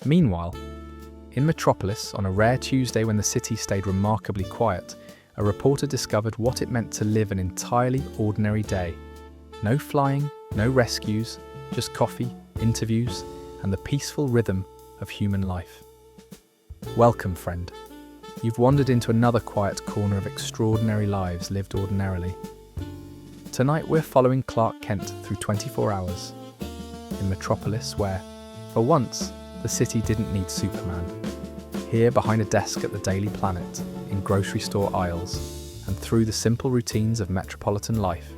Meanwhile, in Metropolis, on a rare Tuesday when the city stayed remarkably quiet, a reporter discovered what it meant to live an entirely ordinary day. No flying, no rescues, just coffee, interviews, and the peaceful rhythm of human life. Welcome, friend. You've wandered into another quiet corner of extraordinary lives lived ordinarily. Tonight we're following Clark Kent through 24 hours in Metropolis where, for once, the city didn't need Superman. Here, behind a desk at the Daily Planet, in grocery store aisles, and through the simple routines of metropolitan life,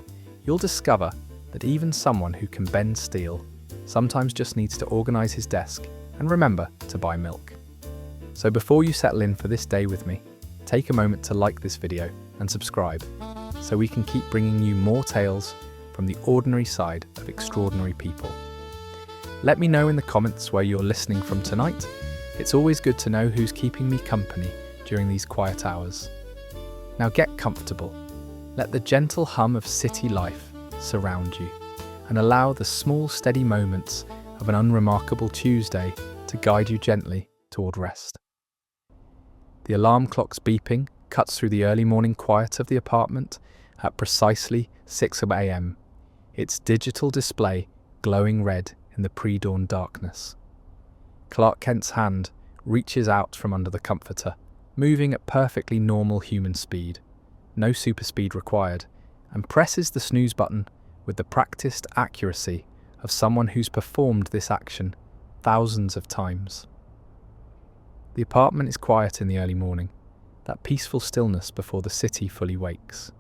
you'll discover that even someone who can bend steel sometimes just needs to organize his desk and remember to buy milk. So before you settle in for this day with me, take a moment to like this video and subscribe so we can keep bringing you more tales from the ordinary side of extraordinary people. Let me know in the comments where you're listening from tonight. It's always good to know who's keeping me company during these quiet hours. Now get comfortable. Let the gentle hum of city life surround you and allow the small, steady moments of an unremarkable Tuesday to guide you gently toward rest. The alarm clock's beeping cuts through the early morning quiet of the apartment at precisely 6 a.m., its digital display glowing red in the pre-dawn darkness. Clark Kent's hand reaches out from under the comforter, moving at perfectly normal human speed, no super speed required, and presses the snooze button with the practiced accuracy of someone who's performed this action thousands of times. The apartment is quiet in the early morning, that peaceful stillness before the city fully wakes.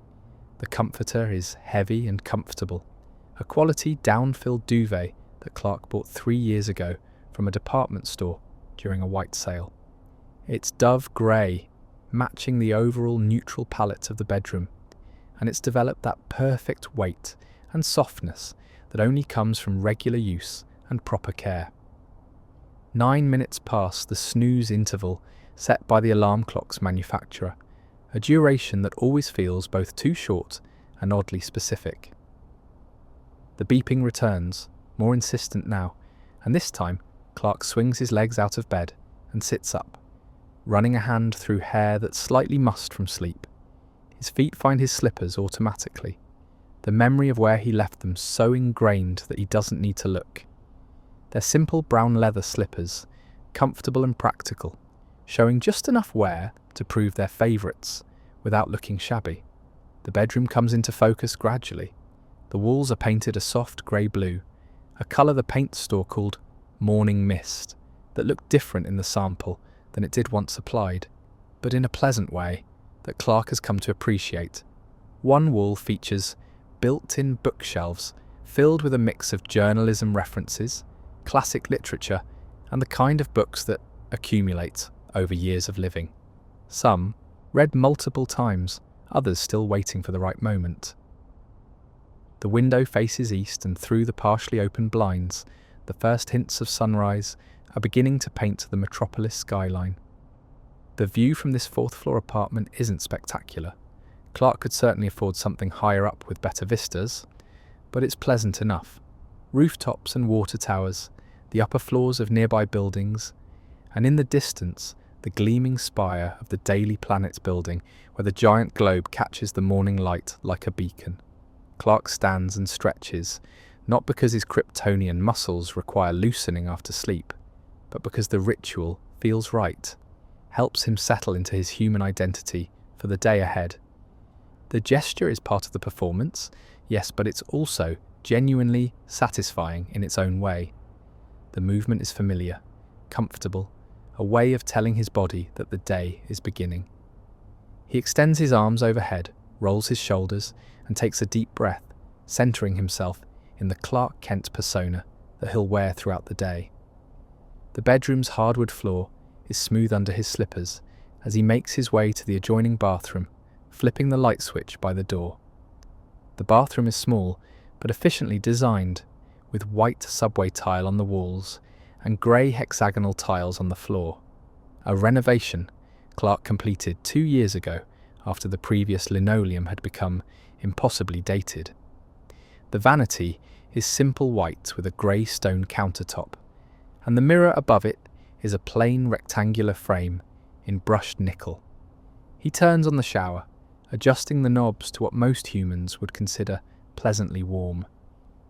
The comforter is heavy and comfortable, a quality down-filled duvet that Clark bought 3 years ago from a department store during a white sale. It's dove grey, matching the overall neutral palette of the bedroom, and it's developed that perfect weight and softness that only comes from regular use and proper care. 9 minutes past the snooze interval set by the alarm clock's manufacturer, a duration that always feels both too short and oddly specific. The beeping returns, more insistent now, and this time Clark swings his legs out of bed and sits up, running a hand through hair that's slightly mussed from sleep. His feet find his slippers automatically, the memory of where he left them so ingrained that he doesn't need to look. They're simple brown leather slippers, comfortable and practical, showing just enough wear to prove they're favourites without looking shabby. The bedroom comes into focus gradually. The walls are painted a soft grey-blue, a colour the paint store called Morning Mist, that looked different in the sample than it did once applied, but in a pleasant way that Clark has come to appreciate. One wall features built-in bookshelves filled with a mix of journalism references, classic literature, and the kind of books that accumulate over years of living. Some read multiple times, others still waiting for the right moment. The window faces east, and through the partially open blinds, the first hints of sunrise are beginning to paint the Metropolis skyline. The view from this fourth-floor apartment isn't spectacular. Clark could certainly afford something higher up with better vistas, but it's pleasant enough. Rooftops and water towers, the upper floors of nearby buildings, and in the distance, the gleaming spire of the Daily Planet building where the giant globe catches the morning light like a beacon. Clark stands and stretches, not because his Kryptonian muscles require loosening after sleep, but because the ritual feels right, helps him settle into his human identity for the day ahead. The gesture is part of the performance, yes, but it's also genuinely satisfying in its own way. The movement is familiar, comfortable, a way of telling his body that the day is beginning. He extends his arms overhead, rolls his shoulders, and takes a deep breath, centering himself in the Clark Kent persona that he'll wear throughout the day. The bedroom's hardwood floor is smooth under his slippers as he makes his way to the adjoining bathroom, flipping the light switch by the door. The bathroom is small, but efficiently designed, with white subway tile on the walls and grey hexagonal tiles on the floor. A renovation Clark completed 2 years ago after the previous linoleum had become impossibly dated. The vanity is simple white with a grey stone countertop, and the mirror above it is a plain rectangular frame in brushed nickel. He turns on the shower, adjusting the knobs to what most humans would consider pleasantly warm.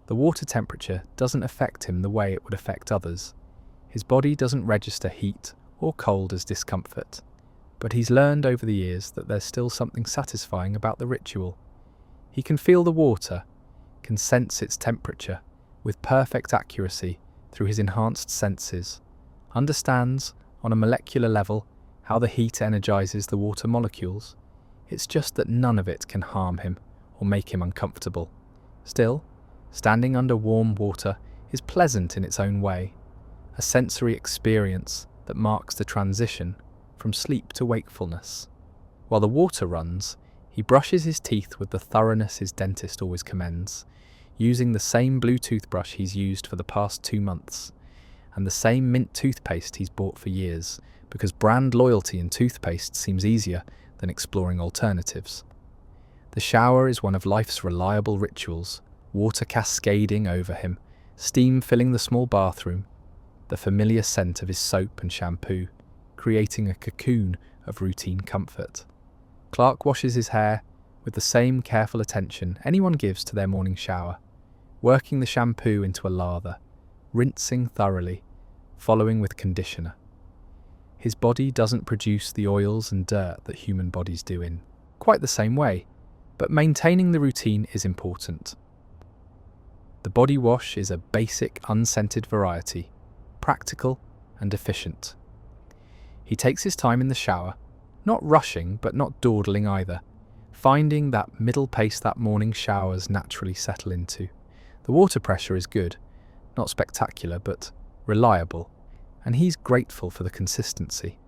The water temperature doesn't affect him the way it would affect others. His body doesn't register heat or cold as discomfort, but he's learned over the years that there's still something satisfying about the ritual. He can feel the water, can sense its temperature with perfect accuracy through his enhanced senses, understands on a molecular level how the heat energizes the water molecules. It's just that none of it can harm him or make him uncomfortable. Still, standing under warm water is pleasant in its own way, a sensory experience that marks the transition from sleep to wakefulness. While the water runs, he brushes his teeth with the thoroughness his dentist always commends, using the same blue toothbrush he's used for the past 2 months, and the same mint toothpaste he's bought for years, because brand loyalty in toothpaste seems easier than exploring alternatives. The shower is one of life's reliable rituals, water cascading over him, steam filling the small bathroom, the familiar scent of his soap and shampoo, creating a cocoon of routine comfort. Clark washes his hair with the same careful attention anyone gives to their morning shower, working the shampoo into a lather, rinsing thoroughly, following with conditioner. His body doesn't produce the oils and dirt that human bodies do in quite the same way, but maintaining the routine is important. The body wash is a basic, unscented variety, practical and efficient. He takes his time in the shower, not rushing but not dawdling either, finding that middle pace that morning showers naturally settle into. The water pressure is good, not spectacular but reliable, and he's grateful for the consistency.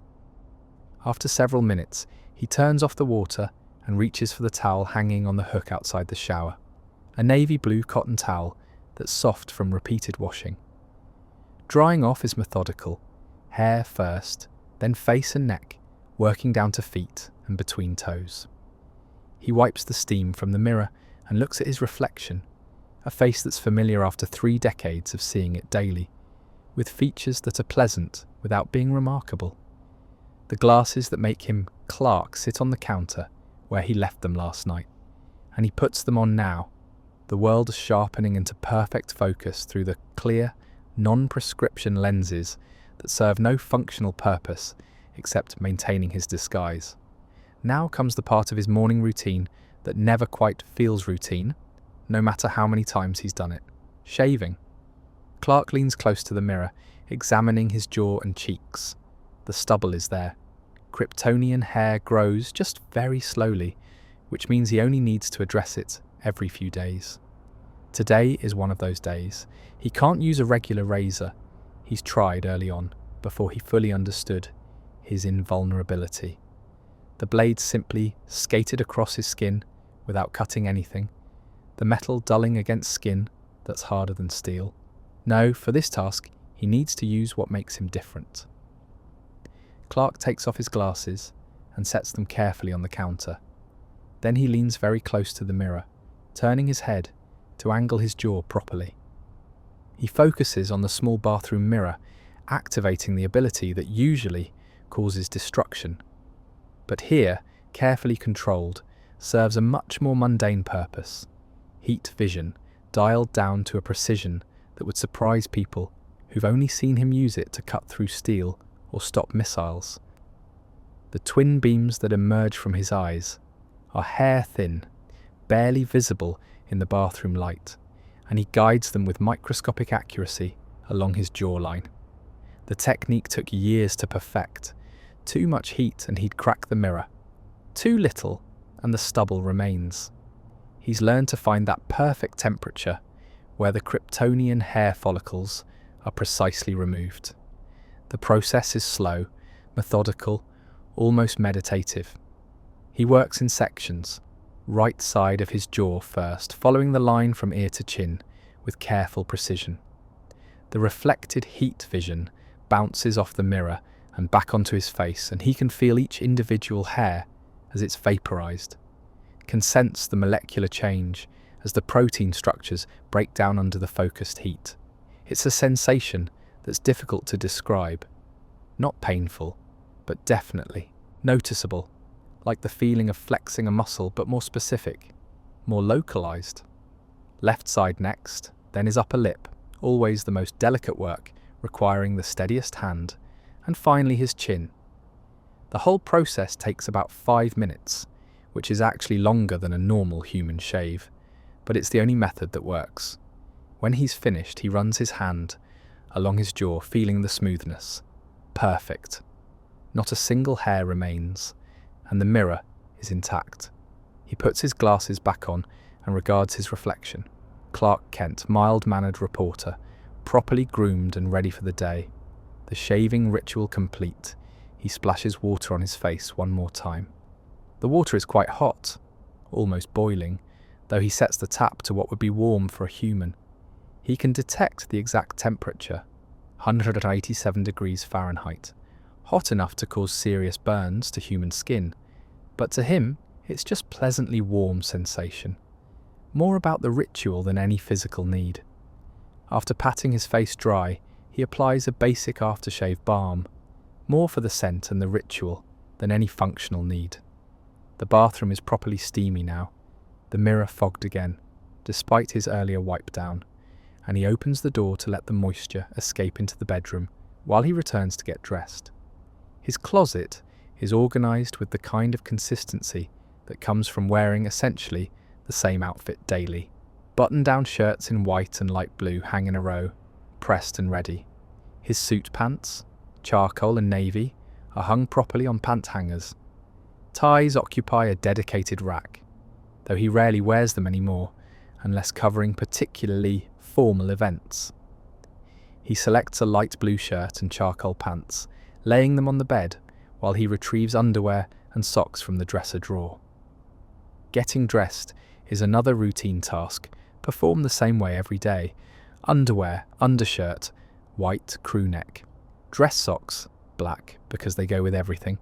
After several minutes, he turns off the water and reaches for the towel hanging on the hook outside the shower, a navy blue cotton towel that's soft from repeated washing. Drying off is methodical, hair first, then face and neck, working down to feet and between toes. He wipes the steam from the mirror and looks at his reflection, a face that's familiar after 3 decades of seeing it daily, with features that are pleasant without being remarkable. The glasses that make him Clark sit on the counter where he left them last night, and he puts them on now, the world sharpening into perfect focus through the clear, non-prescription lenses that serve no functional purpose except maintaining his disguise. Now comes the part of his morning routine that never quite feels routine, no matter how many times he's done it: shaving. Clark leans close to the mirror, examining his jaw and cheeks. The stubble is there. Kryptonian hair grows just very slowly, which means he only needs to address it every few days. Today is one of those days. He can't use a regular razor. He's tried early on, before he fully understood his invulnerability. The blade simply skated across his skin without cutting anything, the metal dulling against skin that's harder than steel. No, for this task, he needs to use what makes him different. Clark takes off his glasses and sets them carefully on the counter. Then he leans very close to the mirror, turning his head to angle his jaw properly. He focuses on the small bathroom mirror, activating the ability that usually causes destruction, but here, carefully controlled, serves a much more mundane purpose: heat vision, dialed down to a precision that would surprise people who've only seen him use it to cut through steel or stop missiles. The twin beams that emerge from his eyes are hair-thin, barely visible in the bathroom light, and he guides them with microscopic accuracy along his jawline. The technique took years to perfect. Too much heat and he'd crack the mirror. Too little and the stubble remains. He's learned to find that perfect temperature where the Kryptonian hair follicles are precisely removed. The process is slow, methodical, almost meditative. He works in sections, right side of his jaw first, following the line from ear to chin with careful precision. The reflected heat vision bounces off the mirror and back onto his face, and he can feel each individual hair as it's vaporized, can sense the molecular change as the protein structures break down under the focused heat. It's a sensation that's difficult to describe, Not painful, but definitely noticeable, like the feeling of flexing a muscle but more specific, more localized. Left side next, then his upper lip, always the most delicate work, requiring the steadiest hand, and finally his chin. The whole process takes about 5 minutes, which is actually longer than a normal human shave, but it's the only method that works. When he's finished, he runs his hand along his jaw, feeling the smoothness. Perfect. Not a single hair remains, and the mirror is intact. He puts his glasses back on and regards his reflection. Clark Kent, mild-mannered reporter, properly groomed and ready for the day. The shaving ritual complete, he splashes water on his face one more time. The water is quite hot, almost boiling, though he sets the tap to what would be warm for a human. He can detect the exact temperature, 187 degrees Fahrenheit, hot enough to cause serious burns to human skin, but to him, it's just pleasantly warm sensation. More about the ritual than any physical need. After patting his face dry, he applies a basic aftershave balm, more for the scent and the ritual than any functional need. The bathroom is properly steamy now, the mirror fogged again, despite his earlier wipe down, and he opens the door to let the moisture escape into the bedroom while he returns to get dressed. His closet is organised with the kind of consistency that comes from wearing essentially the same outfit daily. Button-down shirts in white and light blue hang in a row, pressed and ready. His suit pants, charcoal and navy, are hung properly on pant hangers. Ties occupy a dedicated rack, though he rarely wears them anymore, unless covering particularly formal events. He selects a light blue shirt and charcoal pants, laying them on the bed while he retrieves underwear and socks from the dresser drawer. Getting dressed is another routine task, performed the same way every day. Underwear, undershirt, white crew neck. Dress socks, black, because they go with everything.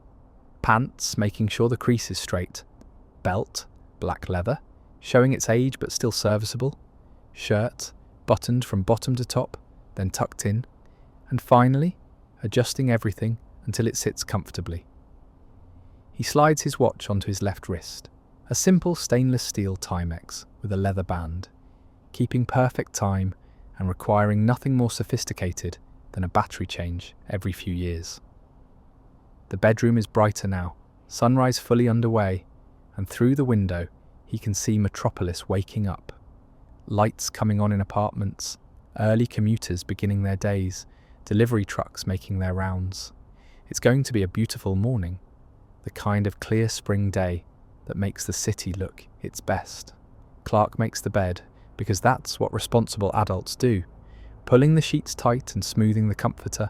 Pants, making sure the crease is straight. Belt, black leather, showing its age but still serviceable. Shirt, buttoned from bottom to top, then tucked in. And finally, adjusting everything until it sits comfortably. He slides his watch onto his left wrist, a simple stainless steel Timex with a leather band, keeping perfect time and requiring nothing more sophisticated than a battery change every few years. The bedroom is brighter now, sunrise fully underway, and through the window he can see Metropolis waking up. Lights coming on in apartments, early commuters beginning their days, delivery trucks making their rounds. It's going to be a beautiful morning, the kind of clear spring day that makes the city look its best. Clark makes the bed, because that's what responsible adults do, pulling the sheets tight and smoothing the comforter,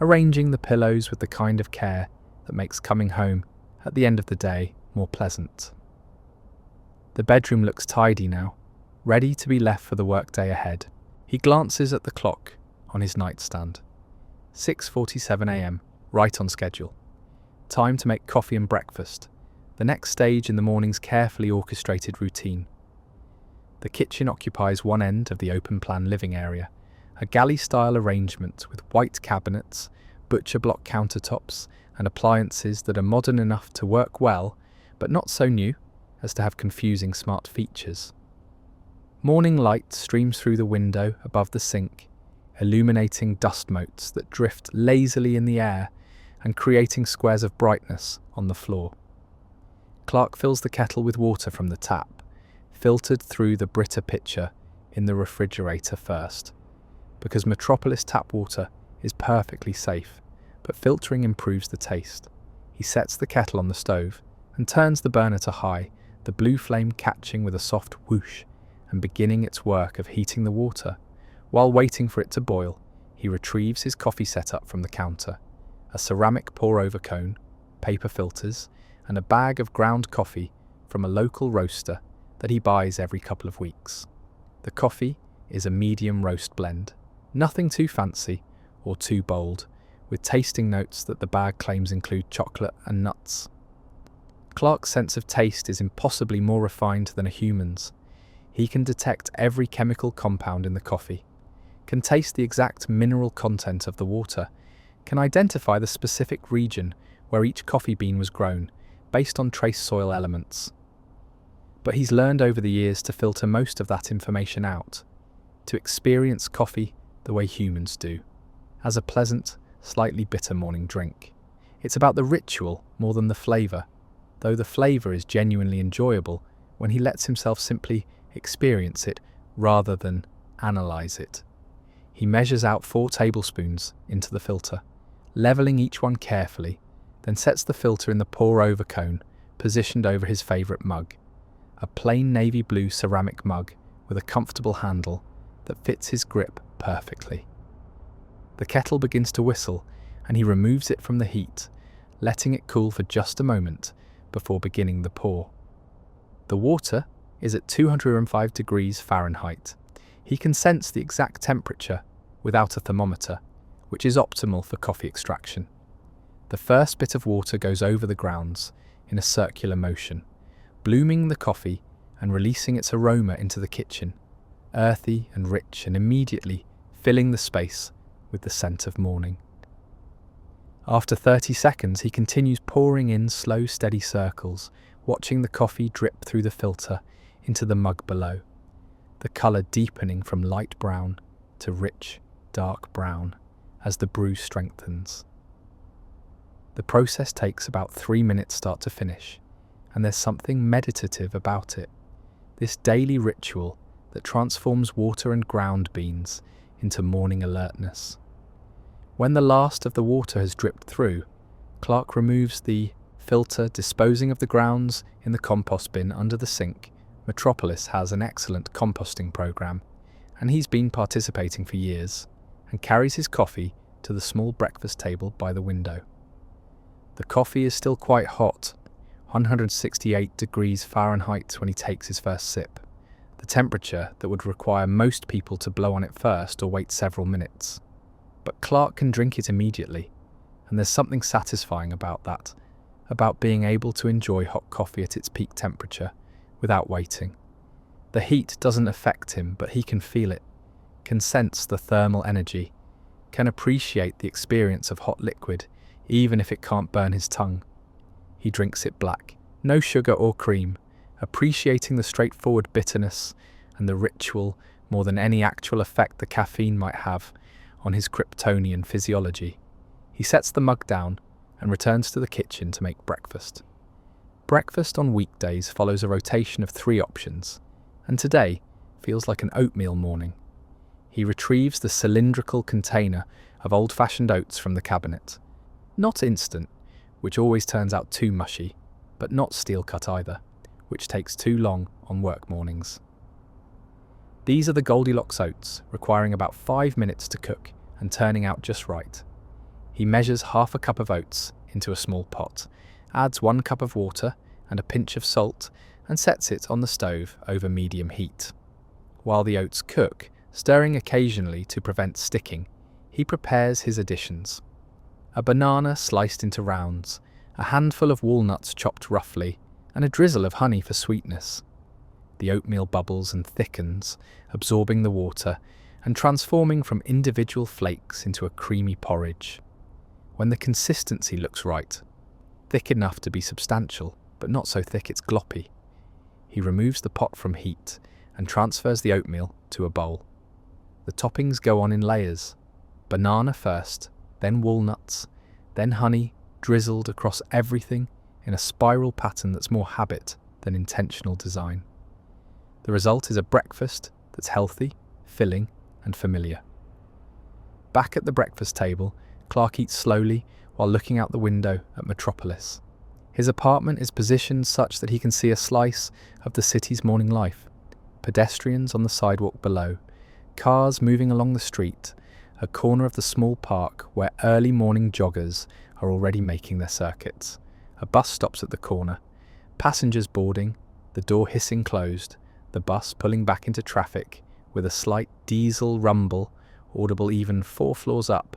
arranging the pillows with the kind of care that makes coming home at the end of the day more pleasant. The bedroom looks tidy now, ready to be left for the workday ahead. He glances at the clock on his nightstand. 6:47 a.m, right on schedule. Time to make coffee and breakfast, the next stage in the morning's carefully orchestrated routine. The kitchen occupies one end of the open-plan living area, a galley-style arrangement with white cabinets, butcher block countertops, and appliances that are modern enough to work well, but not so new as to have confusing smart features. Morning light streams through the window above the sink, illuminating dust motes that drift lazily in the air and creating squares of brightness on the floor. Clark fills the kettle with water from the tap, filtered through the Brita pitcher in the refrigerator first, because Metropolis tap water is perfectly safe, but filtering improves the taste. He sets the kettle on the stove and turns the burner to high, the blue flame catching with a soft whoosh and beginning its work of heating the water. While waiting for it to boil, he retrieves his coffee setup from the counter, a ceramic pour-over cone, paper filters, and a bag of ground coffee from a local roaster that he buys every couple of weeks. The coffee is a medium roast blend, nothing too fancy or too bold, with tasting notes that the bag claims include chocolate and nuts. Clark's sense of taste is impossibly more refined than a human's. He can detect every chemical compound in the coffee, can taste the exact mineral content of the water, can identify the specific region where each coffee bean was grown, based on trace soil elements. But he's learned over the years to filter most of that information out, to experience coffee the way humans do, as a pleasant, slightly bitter morning drink. It's about the ritual more than the flavour, though the flavour is genuinely enjoyable when he lets himself simply experience it rather than analyse it. He measures out 4 tablespoons into the filter, levelling each one carefully, then sets the filter in the pour-over cone positioned over his favourite mug, a plain navy blue ceramic mug with a comfortable handle that fits his grip perfectly. The kettle begins to whistle, and he removes it from the heat, letting it cool for just a moment before beginning the pour. The water is at 205 degrees Fahrenheit. He can sense the exact temperature without a thermometer, which is optimal for coffee extraction. The first bit of water goes over the grounds in a circular motion, blooming the coffee and releasing its aroma into the kitchen, earthy and rich, and immediately filling the space with the scent of morning. After 30 seconds, he continues pouring in slow, steady circles, watching the coffee drip through the filter into the mug below, the colour deepening from light brown to rich, dark brown as the brew strengthens. The process takes about 3 minutes start to finish, and there's something meditative about it, this daily ritual that transforms water and ground beans into morning alertness. When the last of the water has dripped through, Clark removes the filter, disposing of the grounds in the compost bin under the sink. Metropolis has an excellent composting program, and he's been participating for years, and carries his coffee to the small breakfast table by the window. The coffee is still quite hot, 168 degrees Fahrenheit when he takes his first sip, the temperature that would require most people to blow on it first or wait several minutes. But Clark can drink it immediately, and there's something satisfying about that, about being able to enjoy hot coffee at its peak temperature without waiting. The heat doesn't affect him, but he can feel it, can sense the thermal energy, can appreciate the experience of hot liquid, even if it can't burn his tongue. He drinks it black, no sugar or cream, appreciating the straightforward bitterness and the ritual more than any actual effect the caffeine might have on his Kryptonian physiology. He sets the mug down and returns to the kitchen to make breakfast. Breakfast on weekdays follows a rotation of 3 options, and today feels like an oatmeal morning. He retrieves the cylindrical container of old-fashioned oats from the cabinet. Not instant, which always turns out too mushy, but not steel-cut either, which takes too long on work mornings. These are the Goldilocks oats, requiring about 5 minutes to cook and turning out just right. He measures half a cup of oats into a small pot, adds 1 cup of water and a pinch of salt, and sets it on the stove over medium heat. While the oats cook, stirring occasionally to prevent sticking, he prepares his additions. A banana sliced into rounds, a handful of walnuts chopped roughly, and a drizzle of honey for sweetness. The oatmeal bubbles and thickens, absorbing the water and transforming from individual flakes into a creamy porridge. When the consistency looks right, thick enough to be substantial, but not so thick it's gloppy, he removes the pot from heat and transfers the oatmeal to a bowl. The toppings go on in layers, banana first, then walnuts, then honey drizzled across everything in a spiral pattern that's more habit than intentional design. The result is a breakfast that's healthy, filling, and familiar. Back at the breakfast table, Clark eats slowly while looking out the window at Metropolis. His apartment is positioned such that he can see a slice of the city's morning life. Pedestrians on the sidewalk below, cars moving along the street, a corner of the small park where early morning joggers are already making their circuits. A bus stops at the corner, passengers boarding, the door hissing closed, the bus pulling back into traffic with a slight diesel rumble audible even 4 floors up.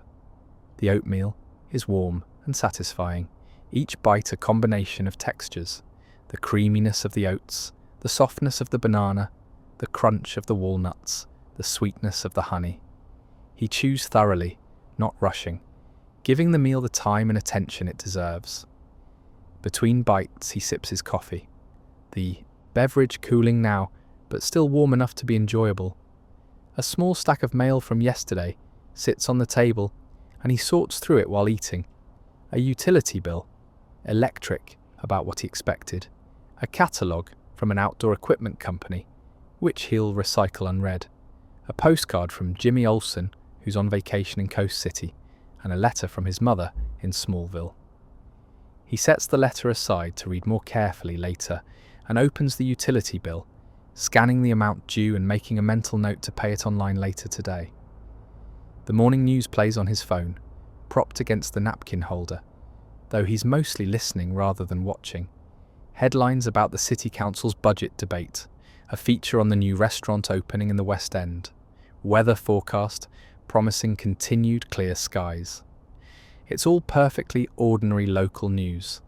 The oatmeal is warm and satisfying, each bite a combination of textures, the creaminess of the oats, the softness of the banana, the crunch of the walnuts, the sweetness of the honey. He chews thoroughly, not rushing, giving the meal the time and attention it deserves. Between bites, he sips his coffee, the beverage cooling now, but still warm enough to be enjoyable. A small stack of mail from yesterday sits on the table, and he sorts through it while eating. A utility bill, electric, about what he expected. A catalogue from an outdoor equipment company, which he'll recycle unread. A postcard from Jimmy Olsen, who's on vacation in Coast City, and a letter from his mother in Smallville. He sets the letter aside to read more carefully later and opens the utility bill, scanning the amount due and making a mental note to pay it online later today. The morning news plays on his phone, propped against the napkin holder, though he's mostly listening rather than watching. Headlines about the City Council's budget debate, a feature on the new restaurant opening in the West End, weather forecast promising continued clear skies. It's all perfectly ordinary local news,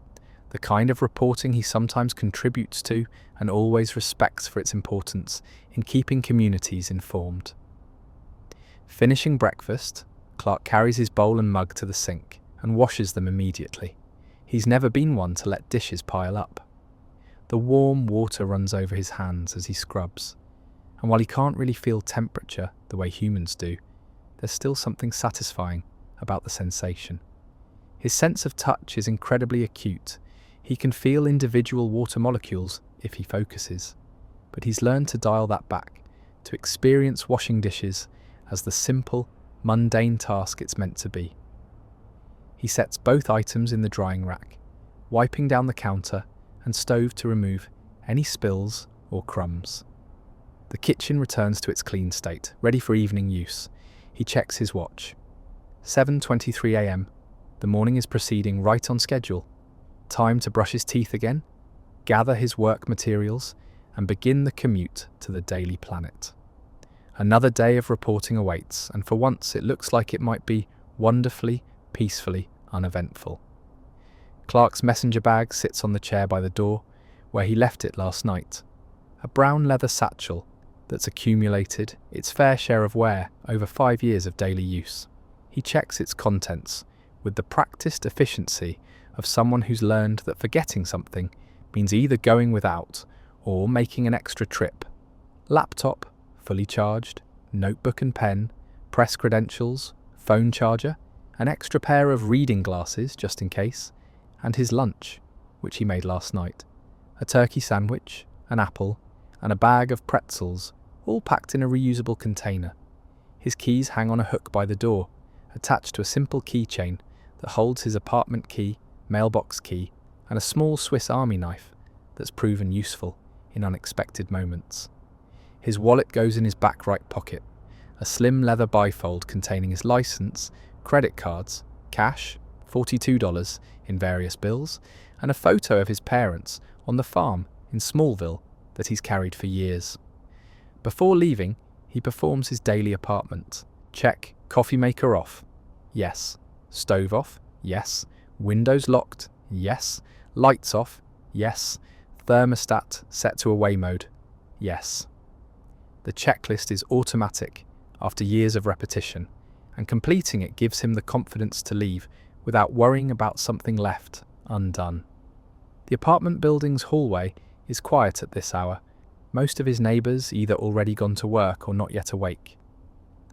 the kind of reporting he sometimes contributes to and always respects for its importance in keeping communities informed. Finishing breakfast, Clark carries his bowl and mug to the sink and washes them immediately. He's never been one to let dishes pile up. The warm water runs over his hands as he scrubs, and while he can't really feel temperature the way humans do, there's still something satisfying about the sensation. His sense of touch is incredibly acute. He can feel individual water molecules if he focuses, but he's learned to dial that back, to experience washing dishes as the simple, mundane task it's meant to be. He sets both items in the drying rack, wiping down the counter and stove to remove any spills or crumbs. The kitchen returns to its clean state, ready for evening use. He checks his watch. 7:23 a.m. The morning is proceeding right on schedule. Time to brush his teeth again, gather his work materials, and begin the commute to the Daily Planet. Another day of reporting awaits, and for once it looks like it might be wonderfully, peacefully uneventful. Clark's messenger bag sits on the chair by the door, where he left it last night. A brown leather satchel that's accumulated its fair share of wear over 5 years of daily use. He checks its contents with the practiced efficiency of someone who's learned that forgetting something means either going without or making an extra trip. Laptop, fully charged, notebook and pen, press credentials, phone charger, an extra pair of reading glasses just in case, and his lunch, which he made last night. A turkey sandwich, an apple, and a bag of pretzels, all packed in a reusable container. His keys hang on a hook by the door, attached to a simple keychain that holds his apartment key, mailbox key, and a small Swiss Army knife that's proven useful in unexpected moments. His wallet goes in his back right pocket, a slim leather bifold containing his license, credit cards, cash, $42 in various bills, and a photo of his parents on the farm in Smallville that he's carried for years. Before leaving, he performs his daily apartment. Check, coffee maker off. Yes. Stove off. Yes. Windows locked. Yes. Lights off. Yes. Thermostat set to away mode. Yes. The checklist is automatic after years of repetition, and completing it gives him the confidence to leave without worrying about something left undone. The apartment building's hallway is quiet at this hour, most of his neighbours either already gone to work or not yet awake.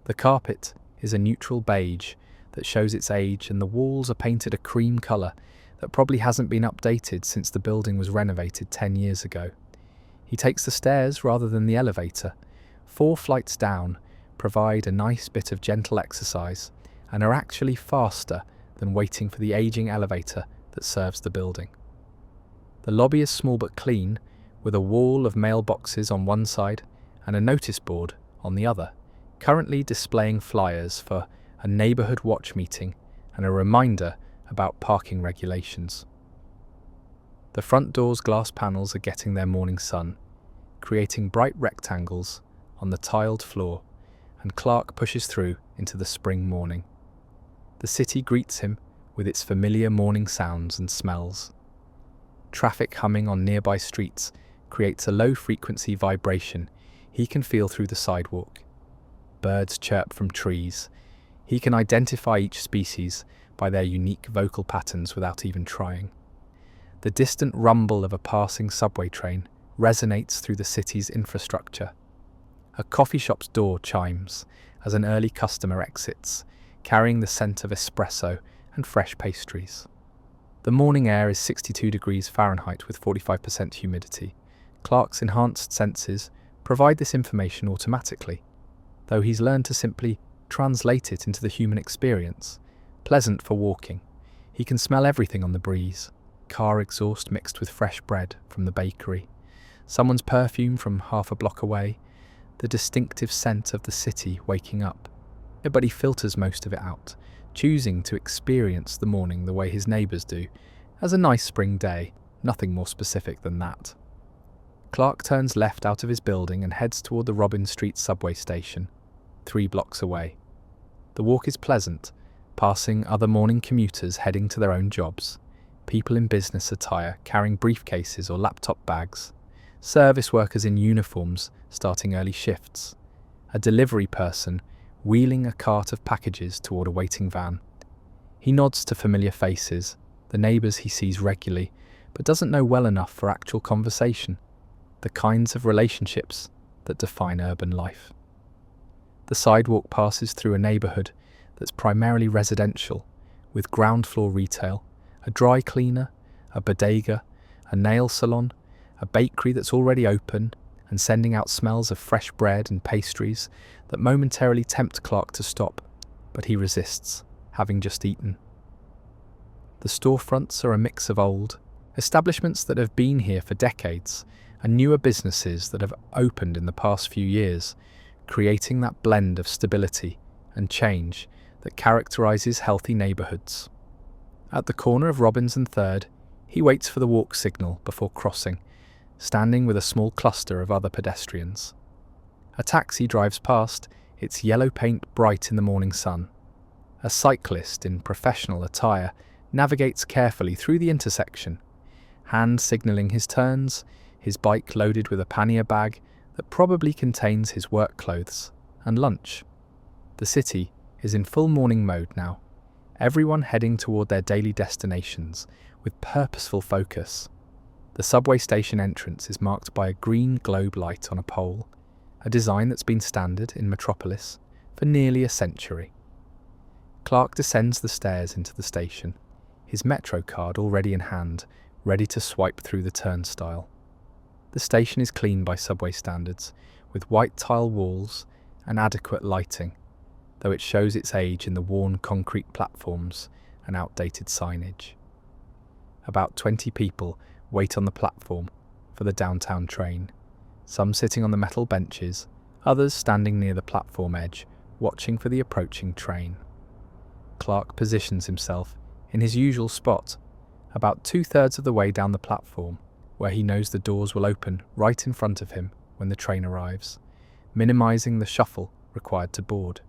The carpet is a neutral beige that shows its age, and the walls are painted a cream colour that probably hasn't been updated since the building was renovated 10 years ago. He takes the stairs rather than the elevator. 4 flights down provide a nice bit of gentle exercise and are actually faster than waiting for the ageing elevator that serves the building. The lobby is small but clean, with a wall of mailboxes on one side and a notice board on the other, currently displaying flyers for a neighbourhood watch meeting and a reminder about parking regulations. The front door's glass panels are getting their morning sun, creating bright rectangles on the tiled floor, and Clark pushes through into the spring morning. The city greets him with its familiar morning sounds and smells. Traffic humming on nearby streets creates a low-frequency vibration he can feel through the sidewalk. Birds chirp from trees. He can identify each species by their unique vocal patterns without even trying. The distant rumble of a passing subway train resonates through the city's infrastructure. A coffee shop's door chimes as an early customer exits, carrying the scent of espresso and fresh pastries. The morning air is 62 degrees Fahrenheit with 45% humidity. Clark's enhanced senses provide this information automatically, though he's learned to simply translate it into the human experience. Pleasant for walking. He can smell everything on the breeze. Car exhaust mixed with fresh bread from the bakery. Someone's perfume from half a block away. The distinctive scent of the city waking up. But he filters most of it out, choosing to experience the morning the way his neighbours do, as a nice spring day, nothing more specific than that. Clark turns left out of his building and heads toward the Robin Street subway station, 3 blocks away. The walk is pleasant, passing other morning commuters heading to their own jobs, people in business attire carrying briefcases or laptop bags, service workers in uniforms starting early shifts, a delivery person wheeling a cart of packages toward a waiting van. He nods to familiar faces, the neighbours he sees regularly, but doesn't know well enough for actual conversation, the kinds of relationships that define urban life. The sidewalk passes through a neighbourhood that's primarily residential, with ground floor retail, a dry cleaner, a bodega, a nail salon, a bakery that's already open and sending out smells of fresh bread and pastries that momentarily tempt Clark to stop, but he resists, having just eaten. The storefronts are a mix of old establishments that have been here for decades and newer businesses that have opened in the past few years, creating that blend of stability and change that characterises healthy neighbourhoods. At the corner of Robbins and 3rd, he waits for the walk signal before crossing, standing with a small cluster of other pedestrians. A taxi drives past, its yellow paint bright in the morning sun. A cyclist in professional attire navigates carefully through the intersection, hand signalling his turns, his bike loaded with a pannier bag that probably contains his work clothes and lunch. The city is in full morning mode now, everyone heading toward their daily destinations with purposeful focus. The subway station entrance is marked by a green globe light on a pole, a design that's been standard in Metropolis for nearly a century. Clark descends the stairs into the station, his Metro card already in hand, ready to swipe through the turnstile. The station is clean by subway standards, with white tile walls and adequate lighting, though it shows its age in the worn concrete platforms and outdated signage. About 20 people wait on the platform for the downtown train, some sitting on the metal benches, others standing near the platform edge, watching for the approaching train. Clark positions himself in his usual spot, about 2/3 of the way down the platform, where he knows the doors will open right in front of him when the train arrives, minimising the shuffle required to board.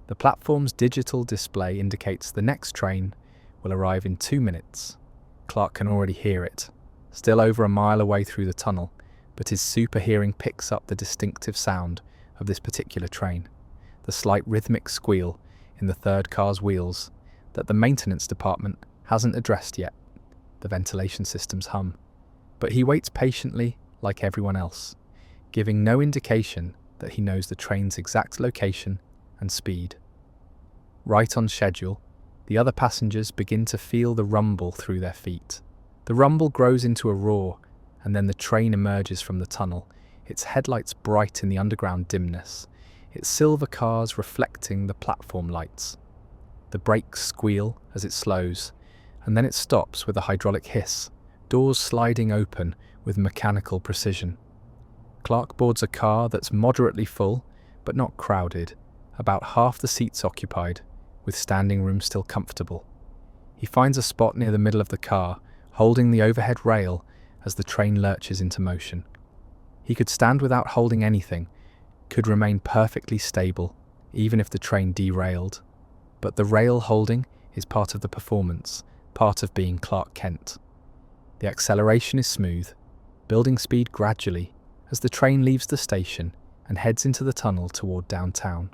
The platform's digital display indicates the next train will arrive in 2 minutes. Clark can already hear it, still over a mile away through the tunnel, but his super hearing picks up the distinctive sound of this particular train, the slight rhythmic squeal in the 3rd car's wheels that the maintenance department hasn't addressed yet. The ventilation systems hum, but he waits patiently like everyone else, giving no indication that he knows the train's exact location and speed. Right on schedule, the other passengers begin to feel the rumble through their feet. The rumble grows into a roar, and then the train emerges from the tunnel, its headlights bright in the underground dimness, its silver cars reflecting the platform lights. The brakes squeal as it slows, and then it stops with a hydraulic hiss, doors sliding open with mechanical precision. Clark boards a car that's moderately full, but not crowded, about half the seats occupied, with standing room still comfortable. He finds a spot near the middle of the car, holding the overhead rail as the train lurches into motion. He could stand without holding anything, could remain perfectly stable, even if the train derailed. But the rail holding is part of the performance, part of being Clark Kent. The acceleration is smooth, building speed gradually as the train leaves the station and heads into the tunnel toward downtown.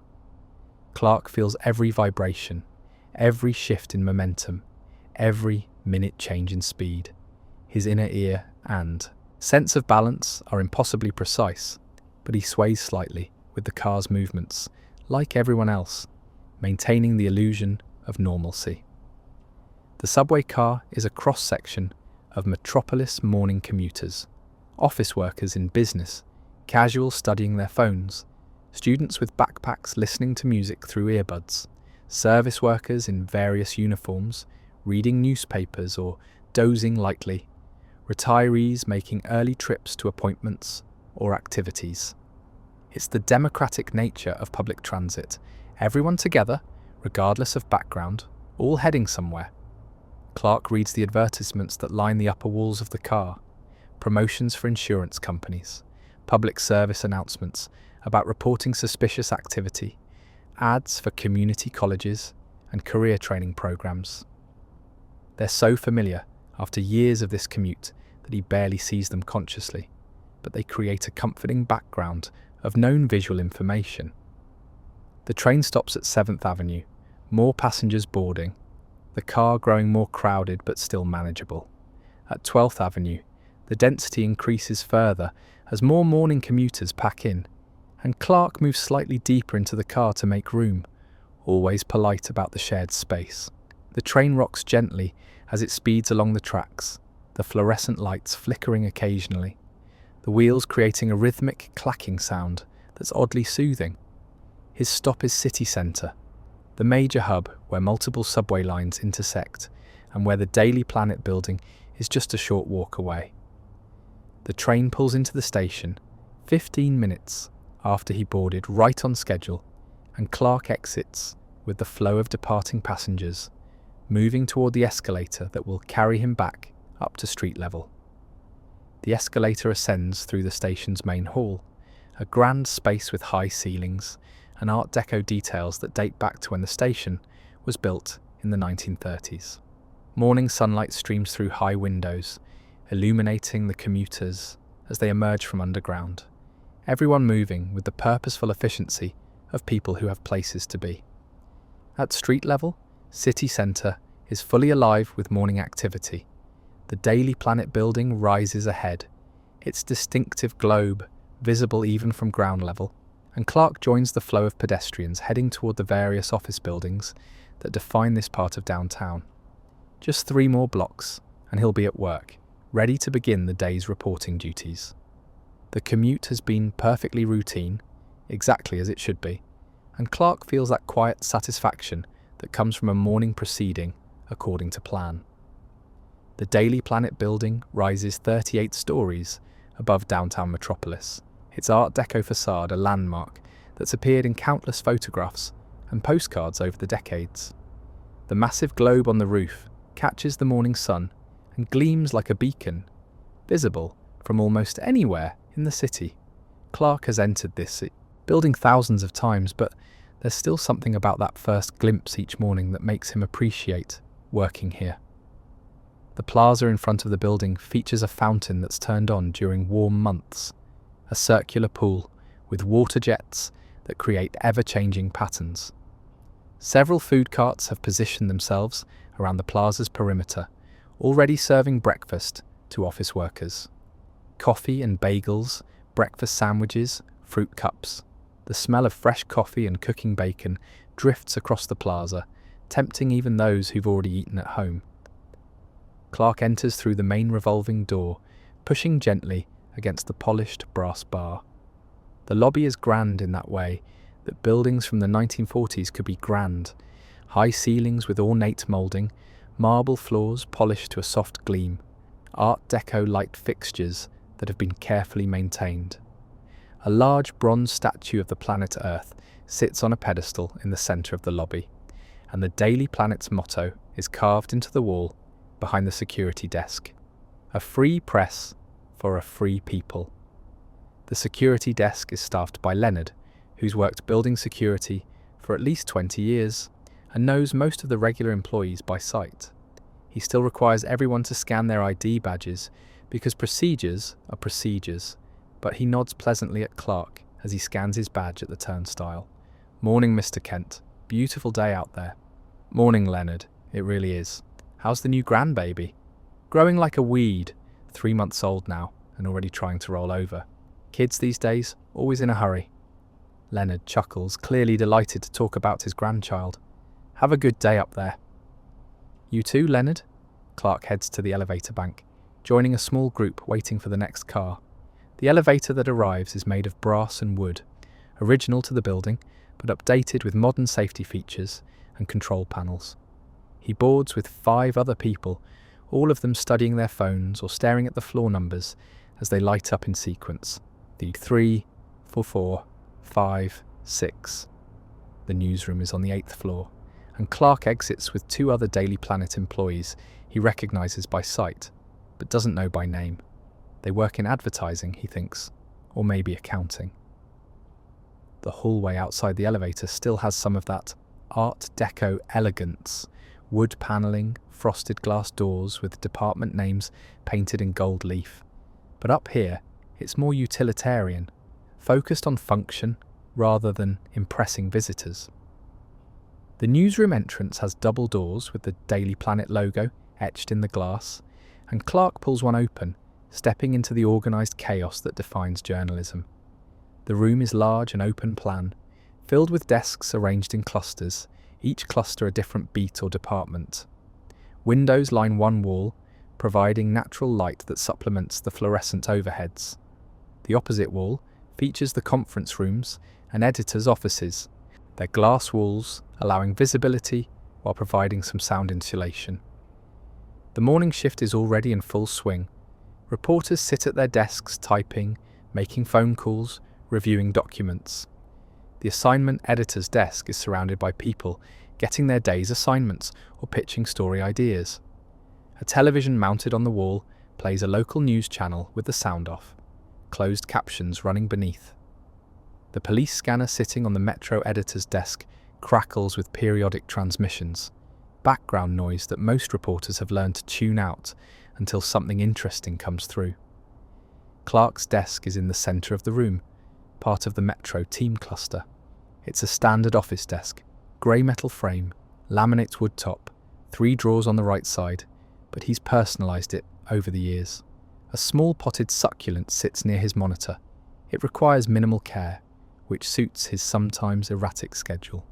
Clark feels every vibration, every shift in momentum, every minute change in speed. His inner ear and sense of balance are impossibly precise, but he sways slightly with the car's movements, like everyone else, maintaining the illusion of normalcy. The subway car is a cross-section of Metropolis morning commuters, office workers in business, casuals studying their phones, students with backpacks listening to music through earbuds, service workers in various uniforms reading newspapers or dozing lightly, retirees making early trips to appointments or activities. It's the democratic nature of public transit, everyone together, regardless of background, all heading somewhere. Clark reads the advertisements that line the upper walls of the car, promotions for insurance companies, public service announcements about reporting suspicious activity, ads for community colleges and career training programs. They're so familiar after years of this commute that he barely sees them consciously, but they create a comforting background of known visual information. The train stops at 7th Avenue, more passengers boarding, the car growing more crowded but still manageable. At 12th Avenue, the density increases further as more morning commuters pack in, and Clark moves slightly deeper into the car to make room, always polite about the shared space. The train rocks gently as it speeds along the tracks, the fluorescent lights flickering occasionally, the wheels creating a rhythmic clacking sound that's oddly soothing. His stop is city centre, the major hub where multiple subway lines intersect and where the Daily Planet building is just a short walk away. The train pulls into the station 15 minutes after he boarded, right on schedule, and Clark exits with the flow of departing passengers, moving toward the escalator that will carry him back up to street level. The escalator ascends through the station's main hall, a grand space with high ceilings and Art Deco details that date back to when the station was built in the 1930s. Morning sunlight streams through high windows, illuminating the commuters as they emerge from underground, everyone moving with the purposeful efficiency of people who have places to be. At street level, city centre is fully alive with morning activity. The Daily Planet building rises ahead, its distinctive globe visible even from ground level, and Clark joins the flow of pedestrians heading toward the various office buildings that define this part of downtown. Just 3 more blocks, and he'll be at work, ready to begin the day's reporting duties. The commute has been perfectly routine, exactly as it should be, and Clark feels that quiet satisfaction that comes from a morning proceeding according to plan. The Daily Planet building rises 38 stories above downtown Metropolis, its Art Deco facade a landmark that's appeared in countless photographs and postcards over the decades. The massive globe on the roof catches the morning sun and gleams like a beacon, visible from almost anywhere in the city. Clark has entered this building thousands of times, but there's still something about that first glimpse each morning that makes him appreciate working here. The plaza in front of the building features a fountain that's turned on during warm months, a circular pool with water jets that create ever-changing patterns. Several food carts have positioned themselves around the plaza's perimeter, already serving breakfast to office workers. Coffee and bagels, breakfast sandwiches, fruit cups. The smell of fresh coffee and cooking bacon drifts across the plaza, tempting even those who've already eaten at home. Clark enters through the main revolving door, pushing gently against the polished brass bar. The lobby is grand in that way that buildings from the 1940s could be grand. High ceilings with ornate moulding, marble floors polished to a soft gleam, Art Deco light fixtures that have been carefully maintained. A large bronze statue of the planet Earth sits on a pedestal in the centre of the lobby, and the Daily Planet's motto is carved into the wall behind the security desk. A free press for a free people. The security desk is staffed by Leonard, who's worked building security for at least 20 years and knows most of the regular employees by sight. He still requires everyone to scan their ID badges because procedures are procedures, but he nods pleasantly at Clark as he scans his badge at the turnstile, Morning, Mr. Kent. Beautiful day out there. Morning, Leonard. It really is. How's the new grandbaby? Growing like a weed, 3 months old now, and already trying to roll over. Kids these days, always in a hurry. Leonard chuckles, clearly delighted to talk about his grandchild. Have a good day up there. You too, Leonard? Clark heads to the elevator bank, joining a small group waiting for the next car. The elevator that arrives is made of brass and wood, original to the building, but updated with modern safety features and control panels. He boards with 5 other people, all of them studying their phones or staring at the floor numbers as they light up in sequence. The 3, 4, 5, 6. The newsroom is on the 8th floor, and Clark exits with 2 other Daily Planet employees he recognises by sight, but doesn't know by name. They work in advertising, he thinks, or maybe accounting. The hallway outside the elevator still has some of that Art Deco elegance, wood panelling, frosted glass doors with department names painted in gold leaf. But up here, it's more utilitarian, focused on function rather than impressing visitors. The newsroom entrance has double doors with the Daily Planet logo etched in the glass, and Clark pulls one open, stepping into the organised chaos that defines journalism. The room is large and open plan, filled with desks arranged in clusters, each cluster a different beat or department. Windows line one wall, providing natural light that supplements the fluorescent overheads. The opposite wall features the conference rooms and editors' offices, their glass walls allowing visibility while providing some sound insulation. The morning shift is already in full swing. Reporters sit at their desks typing, making phone calls, reviewing documents. The assignment editor's desk is surrounded by people getting their day's assignments or pitching story ideas. A television mounted on the wall plays a local news channel with the sound off, closed captions running beneath. The police scanner sitting on the Metro editor's desk crackles with periodic transmissions, background noise that most reporters have learned to tune out until something interesting comes through. Clark's desk is in the centre of the room, part of the Metro team cluster. It's a standard office desk, grey metal frame, laminate wood top, 3 drawers on the right side, but he's personalised it over the years. A small potted succulent sits near his monitor. It requires minimal care, which suits his sometimes erratic schedule.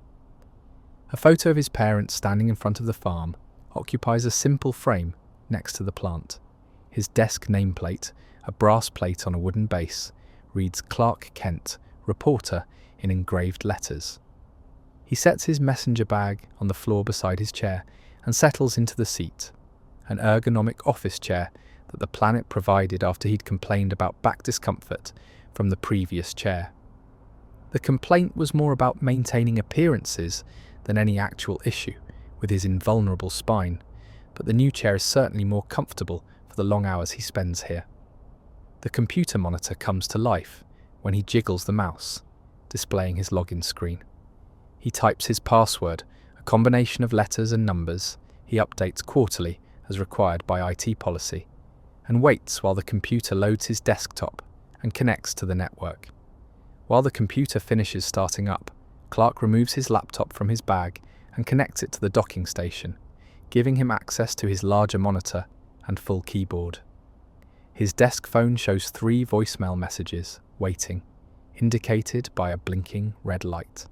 A photo of his parents standing in front of the farm occupies a simple frame next to the plant. His desk nameplate, a brass plate on a wooden base, reads Clark Kent, reporter, in engraved letters. He sets his messenger bag on the floor beside his chair and settles into the seat, an ergonomic office chair that the Planet provided after he'd complained about back discomfort from the previous chair. The complaint was more about maintaining appearances than any actual issue with his invulnerable spine, but the new chair is certainly more comfortable for the long hours he spends here. The computer monitor comes to life when he jiggles the mouse, displaying his login screen. He types his password, a combination of letters and numbers he updates quarterly as required by IT policy, and waits while the computer loads his desktop and connects to the network. While the computer finishes starting up, Clark removes his laptop from his bag and connects it to the docking station, giving him access to his larger monitor and full keyboard. His desk phone shows 3 voicemail messages, waiting, indicated by a blinking red light.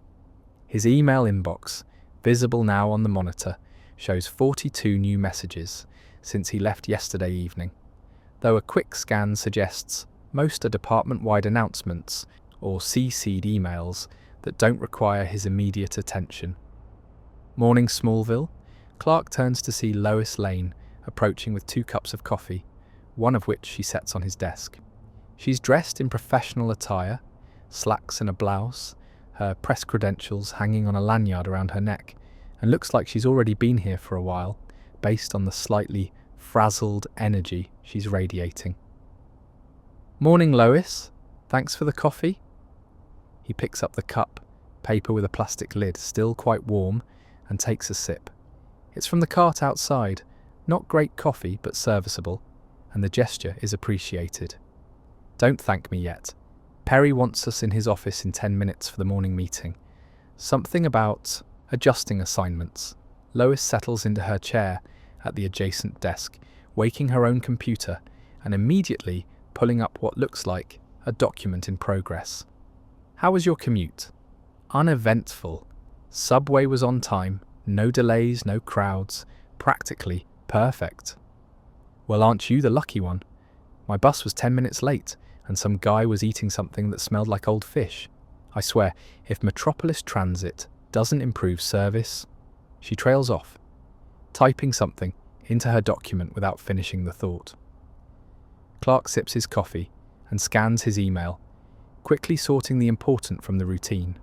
His email inbox, visible now on the monitor, shows 42 new messages since he left yesterday evening, though a quick scan suggests most are department-wide announcements or CC'd emails that don't require his immediate attention. Morning, Smallville. Clark turns to see Lois Lane approaching with 2 cups of coffee, one of which she sets on his desk. She's dressed in professional attire, slacks and a blouse, her press credentials hanging on a lanyard around her neck, and looks like she's already been here for a while, based on the slightly frazzled energy she's radiating. Morning, Lois. Thanks for the coffee. He picks up the cup, paper with a plastic lid, still quite warm, and takes a sip. It's from the cart outside, not great coffee, but serviceable, and the gesture is appreciated. Don't thank me yet. Perry wants us in his office in 10 minutes for the morning meeting, Something about adjusting assignments. Lois settles into her chair at the adjacent desk, waking her own computer and immediately pulling up what looks like a document in progress. How was your commute? Uneventful. Subway was on time, no delays, no crowds, practically perfect. Well, aren't you the lucky one? My bus was 10 minutes late and some guy was eating something that smelled like old fish. I swear, if Metropolis Transit doesn't improve service... She trails off, typing something into her document without finishing the thought. Clark sips his coffee and scans his email, quickly sorting the important from the routine.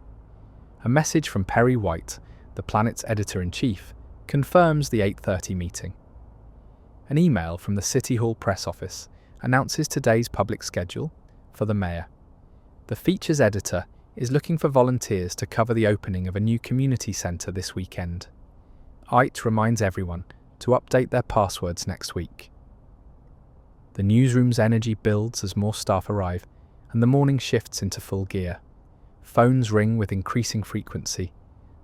A message from Perry White, the Planet's editor-in-chief, confirms the 8:30 meeting. An email from the City Hall press office announces today's public schedule for the mayor. The features editor is looking for volunteers to cover the opening of a new community centre this weekend. IT reminds everyone to update their passwords next week. The newsroom's energy builds as more staff arrive, and the morning shifts into full gear. Phones ring with increasing frequency.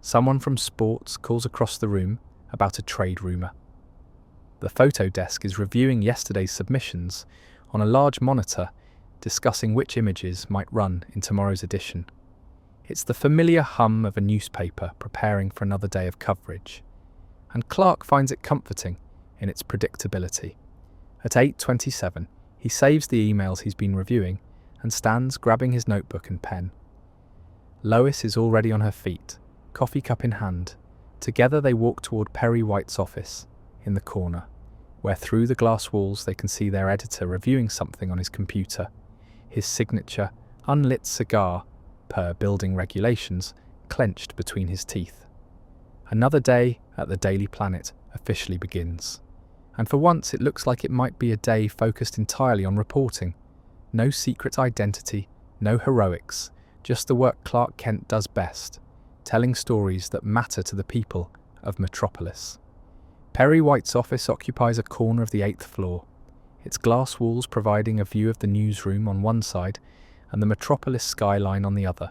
Someone from sports calls across the room about a trade rumour. The photo desk is reviewing yesterday's submissions on a large monitor, discussing which images might run in tomorrow's edition. It's the familiar hum of a newspaper preparing for another day of coverage, and Clark finds it comforting in its predictability. At 8:27, he saves the emails he's been reviewing and stands grabbing his notebook and pen. Lois is already on her feet, coffee cup in hand. Together they walk toward Perry White's office in the corner, where through the glass walls they can see their editor reviewing something on his computer, his signature, unlit cigar, per building regulations, clenched between his teeth. Another day at the Daily Planet officially begins. And for once it looks like it might be a day focused entirely on reporting. No secret identity, no heroics, just the work Clark Kent does best, telling stories that matter to the people of Metropolis. Perry White's office occupies a corner of the 8th floor, its glass walls providing a view of the newsroom on one side and the Metropolis skyline on the other.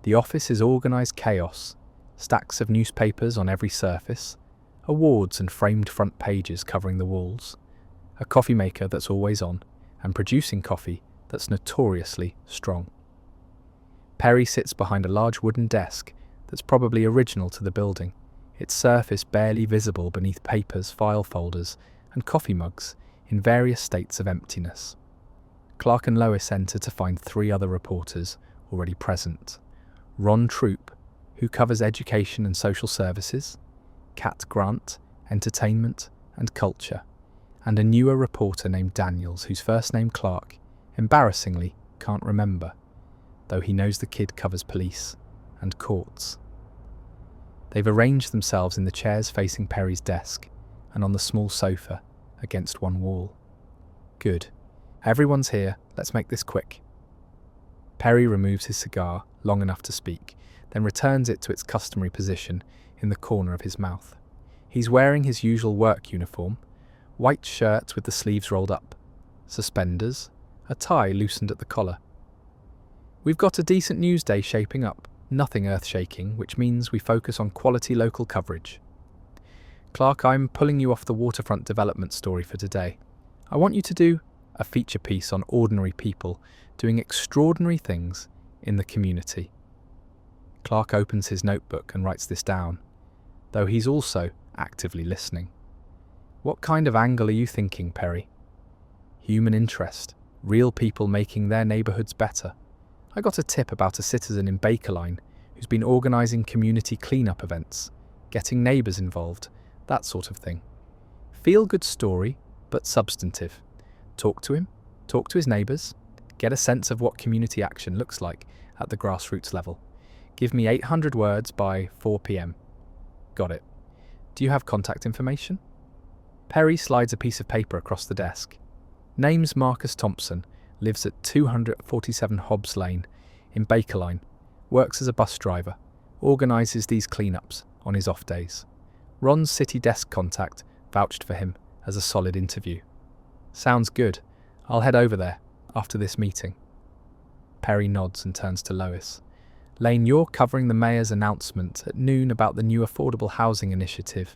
The office is organised chaos, stacks of newspapers on every surface, awards and framed front pages covering the walls, a coffee maker that's always on, and producing coffee that's notoriously strong. Perry sits behind a large wooden desk that's probably original to the building, its surface barely visible beneath papers, file folders, and coffee mugs in various states of emptiness. Clark and Lois enter to find 3 other reporters already present. Ron Troop, who covers education and social services, Kat Grant, entertainment and culture, and a newer reporter named Daniels, whose first name Clark, embarrassingly, can't remember, though he knows the kid covers police and courts. They've arranged themselves in the chairs facing Perry's desk and on the small sofa against one wall. Good. Everyone's here, let's make this quick. Perry removes his cigar, long enough to speak, then returns it to its customary position in the corner of his mouth. He's wearing his usual work uniform, white shirt with the sleeves rolled up, suspenders, a tie loosened at the collar. We've got a decent news day shaping up, nothing earth-shaking, which means we focus on quality local coverage. Clark, I'm pulling you off the waterfront development story for today. I want you to do a feature piece on ordinary people doing extraordinary things in the community. Clark opens his notebook and writes this down, though he's also actively listening. What kind of angle are you thinking, Perry? Human interest, real people making their neighbourhoods better. I got a tip about a citizen in Bakerline who's been organising community clean-up events, getting neighbours involved, that sort of thing. Feel-good story, but substantive. Talk to him, talk to his neighbours, get a sense of what community action looks like at the grassroots level. Give me 800 words by 4 p.m. Got it. Do you have contact information? Perry slides a piece of paper across the desk. Name's Marcus Thompson, lives at 247 Hobbs Lane in Bakerline, works as a bus driver, organises these cleanups on his off days. Ron's city desk contact vouched for him as a solid interview. Sounds good. I'll head over there after this meeting. Perry nods and turns to Lois. Lane, you're covering the Mayor's announcement at noon about the new affordable housing initiative.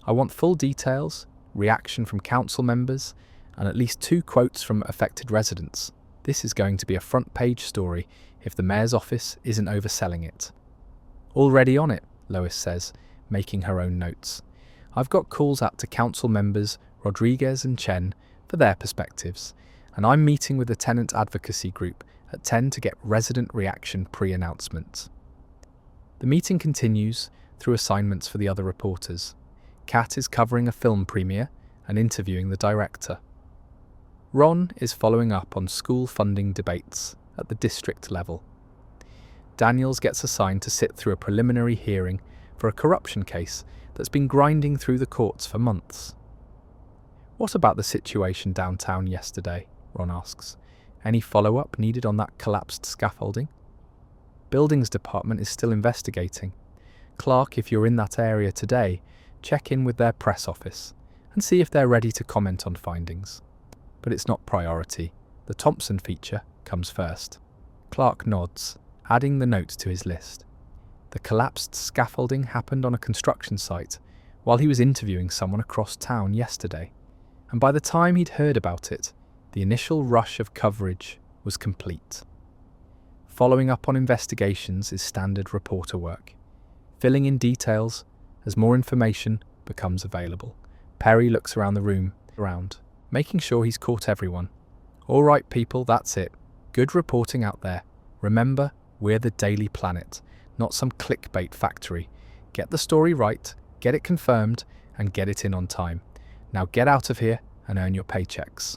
I want full details, reaction from council members, and at least 2 quotes from affected residents. This is going to be a front-page story if the Mayor's office isn't overselling it. Already on it, Lois says, making her own notes. I've got calls out to council members Rodriguez and Chen for their perspectives, and I'm meeting with the tenant advocacy group at 10 to get resident reaction pre-announcement. The meeting continues through assignments for the other reporters. Kat is covering a film premiere and interviewing the director. Ron is following up on school funding debates at the district level. Daniels gets assigned to sit through a preliminary hearing for a corruption case that's been grinding through the courts for months. What about the situation downtown yesterday? Ron asks. Any follow-up needed on that collapsed scaffolding? Buildings department is still investigating. Clark, if you're in that area today, check in with their press office and see if they're ready to comment on findings. But it's not priority. The Thompson feature comes first. Clark nods, adding the note to his list. The collapsed scaffolding happened on a construction site while he was interviewing someone across town yesterday. And by the time he'd heard about it, the initial rush of coverage was complete. Following up on investigations is standard reporter work, filling in details as more information becomes available. Perry looks around the room, making sure he's caught everyone. All right, people, that's it. Good reporting out there. Remember, we're the Daily Planet, not some clickbait factory. Get the story right, get it confirmed, and get it in on time. Now get out of here and earn your paychecks.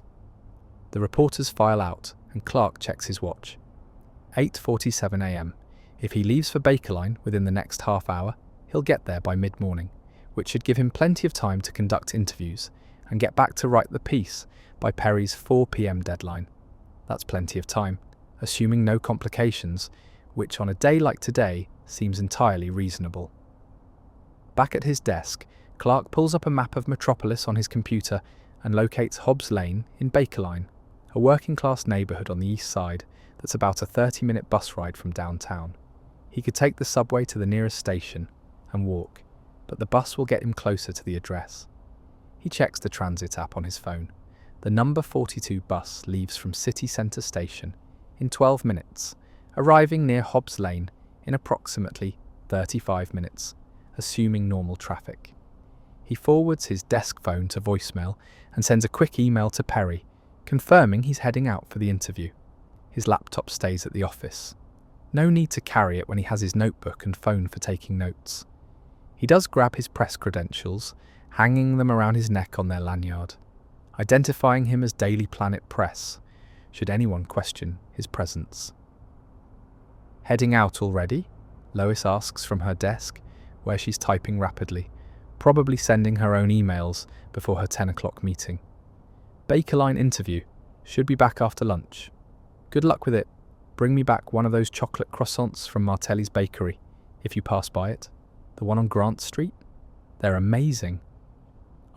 The reporters file out, and Clark checks his watch. 8:47 a.m. If he leaves for Bakerline within the next half hour, he'll get there by mid-morning, which should give him plenty of time to conduct interviews and get back to write the piece by Perry's 4 p.m. deadline. That's plenty of time, assuming no complications, which on a day like today seems entirely reasonable. Back at his desk, Clark pulls up a map of Metropolis on his computer and locates Hobbs Lane in Bakerline, a working-class neighbourhood on the east side that's about a 30-minute bus ride from downtown. He could take the subway to the nearest station and walk, but the bus will get him closer to the address. He checks the transit app on his phone. The number 42 bus leaves from City Centre Station in 12 minutes, arriving near Hobbs Lane in approximately 35 minutes, assuming normal traffic. He forwards his desk phone to voicemail and sends a quick email to Perry, confirming he's heading out for the interview. His laptop stays at the office. No need to carry it when he has his notebook and phone for taking notes. He does grab his press credentials, hanging them around his neck on their lanyard, identifying him as Daily Planet Press, should anyone question his presence. Heading out already? Lois asks from her desk, where she's typing rapidly, probably sending her own emails before her 10 o'clock meeting. Bakerline interview. Should be back after lunch. Good luck with it. Bring me back one of those chocolate croissants from Martelli's Bakery, if you pass by it. The one on Grant Street? They're amazing.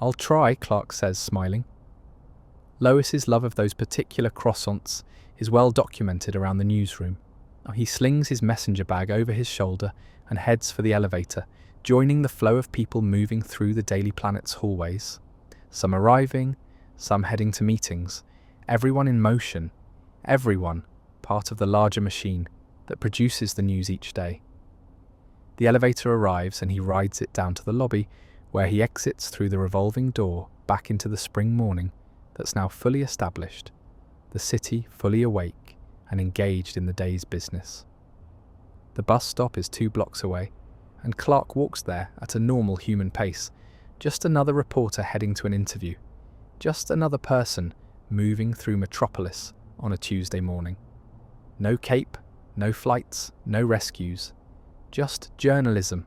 I'll try, Clark says, smiling. Lois's love of those particular croissants is well documented around the newsroom. He slings his messenger bag over his shoulder and heads for the elevator, joining the flow of people moving through the Daily Planet's hallways. Some arriving, some heading to meetings, everyone in motion, everyone part of the larger machine that produces the news each day. The elevator arrives and he rides it down to the lobby, where he exits through the revolving door back into the spring morning that's now fully established, the city fully awake and engaged in the day's business. The bus stop is 2 blocks away, and Clark walks there at a normal human pace, just another reporter heading to an interview, just another person moving through Metropolis on a Tuesday morning. No cape, no flights, no rescues, just journalism,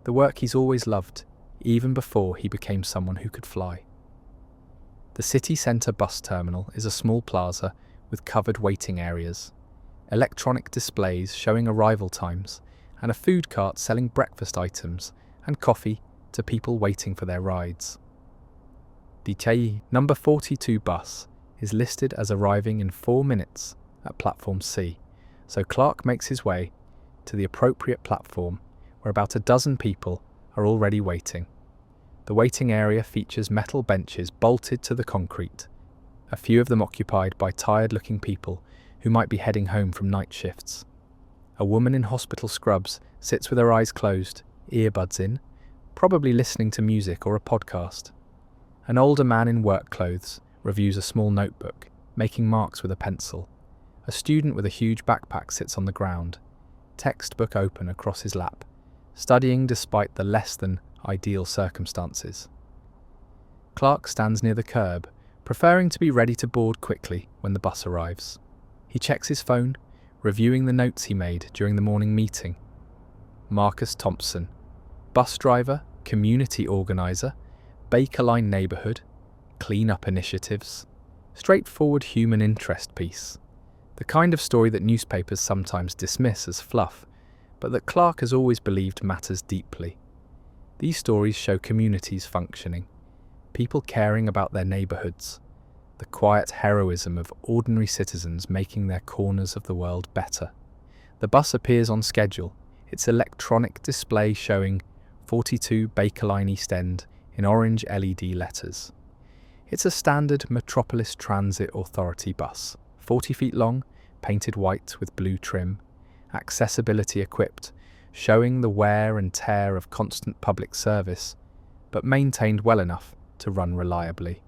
the work he's always loved, even before he became someone who could fly. The city centre bus terminal is a small plaza with covered waiting areas, electronic displays showing arrival times, and a food cart selling breakfast items and coffee to people waiting for their rides. The Chai number 42 bus is listed as arriving in 4 minutes at platform C, so Clark makes his way to the appropriate platform, where about a dozen people are already waiting. The waiting area features metal benches bolted to the concrete, a few of them occupied by tired-looking people who might be heading home from night shifts. A woman in hospital scrubs sits with her eyes closed, earbuds in, probably listening to music or a podcast. An older man in work clothes reviews a small notebook, making marks with a pencil. A student with a huge backpack sits on the ground, textbook open across his lap, studying despite the less than ideal circumstances. Clark stands near the curb, preferring to be ready to board quickly when the bus arrives. He checks his phone, reviewing the notes he made during the morning meeting. Marcus Thompson, bus driver, community organiser, Baker Line neighbourhood, clean-up initiatives, straightforward human interest piece. The kind of story that newspapers sometimes dismiss as fluff, but that Clark has always believed matters deeply. These stories show communities functioning, people caring about their neighbourhoods, the quiet heroism of ordinary citizens making their corners of the world better. The bus appears on schedule, its electronic display showing 42 Baker Line East End in orange LED letters. It's a standard Metropolis Transit Authority bus, 40 feet long, painted white with blue trim, accessibility equipped, showing the wear and tear of constant public service, but maintained well enough to run reliably.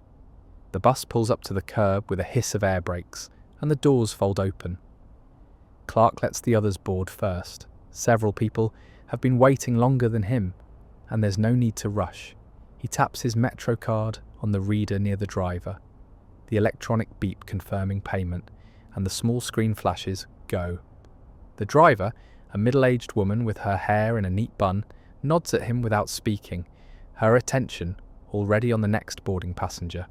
The bus pulls up to the curb with a hiss of air brakes, and the doors fold open. Clark lets the others board first. Several people have been waiting longer than him, and there's no need to rush. He taps his Metro card on the reader near the driver, the electronic beep confirming payment, and the small screen flashes go. The driver, a middle-aged woman with her hair in a neat bun, nods at him without speaking, her attention already on the next boarding passenger.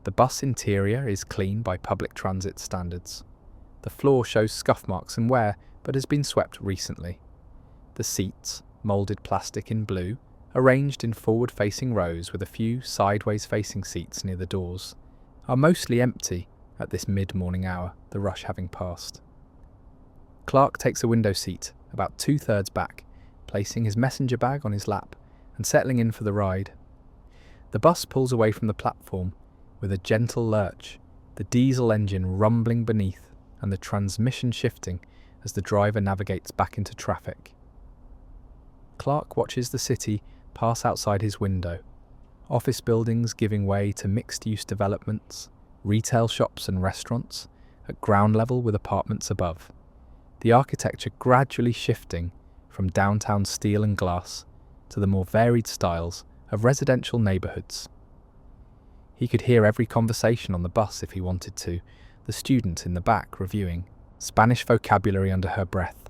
The bus interior is clean by public transit standards. The floor shows scuff marks and wear, but has been swept recently. The seats, moulded plastic in blue, arranged in forward-facing rows with a few sideways-facing seats near the doors, are mostly empty at this mid-morning hour, the rush having passed. Clark takes a window seat, about 2/3 back, placing his messenger bag on his lap and settling in for the ride. The bus pulls away from the platform with a gentle lurch, the diesel engine rumbling beneath and the transmission shifting as the driver navigates back into traffic. Clark watches the city pass outside his window, office buildings giving way to mixed-use developments, retail shops and restaurants, at ground level with apartments above. The architecture gradually shifting from downtown steel and glass to the more varied styles of residential neighbourhoods. He could hear every conversation on the bus if he wanted to, the student in the back reviewing, Spanish vocabulary under her breath,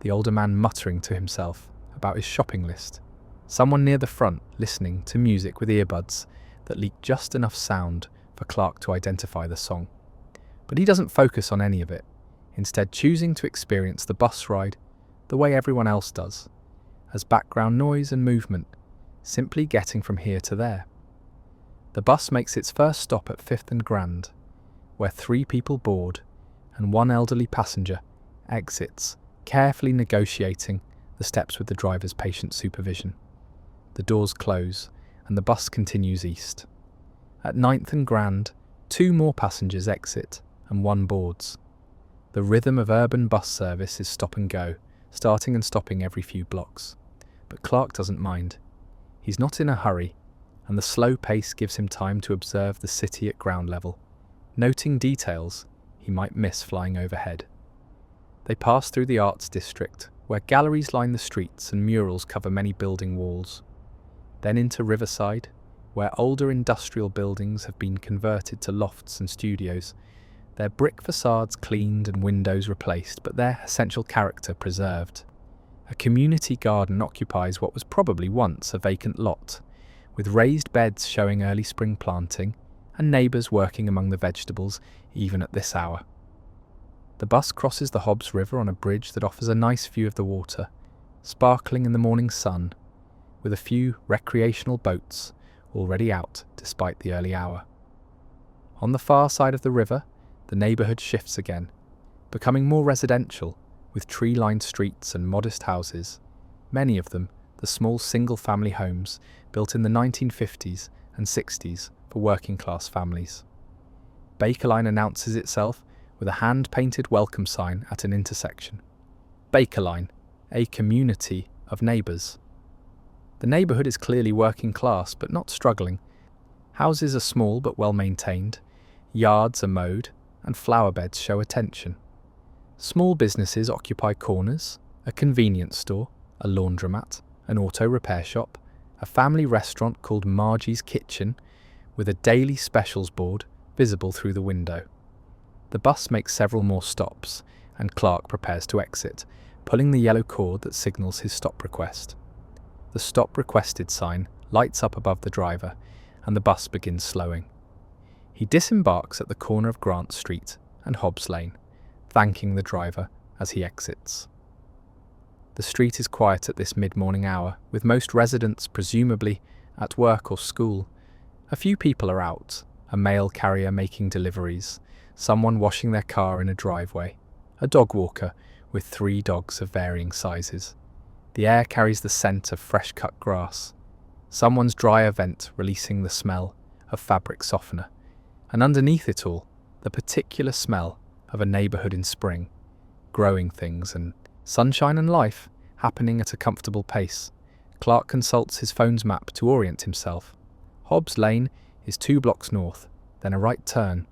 the older man muttering to himself about his shopping list, someone near the front listening to music with earbuds that leak just enough sound for Clark to identify the song. But he doesn't focus on any of it, instead choosing to experience the bus ride the way everyone else does, as background noise and movement, simply getting from here to there. The bus makes its first stop at 5th and Grand, where 3 people board and 1 elderly passenger exits, carefully negotiating the steps with the driver's patient supervision. The doors close and the bus continues east. At 9th and Grand, 2 more passengers exit and 1 boards. The rhythm of urban bus service is stop and go, starting and stopping every few blocks. But Clark doesn't mind. He's not in a hurry, and the slow pace gives him time to observe the city at ground level, noting details he might miss flying overhead. They pass through the arts district, where galleries line the streets and murals cover many building walls. Then into Riverside, where older industrial buildings have been converted to lofts and studios, their brick facades cleaned and windows replaced, but their essential character preserved. A community garden occupies what was probably once a vacant lot, with raised beds showing early spring planting and neighbours working among the vegetables even at this hour. The bus crosses the Hobbs River on a bridge that offers a nice view of the water, sparkling in the morning sun, with a few recreational boats already out despite the early hour. On the far side of the river, the neighbourhood shifts again, becoming more residential, with tree-lined streets and modest houses, many of them the small single-family homes built in the 1950s and 60s for working-class families. Bakerline announces itself with a hand-painted welcome sign at an intersection. Bakerline, a community of neighbours. The neighbourhood is clearly working class but not struggling. Houses are small but well maintained, yards are mowed, and flower beds show attention. Small businesses occupy corners, a convenience store, a laundromat, an auto repair shop, a family restaurant called Margie's Kitchen, with a daily specials board visible through the window. The bus makes several more stops, and Clark prepares to exit, pulling the yellow cord that signals his stop request. The stop requested sign lights up above the driver, and the bus begins slowing. He disembarks at the corner of Grant Street and Hobbs Lane, thanking the driver as he exits. The street is quiet at this mid-morning hour, with most residents presumably at work or school. A few people are out, a mail carrier making deliveries, someone washing their car in a driveway, a dog walker with 3 dogs of varying sizes. The air carries the scent of fresh-cut grass, someone's dryer vent releasing the smell of fabric softener, and underneath it all, the particular smell of a neighbourhood in spring, growing things and sunshine and life happening at a comfortable pace. Clark consults his phone's map to orient himself. Hobbs Lane is 2 blocks north, then a right turn.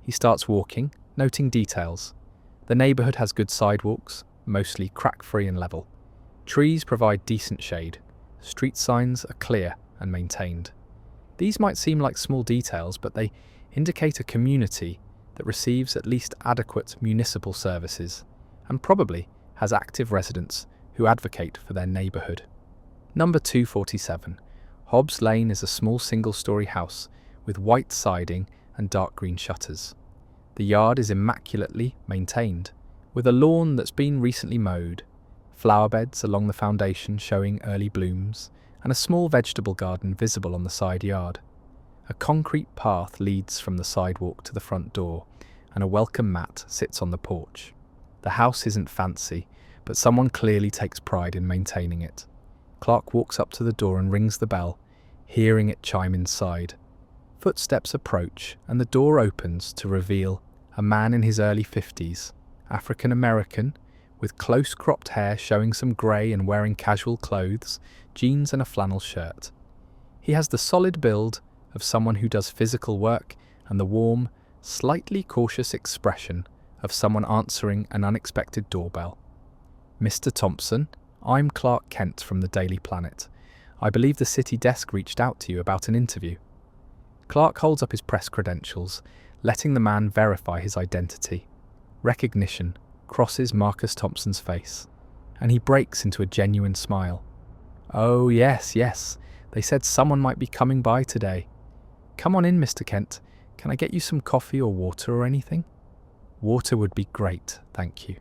He starts walking, noting details. The neighbourhood has good sidewalks, mostly crack-free and level. Trees provide decent shade. Street signs are clear and maintained. These might seem like small details, but they indicate a community that receives at least adequate municipal services, and probably has active residents who advocate for their neighbourhood. Number 247. Hobbs Lane is a small single-storey house with white siding and dark green shutters. The yard is immaculately maintained, with a lawn that's been recently mowed, flower beds along the foundation showing early blooms, and a small vegetable garden visible on the side yard. A concrete path leads from the sidewalk to the front door, and a welcome mat sits on the porch. The house isn't fancy, but someone clearly takes pride in maintaining it. Clark walks up to the door and rings the bell, hearing it chime inside. Footsteps approach, and the door opens to reveal a man in his early 50s, African-American, with close-cropped hair showing some grey and wearing casual clothes, jeans and a flannel shirt. He has the solid build of someone who does physical work and the warm, slightly cautious expression of someone answering an unexpected doorbell. "Mr. Thompson, I'm Clark Kent from the Daily Planet. I believe the city desk reached out to you about an interview." Clark holds up his press credentials, letting the man verify his identity. Recognition crosses Marcus Thompson's face, and he breaks into a genuine smile. "Oh, yes. They said someone might be coming by today. Come on in, Mr. Kent. Can I get you some coffee or water or anything?" "Water would be great, thank you."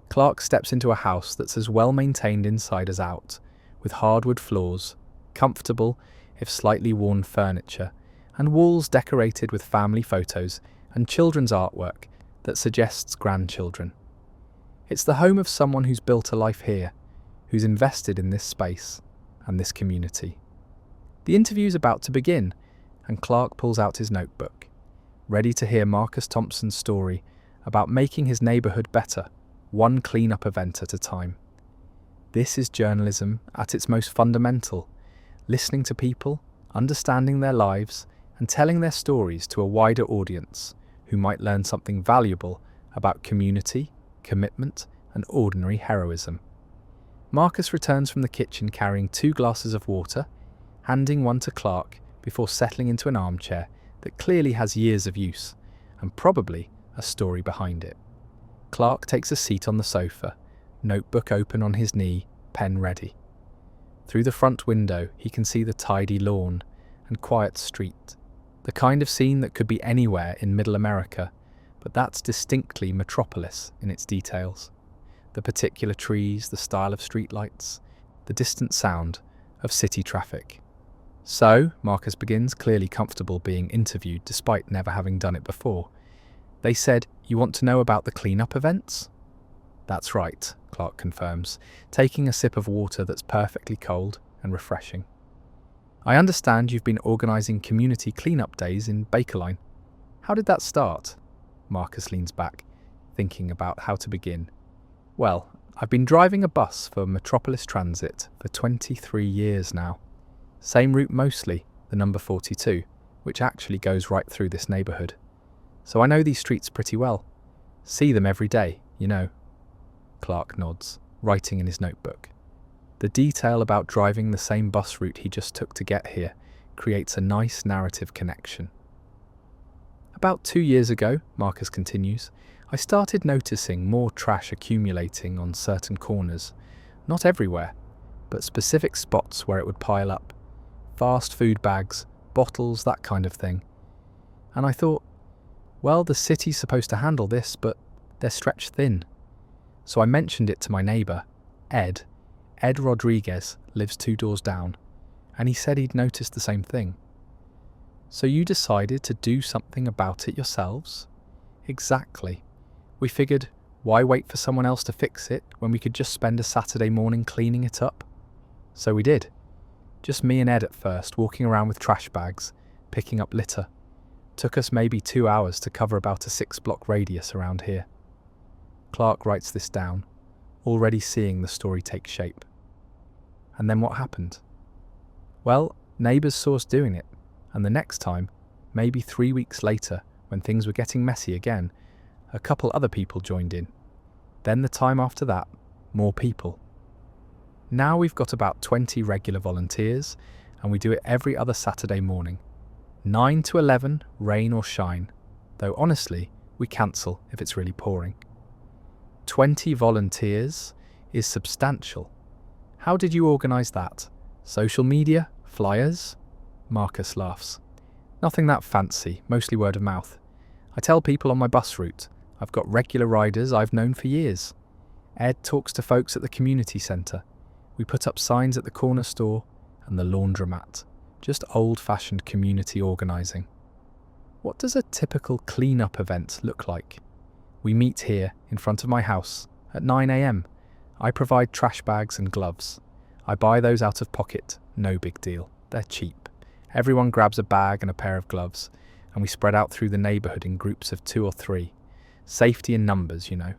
Clark steps into a house that's as well maintained inside as out, with hardwood floors, comfortable if slightly worn furniture, and walls decorated with family photos and children's artwork that suggests grandchildren. It's the home of someone who's built a life here, who's invested in this space and this community. The interview's about to begin, and Clark pulls out his notebook, ready to hear Marcus Thompson's story about making his neighbourhood better, one clean-up event at a time. This is journalism at its most fundamental, listening to people, understanding their lives, and telling their stories to a wider audience who might learn something valuable about community, commitment, and ordinary heroism. Marcus returns from the kitchen carrying 2 glasses of water, handing one to Clark before settling into an armchair that clearly has years of use, and probably a story behind it. Clark takes a seat on the sofa, notebook open on his knee, pen ready. Through the front window, he can see the tidy lawn and quiet street, the kind of scene that could be anywhere in Middle America, but that's distinctly Metropolis in its details. The particular trees, the style of streetlights, the distant sound of city traffic. "So," Marcus begins, clearly comfortable being interviewed despite never having done it before. "They said you want to know about the clean-up events?" That's right, Clark confirms, taking a sip of water that's perfectly cold and refreshing. I understand you've been organising community clean-up days in Bakerline. How did that start? Marcus leans back, thinking about how to begin. Well, I've been driving a bus for Metropolis Transit for 23 years now. Same route mostly, the number 42, which actually goes right through this neighbourhood. So I know these streets pretty well. See them every day, you know. Clark nods, writing in his notebook. The detail about driving the same bus route he just took to get here creates a nice narrative connection. About 2 years ago, Marcus continues, I started noticing more trash accumulating on certain corners. Not everywhere, but specific spots where it would pile up. Fast food bags, bottles, that kind of thing. And I thought, well, the city's supposed to handle this, but they're stretched thin. So I mentioned it to my neighbour, Ed. Ed Rodriguez lives 2 doors down, and he said he'd noticed the same thing. So you decided to do something about it yourselves? Exactly. We figured, why wait for someone else to fix it when we could just spend a Saturday morning cleaning it up? So we did. Just me and Ed at first, walking around with trash bags, picking up litter. Took us maybe 2 hours to cover about a 6-block radius around here. Clark writes this down, already seeing the story take shape. And then what happened? Well, neighbours saw us doing it, and the next time, maybe 3 weeks later, when things were getting messy again, a couple other people joined in. Then the time after that, more people. Now we've got about 20 regular volunteers, and we do it every other Saturday morning. 9 to 11, rain or shine, though honestly, we cancel if it's really pouring. 20 volunteers is substantial. How did you organise that? Social media? Flyers? Marcus laughs. Nothing that fancy, mostly word of mouth. I tell people on my bus route. I've got regular riders I've known for years. Ed talks to folks at the community centre. We put up signs at the corner store and the laundromat. Just old-fashioned community organising. What does a typical clean-up event look like? We meet here, in front of my house, at 9 a.m. I provide trash bags and gloves. I buy those out of pocket, no big deal. They're cheap. Everyone grabs a bag and a pair of gloves, and we spread out through the neighbourhood in groups of 2 or 3. Safety in numbers, you know.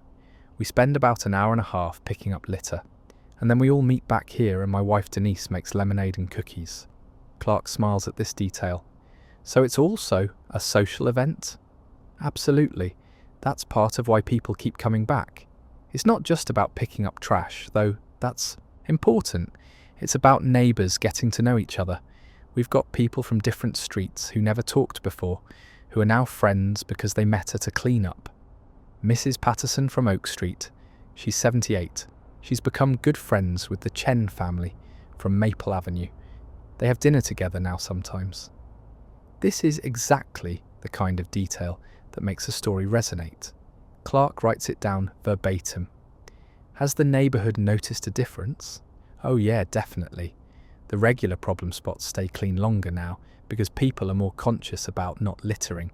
We spend about an hour and a half picking up litter, and then we all meet back here and my wife Denise makes lemonade and cookies. Clark smiles at this detail. So it's also a social event? Absolutely. That's part of why people keep coming back. It's not just about picking up trash, though that's important. It's about neighbours getting to know each other. We've got people from different streets who never talked before, who are now friends because they met at a clean-up. Mrs. Patterson from Oak Street, she's 78. She's become good friends with the Chen family from Maple Avenue. They have dinner together now sometimes. This is exactly the kind of detail that makes a story resonate. Clark writes it down verbatim. Has the neighbourhood noticed a difference? Oh yeah, definitely. The regular problem spots stay clean longer now because people are more conscious about not littering.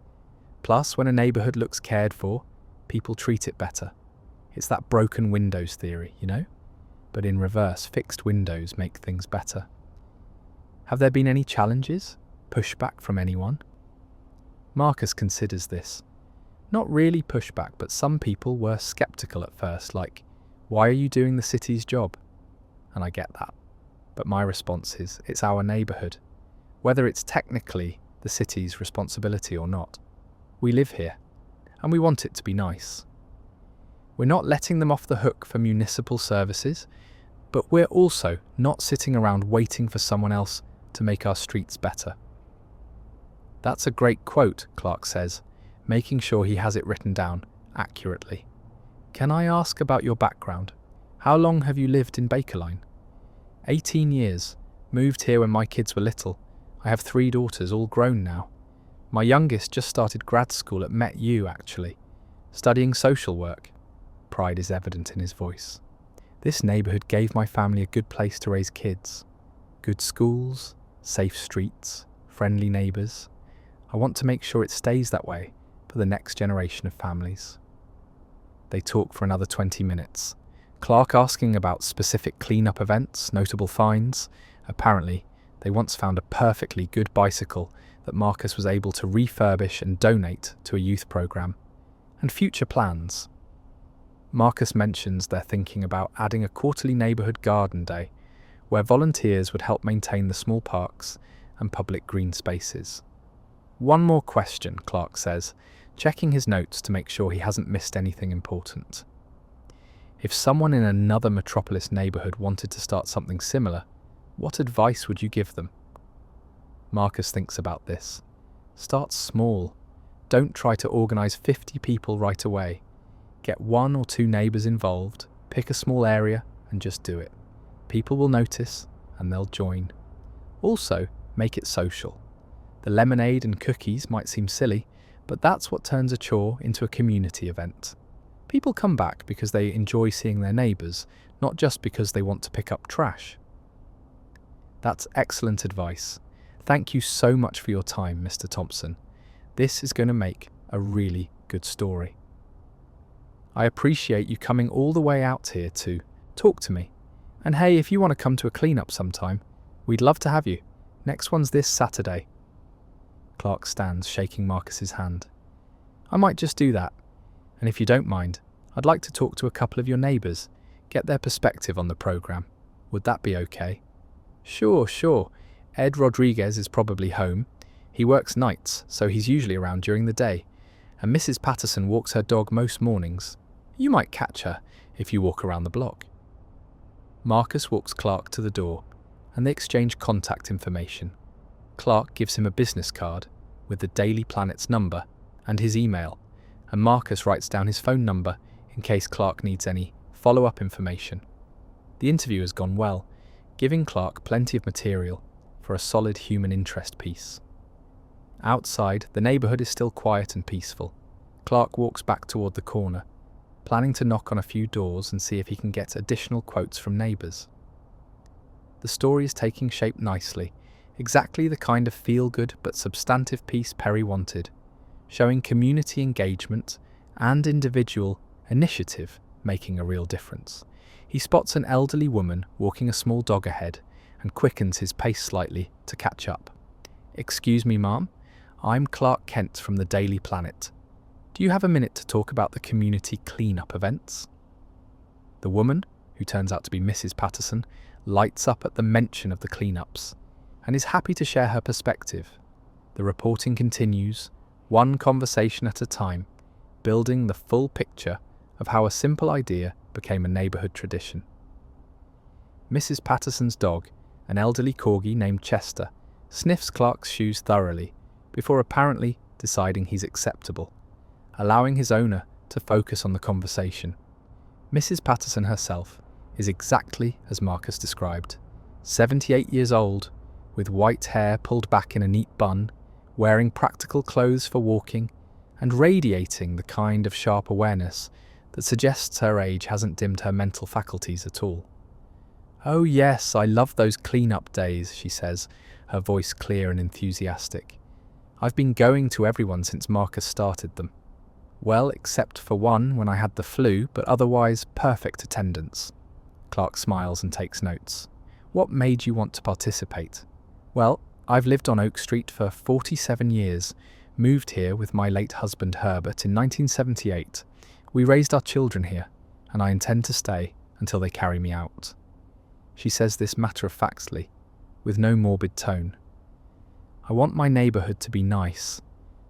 Plus, when a neighbourhood looks cared for, people treat it better. It's that broken windows theory, you know? But in reverse, fixed windows make things better. Have there been any challenges? Pushback from anyone? Marcus considers this. Not really pushback, but some people were sceptical at first, like, why are you doing the city's job? And I get that. But my response is, it's our neighbourhood. Whether it's technically the city's responsibility or not. We live here, and we want it to be nice. We're not letting them off the hook for municipal services, but we're also not sitting around waiting for someone else to make our streets better. That's a great quote, Clark says, making sure he has it written down accurately. Can I ask about your background? How long have you lived in Bakerline? 18 years. Moved here when my kids were little. I have 3 daughters, all grown now. My youngest just started grad school at Met U, actually, studying social work. Pride is evident in his voice. This neighbourhood gave my family a good place to raise kids. Good schools, safe streets, friendly neighbours. I want to make sure it stays that way for the next generation of families. They talk for another 20 minutes. Clark asking about specific cleanup events, notable finds. Apparently, they once found a perfectly good bicycle that Marcus was able to refurbish and donate to a youth program. And future plans. Marcus mentions they're thinking about adding a quarterly neighbourhood garden day, where volunteers would help maintain the small parks and public green spaces. One more question, Clark says, checking his notes to make sure he hasn't missed anything important. If someone in another Metropolis neighbourhood wanted to start something similar, what advice would you give them? Marcus thinks about this. Start small. Don't try to organise 50 people right away. Get 1 or 2 neighbours involved, pick a small area and just do it. People will notice and they'll join. Also, make it social. The lemonade and cookies might seem silly, but that's what turns a chore into a community event. People come back because they enjoy seeing their neighbours, not just because they want to pick up trash. That's excellent advice. Thank you so much for your time, Mr. Thompson. This is going to make a really good story. I appreciate you coming all the way out here to talk to me. And hey, if you want to come to a cleanup sometime, we'd love to have you. Next one's this Saturday. Clark stands, shaking Marcus's hand. I might just do that. And if you don't mind, I'd like to talk to a couple of your neighbours, get their perspective on the programme. Would that be okay? Sure. Ed Rodriguez is probably home. He works nights, so he's usually around during the day. And Mrs. Patterson walks her dog most mornings. You might catch her if you walk around the block. Marcus walks Clark to the door, and they exchange contact information. Clark gives him a business card with the Daily Planet's number and his email, and Marcus writes down his phone number in case Clark needs any follow-up information. The interview has gone well, giving Clark plenty of material for a solid human interest piece. Outside, the neighbourhood is still quiet and peaceful. Clark walks back toward the corner, planning to knock on a few doors and see if he can get additional quotes from neighbours. The story is taking shape nicely, exactly the kind of feel-good but substantive piece Perry wanted, showing community engagement and individual initiative making a real difference. He spots an elderly woman walking a small dog ahead and quickens his pace slightly to catch up. "Excuse me, ma'am. I'm Clark Kent from the Daily Planet. Do you have a minute to talk about the community clean-up events?" The woman, who turns out to be Mrs. Patterson, lights up at the mention of the clean-ups and is happy to share her perspective. The reporting continues, one conversation at a time, building the full picture of how a simple idea became a neighbourhood tradition. Mrs. Patterson's dog, an elderly corgi named Chester, sniffs Clark's shoes thoroughly before apparently deciding he's acceptable, allowing his owner to focus on the conversation. Mrs. Patterson herself is exactly as Marcus described, 78 years old, with white hair pulled back in a neat bun, wearing practical clothes for walking, and radiating the kind of sharp awareness that suggests her age hasn't dimmed her mental faculties at all. "Oh yes, I love those clean-up days," she says, her voice clear and enthusiastic. "I've been going to everyone since Marcus started them. Well, except for one when I had the flu, but otherwise perfect attendance." Clark smiles and takes notes. "What made you want to participate?" "Well, I've lived on Oak Street for 47 years, moved here with my late husband Herbert in 1978. We raised our children here, and I intend to stay until they carry me out." She says this matter-of-factly, with no morbid tone. "I want my neighbourhood to be nice,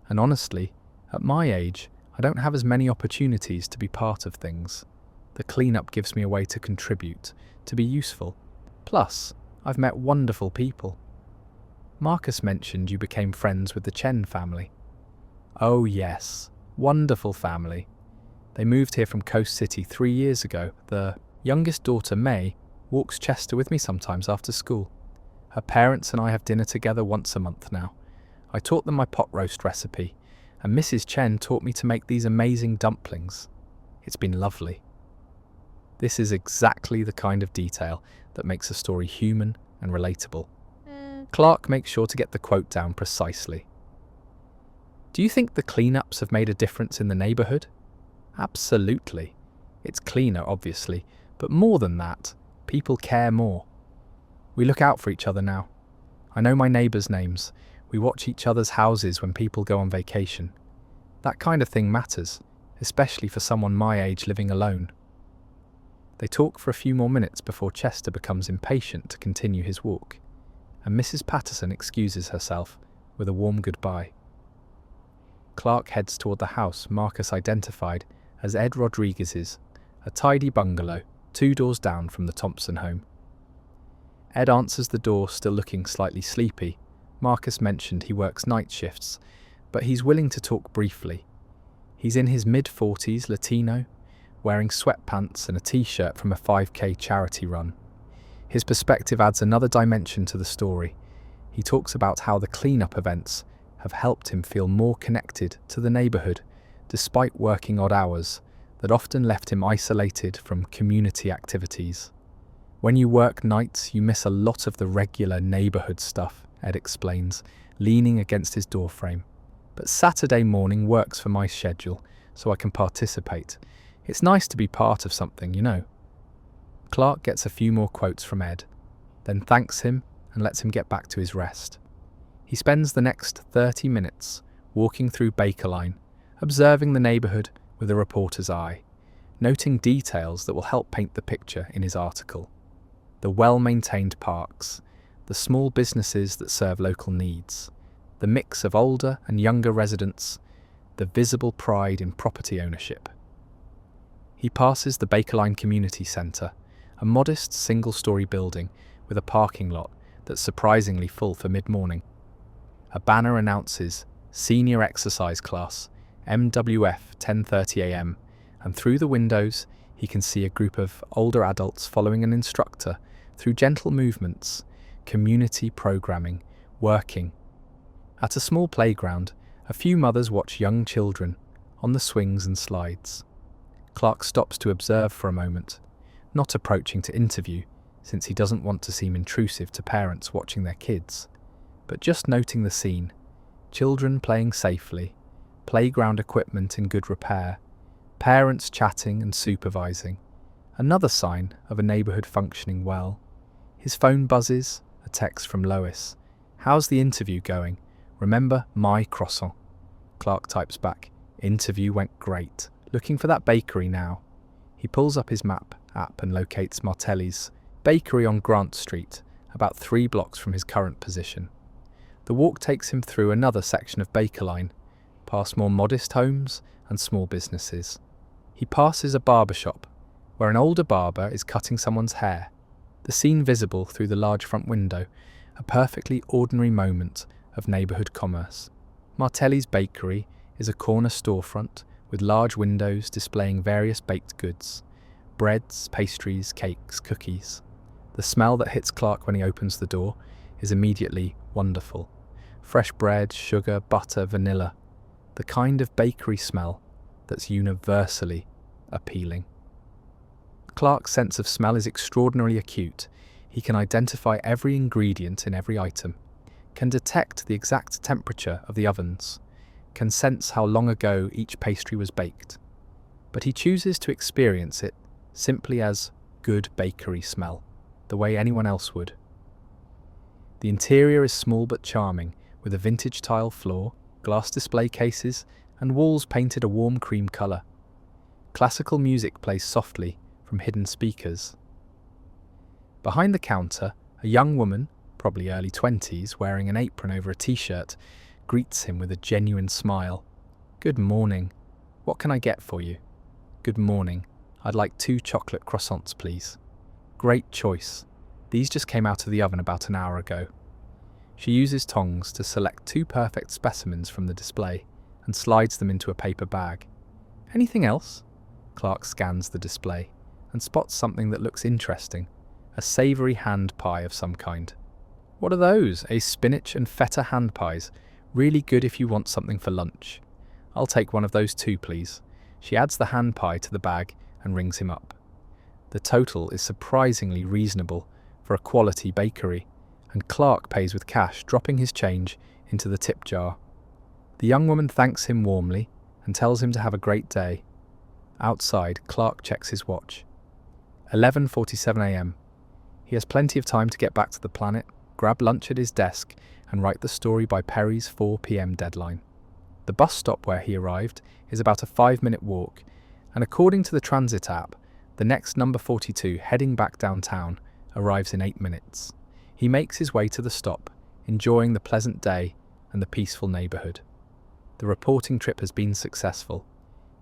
and honestly, at my age, I don't have as many opportunities to be part of things. The clean-up gives me a way to contribute, to be useful. Plus, I've met wonderful people." "Marcus mentioned you became friends with the Chen family." "Oh yes, wonderful family. They moved here from Coast City 3 years ago. The youngest daughter, May, walks Chester with me sometimes after school. Her parents and I have dinner together once a month now. I taught them my pot roast recipe, and Mrs. Chen taught me to make these amazing dumplings. It's been lovely." This is exactly the kind of detail that makes a story human and relatable. Clark makes sure to get the quote down precisely. "Do you think the cleanups have made a difference in the neighbourhood?" Absolutely. It's cleaner, obviously, but more than that, people care more. We look out for each other now. I know my neighbours' names. We watch each other's houses when people go on vacation. That kind of thing matters, especially for someone my age living alone. They talk for a few more minutes before Chester becomes impatient to continue his walk, and Mrs. Patterson excuses herself with a warm goodbye. Clark heads toward the house Marcus identified as Ed Rodriguez's, a tidy bungalow 2 doors down from the Thompson home. Ed answers the door, still looking slightly sleepy. Marcus mentioned he works night shifts, but he's willing to talk briefly. He's in his mid-40s, Latino, wearing sweatpants and a t-shirt from a 5K charity run. His perspective adds another dimension to the story. He talks about how the cleanup events have helped him feel more connected to the neighbourhood, despite working odd hours that often left him isolated from community activities. When you work nights, you miss a lot of the regular neighbourhood stuff, Ed explains, leaning against his doorframe. But Saturday morning works for my schedule, so I can participate. It's nice to be part of something, you know. Clark gets a few more quotes from Ed, then thanks him and lets him get back to his rest. He spends the next 30 minutes walking through Bakerline, observing the neighbourhood with a reporter's eye, noting details that will help paint the picture in his article. The well-maintained parks, the small businesses that serve local needs, the mix of older and younger residents, the visible pride in property ownership. He passes the Bakerline Community Centre, a modest single-storey building with a parking lot that's surprisingly full for mid-morning. A banner announces Senior Exercise Class, MWF 10:30 a.m, and through the windows he can see a group of older adults following an instructor through gentle movements, community programming, working. At a small playground, a few mothers watch young children on the swings and slides. Clark stops to observe for a moment, not approaching to interview, since he doesn't want to seem intrusive to parents watching their kids, but just noting the scene, children playing safely, playground equipment in good repair, parents chatting and supervising, another sign of a neighbourhood functioning well. His phone buzzes, a text from Lois. "How's the interview going? Remember my croissant?" Clark types back, "Interview went great. Looking for that bakery now." He pulls up his map app and locates Martelli's bakery on Grant Street, about 3 blocks from his current position. The walk takes him through another section of Bakerline, past more modest homes and small businesses. He passes a barber shop, where an older barber is cutting someone's hair, the scene visible through the large front window, a perfectly ordinary moment of neighbourhood commerce. Martelli's bakery is a corner storefront with large windows displaying various baked goods, breads, pastries, cakes, cookies. The smell that hits Clark when he opens the door is immediately wonderful. Fresh bread, sugar, butter, vanilla, the kind of bakery smell that's universally appealing. Clark's sense of smell is extraordinarily acute. He can identify every ingredient in every item, can detect the exact temperature of the ovens, can sense how long ago each pastry was baked. But he chooses to experience it simply as good bakery smell, the way anyone else would. The interior is small but charming, with a vintage tile floor, glass display cases, and walls painted a warm cream colour. Classical music plays softly from hidden speakers. Behind the counter, a young woman, probably early 20s, wearing an apron over a t-shirt, greets him with a genuine smile. "Good morning. What can I get for you?" "Good morning. I'd like 2 chocolate croissants, please." "Great choice. These just came out of the oven about an hour ago." She uses tongs to select 2 perfect specimens from the display and slides them into a paper bag. "Anything else?" Clark scans the display and spots something that looks interesting, a savoury hand pie of some kind. "What are those?" "A spinach and feta hand pies. Really good if you want something for lunch." "I'll take one of those too, please." She adds the hand pie to the bag and rings him up. The total is surprisingly reasonable for a quality bakery, and Clark pays with cash, dropping his change into the tip jar. The young woman thanks him warmly and tells him to have a great day. Outside, Clark checks his watch. 11:47 a.m. He has plenty of time to get back to the planet, grab lunch at his desk, and write the story by Perry's 4 p.m. deadline. The bus stop where he arrived is about a 5-minute walk, and according to the transit app, the next number 42 heading back downtown arrives in 8 minutes. He makes his way to the stop, enjoying the pleasant day and the peaceful neighbourhood. The reporting trip has been successful.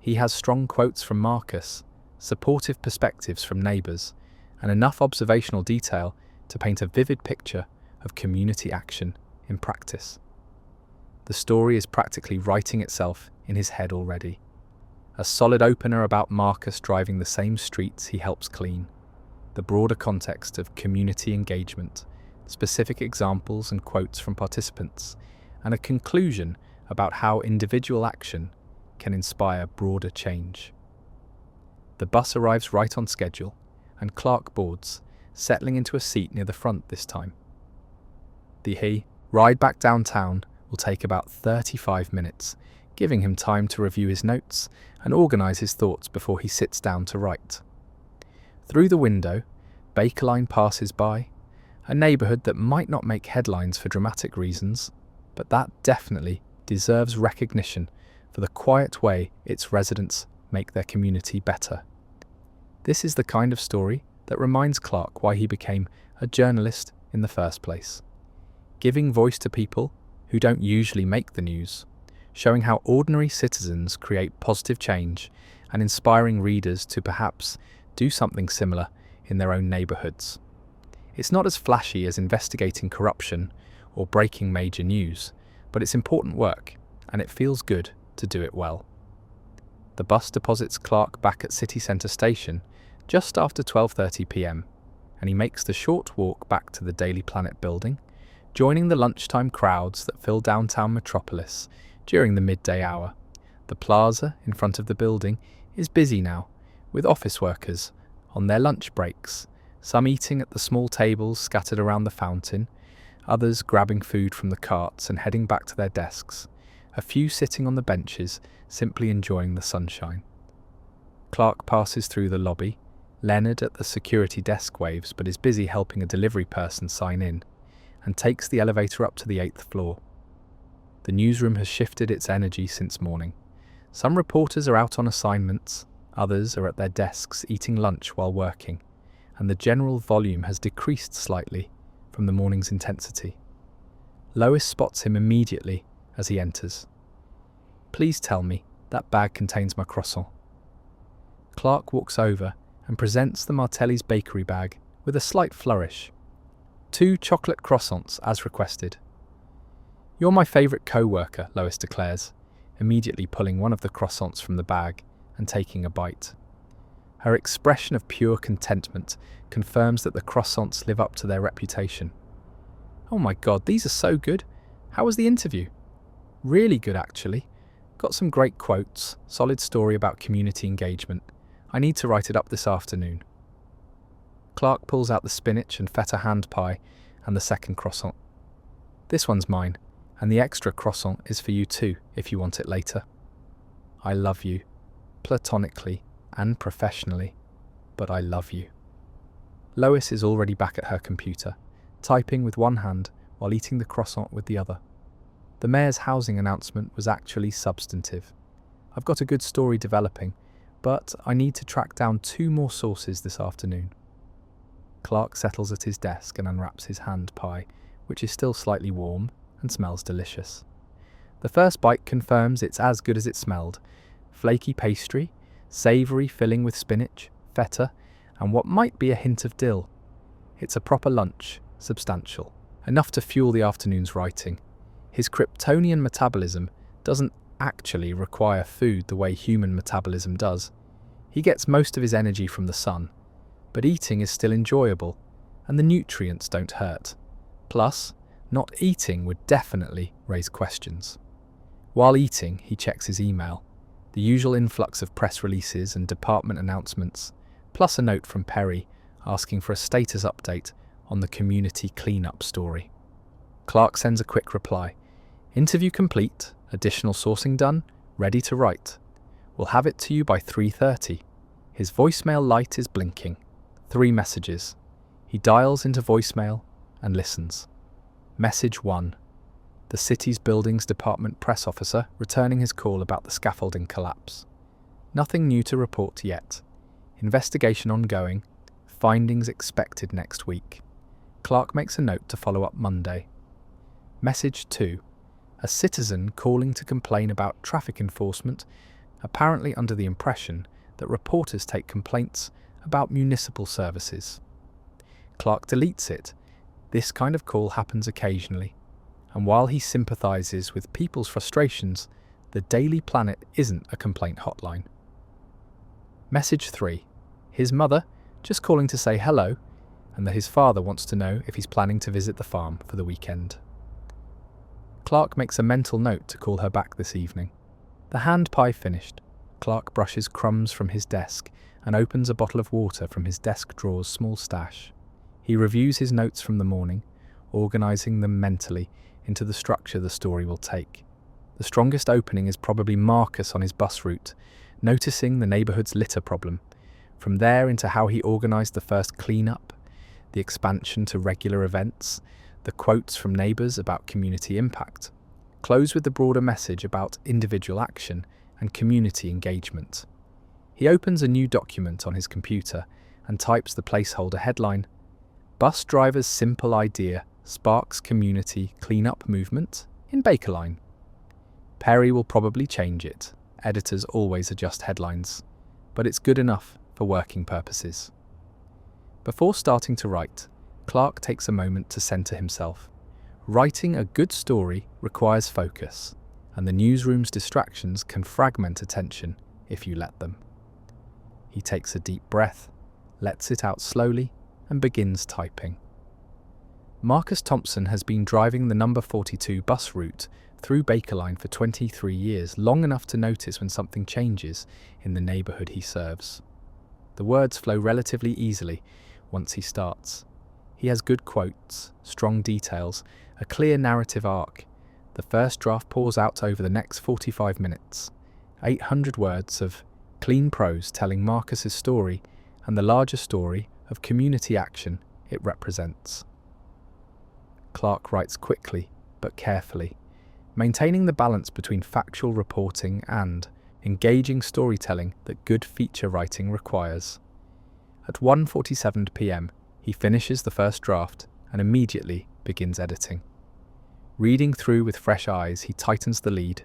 He has strong quotes from Marcus, supportive perspectives from neighbours, and enough observational detail to paint a vivid picture of community action in practice. The story is practically writing itself in his head already. A solid opener about Marcus driving the same streets he helps clean, the broader context of community engagement, specific examples and quotes from participants, and a conclusion about how individual action can inspire broader change. The bus arrives right on schedule, and Clark boards, settling into a seat near the front this time. The ride back downtown will take about 35 minutes, giving him time to review his notes and organise his thoughts before he sits down to write. Through the window, Bakerline passes by, a neighbourhood that might not make headlines for dramatic reasons, but that definitely deserves recognition for the quiet way its residents make their community better. This is the kind of story that reminds Clark why he became a journalist in the first place. Giving voice to people who don't usually make the news, showing how ordinary citizens create positive change and inspiring readers to perhaps do something similar in their own neighbourhoods. It's not as flashy as investigating corruption or breaking major news, but it's important work, and it feels good to do it well. The bus deposits Clark back at City Centre Station just after 12:30 p.m, and he makes the short walk back to the Daily Planet building, joining the lunchtime crowds that fill downtown Metropolis during the midday hour. The plaza in front of the building is busy now, with office workers on their lunch breaks, some eating at the small tables scattered around the fountain, others grabbing food from the carts and heading back to their desks, a few sitting on the benches, simply enjoying the sunshine. Clark passes through the lobby. Leonard at the security desk waves but is busy helping a delivery person sign in, and takes the elevator up to the 8th floor. The newsroom has shifted its energy since morning. Some reporters are out on assignments, others are at their desks eating lunch while working, and the general volume has decreased slightly from the morning's intensity. Lois spots him immediately as he enters. "Please tell me that bag contains my croissant." Clark walks over and presents the Martelli's bakery bag with a slight flourish. 2 chocolate croissants as requested. "You're my favourite co-worker," Lois declares, immediately pulling one of the croissants from the bag and taking a bite. Her expression of pure contentment confirms that the croissants live up to their reputation. "Oh my god, these are so good. How was the interview?" "Really good, actually. Got some great quotes, solid story about community engagement. I need to write it up this afternoon." Clark pulls out the spinach and feta hand pie and the second croissant. "This one's mine, and the extra croissant is for you too, if you want it later. I love you, platonically and professionally, but I love you." Lois is already back at her computer, typing with one hand while eating the croissant with the other. The mayor's housing announcement was actually substantive. "I've got a good story developing, but I need to track down 2 more sources this afternoon." Clark settles at his desk and unwraps his hand pie, which is still slightly warm and smells delicious. The first bite confirms it's as good as it smelled. Flaky pastry, savoury filling with spinach, feta, and what might be a hint of dill. It's a proper lunch, substantial, enough to fuel the afternoon's writing. His Kryptonian metabolism doesn't actually require food the way human metabolism does. He gets most of his energy from the sun, but eating is still enjoyable, and the nutrients don't hurt. Plus, not eating would definitely raise questions. While eating, he checks his email, the usual influx of press releases and department announcements, plus a note from Perry asking for a status update on the community cleanup story. Clark sends a quick reply. "Interview complete, additional sourcing done, ready to write." We'll have it to you by 3:30. His voicemail light is blinking. 3 messages. He dials into voicemail and listens. Message 1. The city's buildings department press officer returning his call about the scaffolding collapse. Nothing new to report yet. Investigation ongoing. Findings expected next week. Clark makes a note to follow up Monday. Message 2. A citizen calling to complain about traffic enforcement, apparently under the impression that reporters take complaints about municipal services. Clark deletes it. This kind of call happens occasionally, and while he sympathises with people's frustrations, the Daily Planet isn't a complaint hotline. Message 3. His mother just calling to say hello, and that his father wants to know if he's planning to visit the farm for the weekend. Clark makes a mental note to call her back this evening. The hand pie finished. Clark brushes crumbs from his desk and opens a bottle of water from his desk drawer's small stash. He reviews his notes from the morning, organising them mentally into the structure the story will take. The strongest opening is probably Marcus on his bus route, noticing the neighbourhood's litter problem. From there into how he organised the first clean-up, the expansion to regular events, the quotes from neighbours about community impact. Close with the broader message about individual action and community engagement. He opens a new document on his computer and types the placeholder headline, Bus driver's simple idea sparks community clean-up movement in Bakerline. Perry will probably change it. Editors always adjust headlines, but it's good enough for working purposes. Before starting to write, Clark takes a moment to centre himself. Writing a good story requires focus, and the newsroom's distractions can fragment attention if you let them. He takes a deep breath, lets it out slowly, and begins typing. Marcus Thompson has been driving the number 42 bus route through Bakerline for 23 years, long enough to notice when something changes in the neighbourhood he serves. The words flow relatively easily once he starts. He has good quotes, strong details, a clear narrative arc. The first draft pours out over the next 45 minutes. 800 words of clean prose telling Marcus's story and the larger story of community action it represents. Clark writes quickly but carefully, maintaining the balance between factual reporting and engaging storytelling that good feature writing requires. At 1:47 p.m, he finishes the first draft and immediately begins editing. Reading through with fresh eyes, he tightens the lead,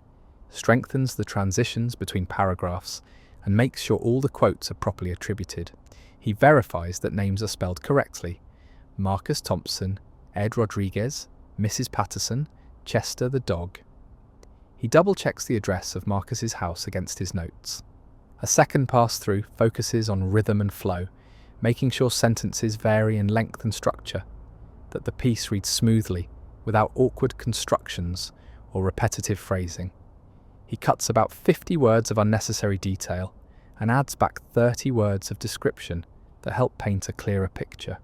strengthens the transitions between paragraphs, and makes sure all the quotes are properly attributed. He verifies that names are spelled correctly. Marcus Thompson, Ed Rodriguez, Mrs. Patterson, Chester the dog. He double-checks the address of Marcus's house against his notes. A second pass-through focuses on rhythm and flow, making sure sentences vary in length and structure, that the piece reads smoothly, without awkward constructions or repetitive phrasing. He cuts about 50 words of unnecessary detail and adds back 30 words of description that help paint a clearer picture.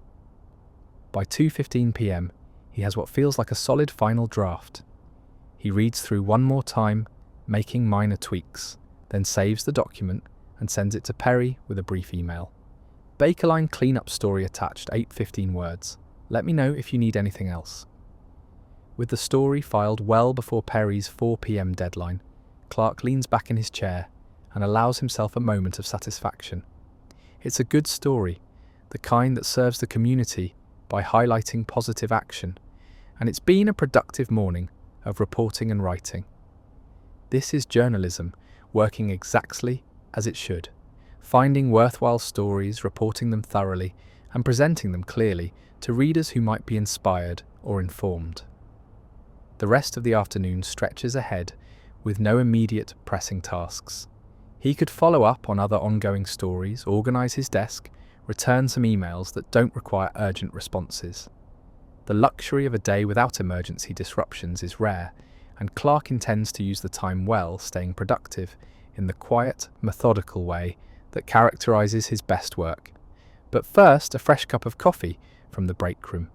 By 2:15 p.m, he has what feels like a solid final draft. He reads through one more time, making minor tweaks, then saves the document and sends it to Perry with a brief email. Bakerline cleanup story attached, 815 words. Let me know if you need anything else. With the story filed well before Perry's 4 p.m. deadline, Clark leans back in his chair and allows himself a moment of satisfaction. It's a good story, the kind that serves the community by highlighting positive action, and it's been a productive morning of reporting and writing. This is journalism, working exactly as it should, finding worthwhile stories, reporting them thoroughly, and presenting them clearly to readers who might be inspired or informed. The rest of the afternoon stretches ahead with no immediate pressing tasks. He could follow up on other ongoing stories, organise his desk, return some emails that don't require urgent responses. The luxury of a day without emergency disruptions is rare, and Clark intends to use the time well, staying productive in the quiet, methodical way that characterises his best work. But first, a fresh cup of coffee from the break room.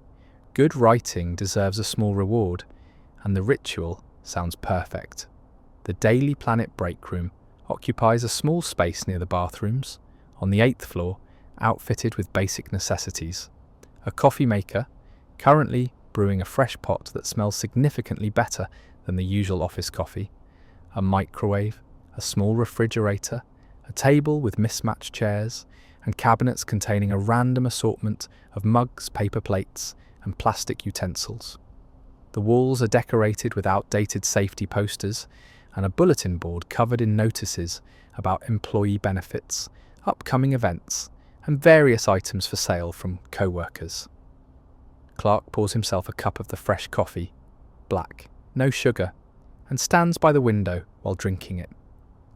Good writing deserves a small reward, and the ritual sounds perfect. The Daily Planet break room occupies a small space near the bathrooms, on the 8th floor, outfitted with basic necessities. A coffee maker, currently brewing a fresh pot that smells significantly better than the usual office coffee, a microwave, a small refrigerator, a table with mismatched chairs, and cabinets containing a random assortment of mugs, paper plates, and plastic utensils. The walls are decorated with outdated safety posters and a bulletin board covered in notices about employee benefits, upcoming events, and various items for sale from co-workers. Clark pours himself a cup of the fresh coffee, black, no sugar, and stands by the window while drinking it,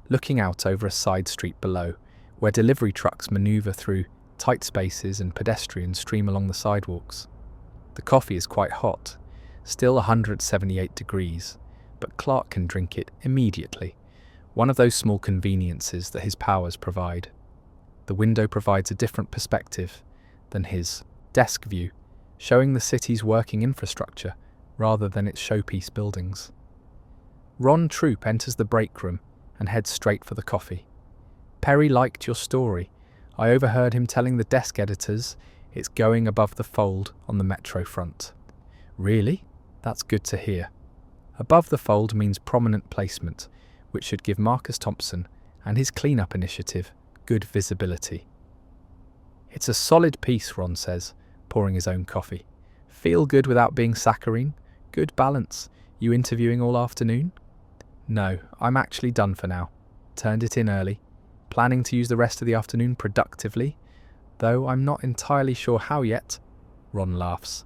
looking out over a side street below, where delivery trucks maneuver through tight spaces and pedestrians stream along the sidewalks. The coffee is quite hot, still 178 degrees, but Clark can drink it immediately, one of those small conveniences that his powers provide. The window provides a different perspective than his desk view, showing the city's working infrastructure rather than its showpiece buildings. Ron Troop enters the break room and heads straight for the coffee. "Perry liked your story. I overheard him telling the desk editors it's going above the fold on the Metro front." "Really? That's good to hear." Above the fold means prominent placement, which should give Marcus Thompson and his cleanup initiative good visibility. "It's a solid piece," Ron says, pouring his own coffee. "Feel good without being saccharine. Good balance. You interviewing all afternoon?" "No, I'm actually done for now. Turned it in early. Planning to use the rest of the afternoon productively, though I'm not entirely sure how yet." Ron laughs.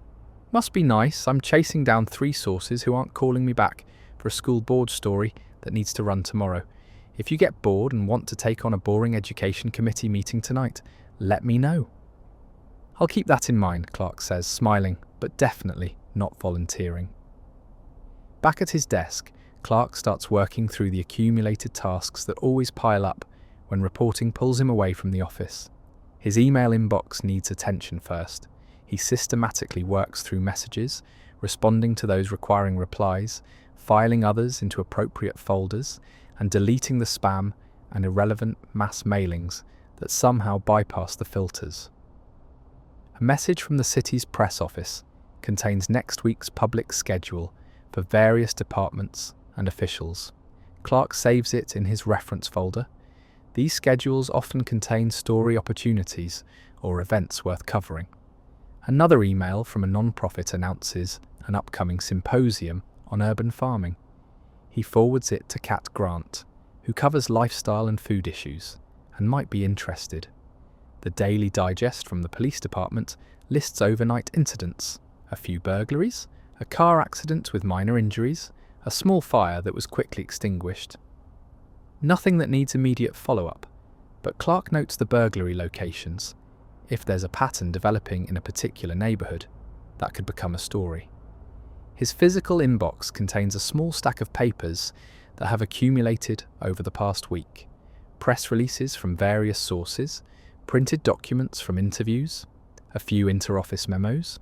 "Must be nice. I'm chasing down 3 sources who aren't calling me back for a school board story that needs to run tomorrow. If you get bored and want to take on a boring education committee meeting tonight, let me know." "I'll keep that in mind," Clark says, smiling, but definitely not volunteering. Back at his desk, Clark starts working through the accumulated tasks that always pile up when reporting pulls him away from the office. His email inbox needs attention first. He systematically works through messages, responding to those requiring replies, filing others into appropriate folders, and deleting the spam and irrelevant mass mailings that somehow bypass the filters. A message from the city's press office contains next week's public schedule for various departments and officials. Clark saves it in his reference folder. These schedules often contain story opportunities or events worth covering. Another email from a non-profit announces an upcoming symposium on urban farming. He forwards it to Kat Grant, who covers lifestyle and food issues, and might be interested. The Daily Digest from the police department lists overnight incidents: a few burglaries, a car accident with minor injuries, a small fire that was quickly extinguished. Nothing that needs immediate follow-up, but Clark notes the burglary locations. If there's a pattern developing in a particular neighbourhood, that could become a story. His physical inbox contains a small stack of papers that have accumulated over the past week: press releases from various sources, printed documents from interviews, a few inter-office memos.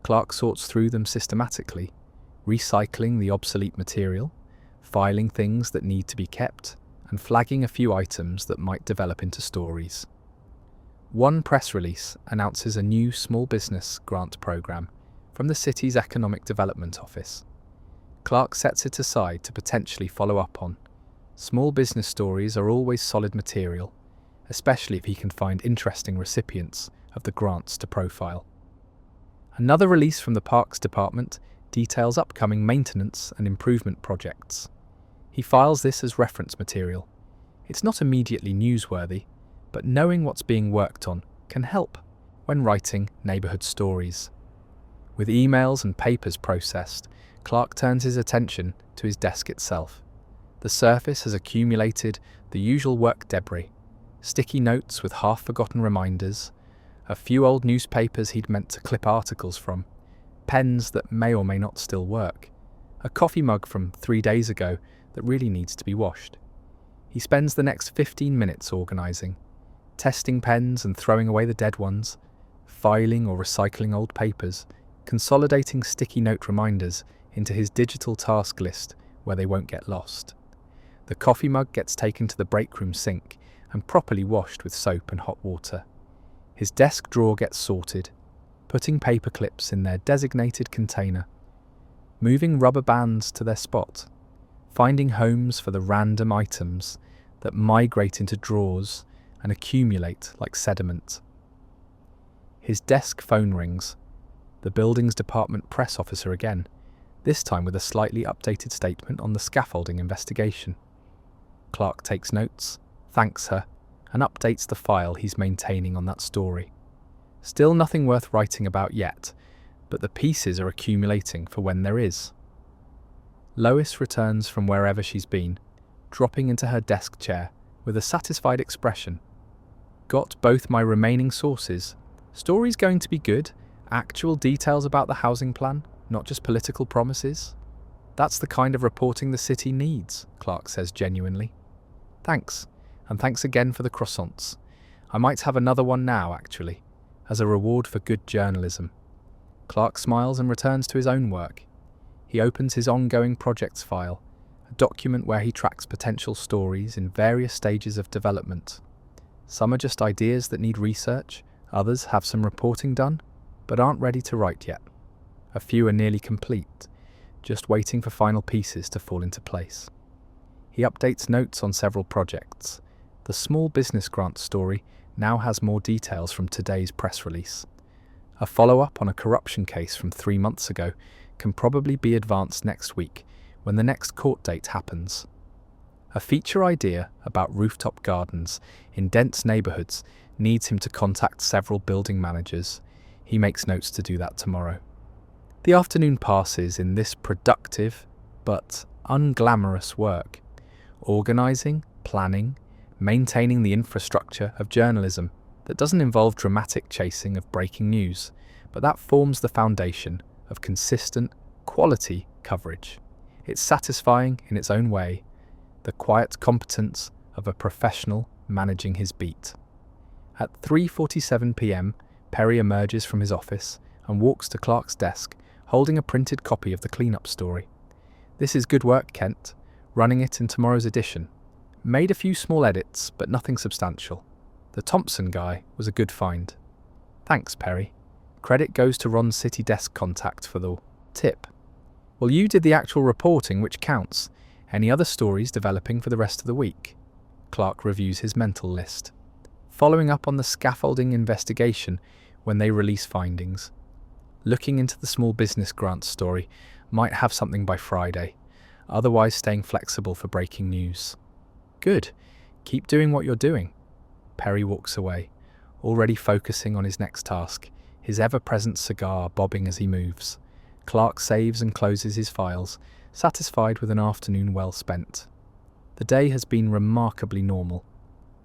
Clark sorts through them systematically, recycling the obsolete material, filing things that need to be kept, and flagging a few items that might develop into stories. One press release announces a new small business grant program from the city's Economic Development Office. Clark sets it aside to potentially follow up on. Small business stories are always solid material, especially if he can find interesting recipients of the grants to profile. Another release from the Parks Department details upcoming maintenance and improvement projects. He files this as reference material. It's not immediately newsworthy, but knowing what's being worked on can help when writing neighbourhood stories. With emails and papers processed, Clark turns his attention to his desk itself. The surface has accumulated the usual work debris: sticky notes with half-forgotten reminders, a few old newspapers he'd meant to clip articles from, pens that may or may not still work, a coffee mug from 3 days ago that really needs to be washed. He spends the next 15 minutes organising, testing pens and throwing away the dead ones, filing or recycling old papers, consolidating sticky note reminders into his digital task list where they won't get lost. The coffee mug gets taken to the break room sink and properly washed with soap and hot water. His desk drawer gets sorted, putting paper clips in their designated container, moving rubber bands to their spot, finding homes for the random items that migrate into drawers and accumulate like sediment. His desk phone rings, the building's department press officer again, this time with a slightly updated statement on the scaffolding investigation. Clark takes notes, thanks her, and updates the file he's maintaining on that story. Still nothing worth writing about yet, but the pieces are accumulating for when there is. Lois returns from wherever she's been, dropping into her desk chair with a satisfied expression. Got both my remaining sources. Story's going to be good, actual details about the housing plan, not just political promises. That's the kind of reporting the city needs, Clark says genuinely. Thanks, and thanks again for the croissants. I might have another one now, actually, as a reward for good journalism. Clark smiles and returns to his own work. He opens his ongoing projects file, a document where he tracks potential stories in various stages of development. Some are just ideas that need research, others have some reporting done, but aren't ready to write yet. A few are nearly complete, just waiting for final pieces to fall into place. He updates notes on several projects. The small business grant story now has more details from today's press release. A follow-up on a corruption case from 3 months ago can probably be advanced next week when the next court date happens. A feature idea about rooftop gardens in dense neighbourhoods needs him to contact several building managers. He makes notes to do that tomorrow. The afternoon passes in this productive but unglamorous work, organising, planning, maintaining the infrastructure of journalism that doesn't involve dramatic chasing of breaking news, but that forms the foundation of consistent, quality coverage. It's satisfying in its own way, the quiet competence of a professional managing his beat. At 3:47 p.m, Perry emerges from his office and walks to Clark's desk, holding a printed copy of the cleanup story. This is good work, Kent, running it in tomorrow's edition. Made a few small edits, but nothing substantial. The Thompson guy was a good find. Thanks, Perry. Credit goes to Ron's city desk contact for the tip. Well, you did the actual reporting, which counts. Any other stories developing for the rest of the week? Clark reviews his mental list, following up on the scaffolding investigation when they release findings. Looking into the small business grant story, might have something by Friday, otherwise staying flexible for breaking news. Good. Keep doing what you're doing. Perry walks away, already focusing on his next task, his ever-present cigar bobbing as he moves. Clark saves and closes his files, satisfied with an afternoon well spent. The day has been remarkably normal.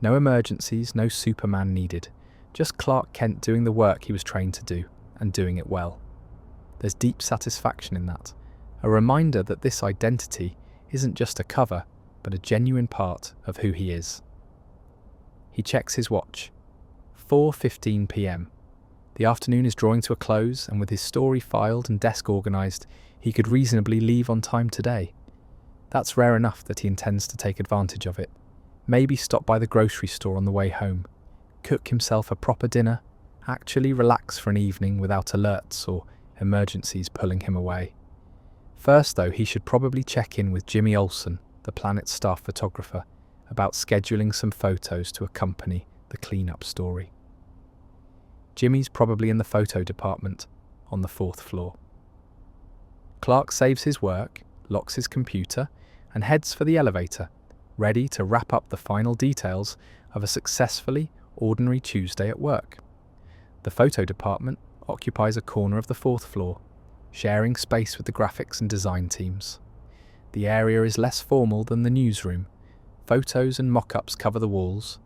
No emergencies, no Superman needed. Just Clark Kent doing the work he was trained to do, and doing it well. There's deep satisfaction in that, a reminder that this identity isn't just a cover, but a genuine part of who he is. He checks his watch. 4:15 p.m. The afternoon is drawing to a close, and with his story filed and desk organised, he could reasonably leave on time today. That's rare enough that he intends to take advantage of it. Maybe stop by the grocery store on the way home, cook himself a proper dinner, actually relax for an evening without alerts or emergencies pulling him away. First, though, he should probably check in with Jimmy Olsen, the Planet's staff photographer, about scheduling some photos to accompany the cleanup story. Jimmy's probably in the photo department on the 4th floor. Clark saves his work, locks his computer, and heads for the elevator, ready to wrap up the final details of a successfully ordinary Tuesday at work. The photo department occupies a corner of the 4th floor, sharing space with the graphics and design teams. The area is less formal than the newsroom. Photos and mock-ups cover the walls,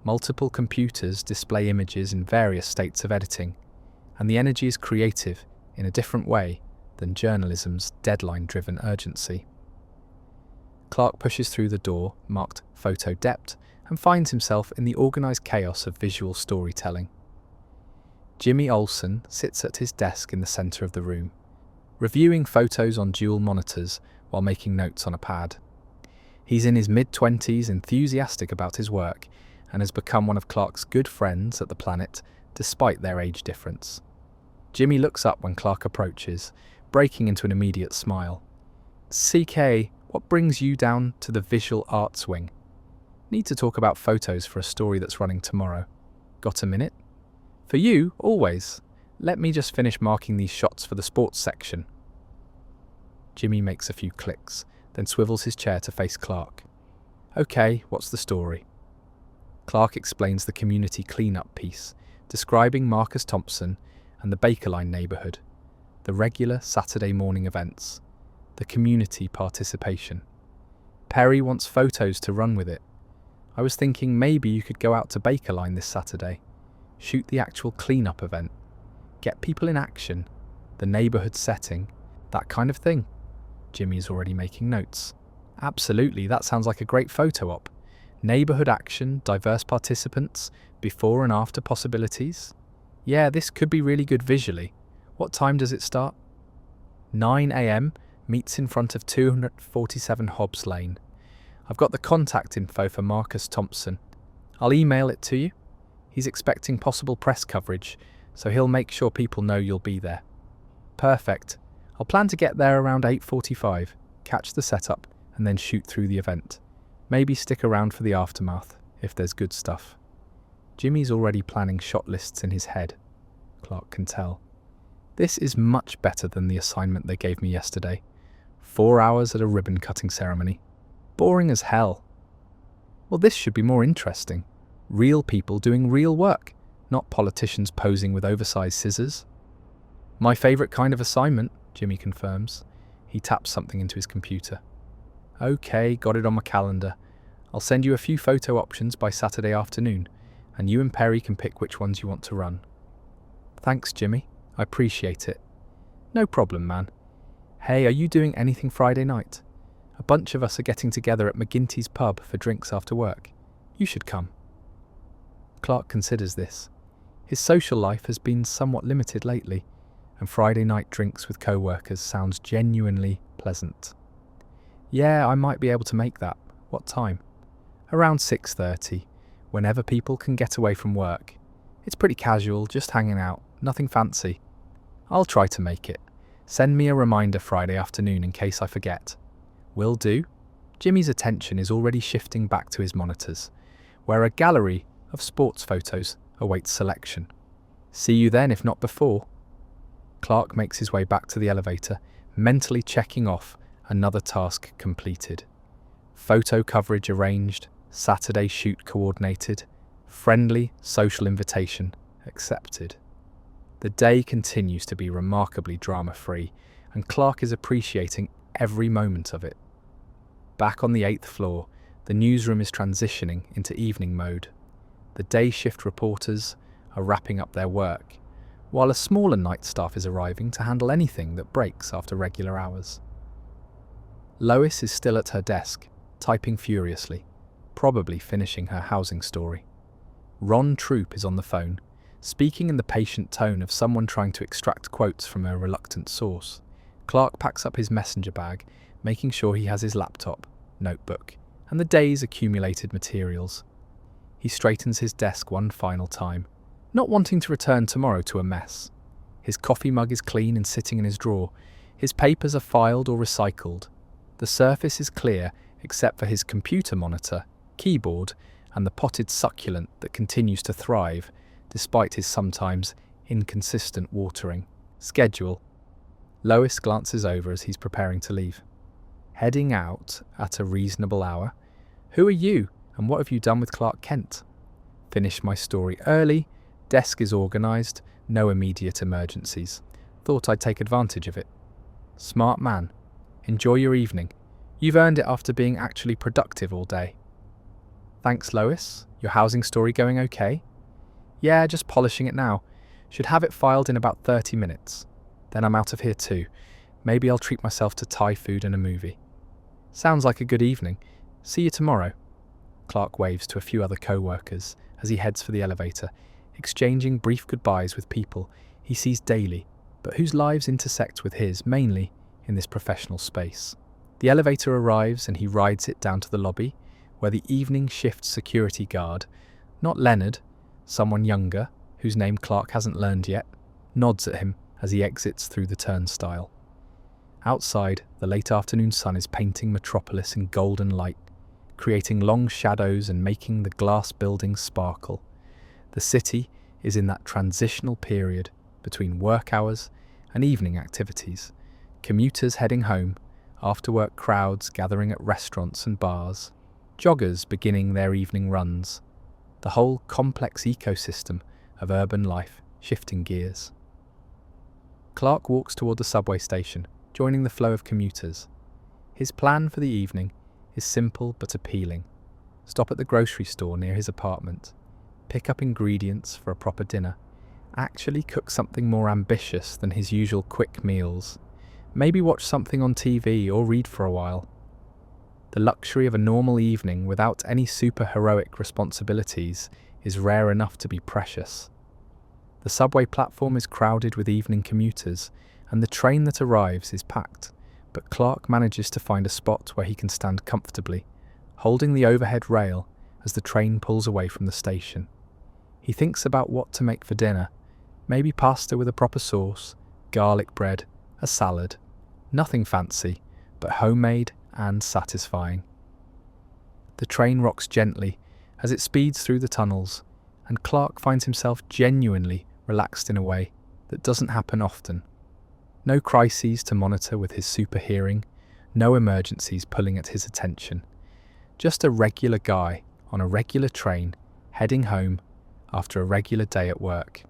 multiple computers display images in various states of editing, and the energy is creative in a different way than journalism's deadline-driven urgency. Clark pushes through the door, marked Photo Depth, and finds himself in the organised chaos of visual storytelling. Jimmy Olsen sits at his desk in the centre of the room, reviewing photos on dual monitors while making notes on a pad. He's in his mid-20s, enthusiastic about his work, and has become one of Clark's good friends at the Planet, despite their age difference. Jimmy looks up when Clark approaches, breaking into an immediate smile. CK, what brings you down to the visual arts wing? Need to talk about photos for a story that's running tomorrow. Got a minute? For you, always. Let me just finish marking these shots for the sports section. Jimmy makes a few clicks, then swivels his chair to face Clark. Okay, what's the story? Clark explains the community clean-up piece, describing Marcus Thompson and the Bakerline neighbourhood, the regular Saturday morning events, the community participation. Perry wants photos to run with it. I was thinking maybe you could go out to Bakerline this Saturday, shoot the actual clean-up event, get people in action, the neighbourhood setting, that kind of thing. Jimmy's already making notes. Absolutely, that sounds like a great photo op. Neighbourhood action, diverse participants, before and after possibilities. Yeah, this could be really good visually. What time does it start? 9 a.m, meets in front of 247 Hobbs Lane. I've got the contact info for Marcus Thompson. I'll email it to you. He's expecting possible press coverage, so he'll make sure people know you'll be there. Perfect. I'll plan to get there around 8:45, catch the setup, and then shoot through the event. Maybe stick around for the aftermath, if there's good stuff. Jimmy's already planning shot lists in his head. Clark can tell. This is much better than the assignment they gave me yesterday. 4 hours at a ribbon-cutting ceremony. Boring as hell. Well, this should be more interesting. Real people doing real work, not politicians posing with oversized scissors. My favourite kind of assignment, Jimmy confirms. He taps something into his computer. Okay, got it on my calendar. I'll send you a few photo options by Saturday afternoon, and you and Perry can pick which ones you want to run. Thanks, Jimmy. I appreciate it. No problem, man. Hey, are you doing anything Friday night? A bunch of us are getting together at McGinty's pub for drinks after work. You should come. Clark considers this. His social life has been somewhat limited lately, and Friday night drinks with co-workers sounds genuinely pleasant. Yeah, I might be able to make that. What time? Around 6:30, whenever people can get away from work. It's pretty casual, just hanging out, nothing fancy. I'll try to make it. Send me a reminder Friday afternoon in case I forget. Will do. Jimmy's attention is already shifting back to his monitors, where a gallery of sports photos awaits selection. See you then, if not before. Clark makes his way back to the elevator, mentally checking off another task completed. Photo coverage arranged, Saturday shoot coordinated, friendly social invitation accepted. The day continues to be remarkably drama-free, and Clark is appreciating every moment of it. Back on the 8th floor, the newsroom is transitioning into evening mode. The day shift reporters are wrapping up their work, while a smaller night staff is arriving to handle anything that breaks after regular hours. Lois is still at her desk, typing furiously, probably finishing her housing story. Ron Troop is on the phone, speaking in the patient tone of someone trying to extract quotes from a reluctant source. Clark packs up his messenger bag, making sure he has his laptop, notebook, and the day's accumulated materials. He straightens his desk one final time, not wanting to return tomorrow to a mess. His coffee mug is clean and sitting in his drawer. His papers are filed or recycled. The surface is clear except for his computer monitor, keyboard, and the potted succulent that continues to thrive despite his sometimes inconsistent watering schedule. Lois glances over as he's preparing to leave. Heading out at a reasonable hour. Who are you, and what have you done with Clark Kent? Finished my story early, desk is organised, no immediate emergencies. Thought I'd take advantage of it. Smart man. Enjoy your evening. You've earned it after being actually productive all day. Thanks, Lois. Your housing story going okay? Yeah, just polishing it now. Should have it filed in about 30 minutes. Then I'm out of here too. Maybe I'll treat myself to Thai food and a movie. Sounds like a good evening. See you tomorrow. Clark waves to a few other co-workers as he heads for the elevator, exchanging brief goodbyes with people he sees daily, but whose lives intersect with his mainly in this professional space. The elevator arrives and he rides it down to the lobby, where the evening shift security guard, not Leonard, someone younger, whose name Clark hasn't learned yet, nods at him as he exits through the turnstile. Outside, the late afternoon sun is painting Metropolis in golden light, creating long shadows and making the glass buildings sparkle. The city is in that transitional period between work hours and evening activities, commuters heading home, after-work crowds gathering at restaurants and bars, joggers beginning their evening runs, the whole complex ecosystem of urban life shifting gears. Clark walks toward the subway station, joining the flow of commuters. His plan for the evening is simple but appealing. Stop at the grocery store near his apartment, pick up ingredients for a proper dinner, actually cook something more ambitious than his usual quick meals, maybe watch something on TV or read for a while. The luxury of a normal evening without any super-heroic responsibilities is rare enough to be precious. The subway platform is crowded with evening commuters, and the train that arrives is packed, but Clark manages to find a spot where he can stand comfortably, holding the overhead rail as the train pulls away from the station. He thinks about what to make for dinner, maybe pasta with a proper sauce, garlic bread, a salad. Nothing fancy, but homemade and satisfying. The train rocks gently as it speeds through the tunnels, and Clark finds himself genuinely relaxed in a way that doesn't happen often. No crises to monitor with his super hearing, no emergencies pulling at his attention. Just a regular guy on a regular train heading home after a regular day at work.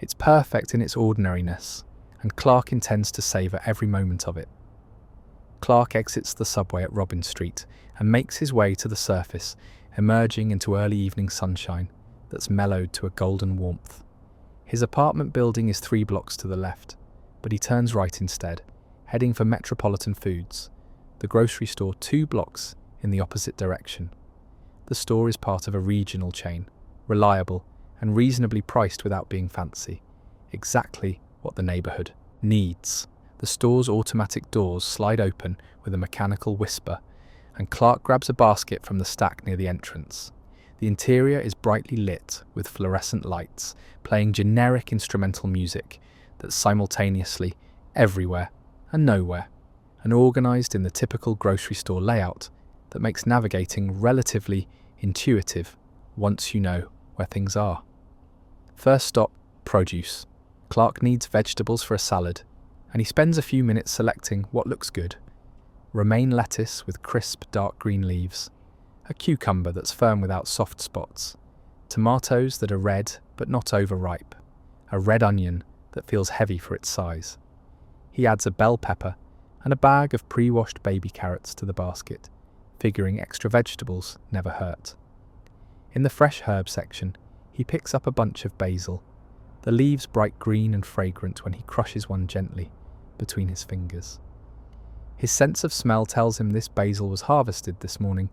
It's perfect in its ordinariness, and Clark intends to savour every moment of it. Clark exits the subway at Robin Street and makes his way to the surface, emerging into early evening sunshine that's mellowed to a golden warmth. His apartment building is 3 blocks to the left, but he turns right instead, heading for Metropolitan Foods, the grocery store 2 blocks in the opposite direction. The store is part of a regional chain, reliable and reasonably priced without being fancy. Exactly what the neighbourhood needs. The store's automatic doors slide open with a mechanical whisper, and Clark grabs a basket from the stack near the entrance. The interior is brightly lit with fluorescent lights, playing generic instrumental music that's simultaneously everywhere and nowhere, and organised in the typical grocery store layout that makes navigating relatively intuitive once you know where things are. First stop, produce. Clark needs vegetables for a salad, and he spends a few minutes selecting what looks good. Romaine lettuce with crisp dark green leaves, a cucumber that's firm without soft spots, tomatoes that are red but not overripe, a red onion that feels heavy for its size. He adds a bell pepper and a bag of pre-washed baby carrots to the basket, figuring extra vegetables never hurt. In the fresh herb section, he picks up a bunch of basil, the leaves bright green and fragrant when he crushes one gently between his fingers. His sense of smell tells him this basil was harvested this morning,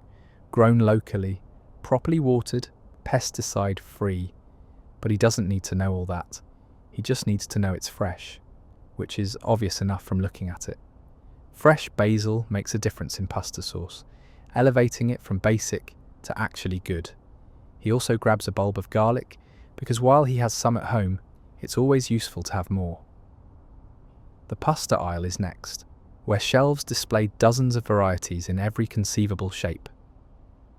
grown locally, properly watered, pesticide-free. But he doesn't need to know all that. He just needs to know it's fresh, which is obvious enough from looking at it. Fresh basil makes a difference in pasta sauce, elevating it from basic to actually good. He also grabs a bulb of garlic, because while he has some at home, it's always useful to have more. The pasta aisle is next, where shelves display dozens of varieties in every conceivable shape.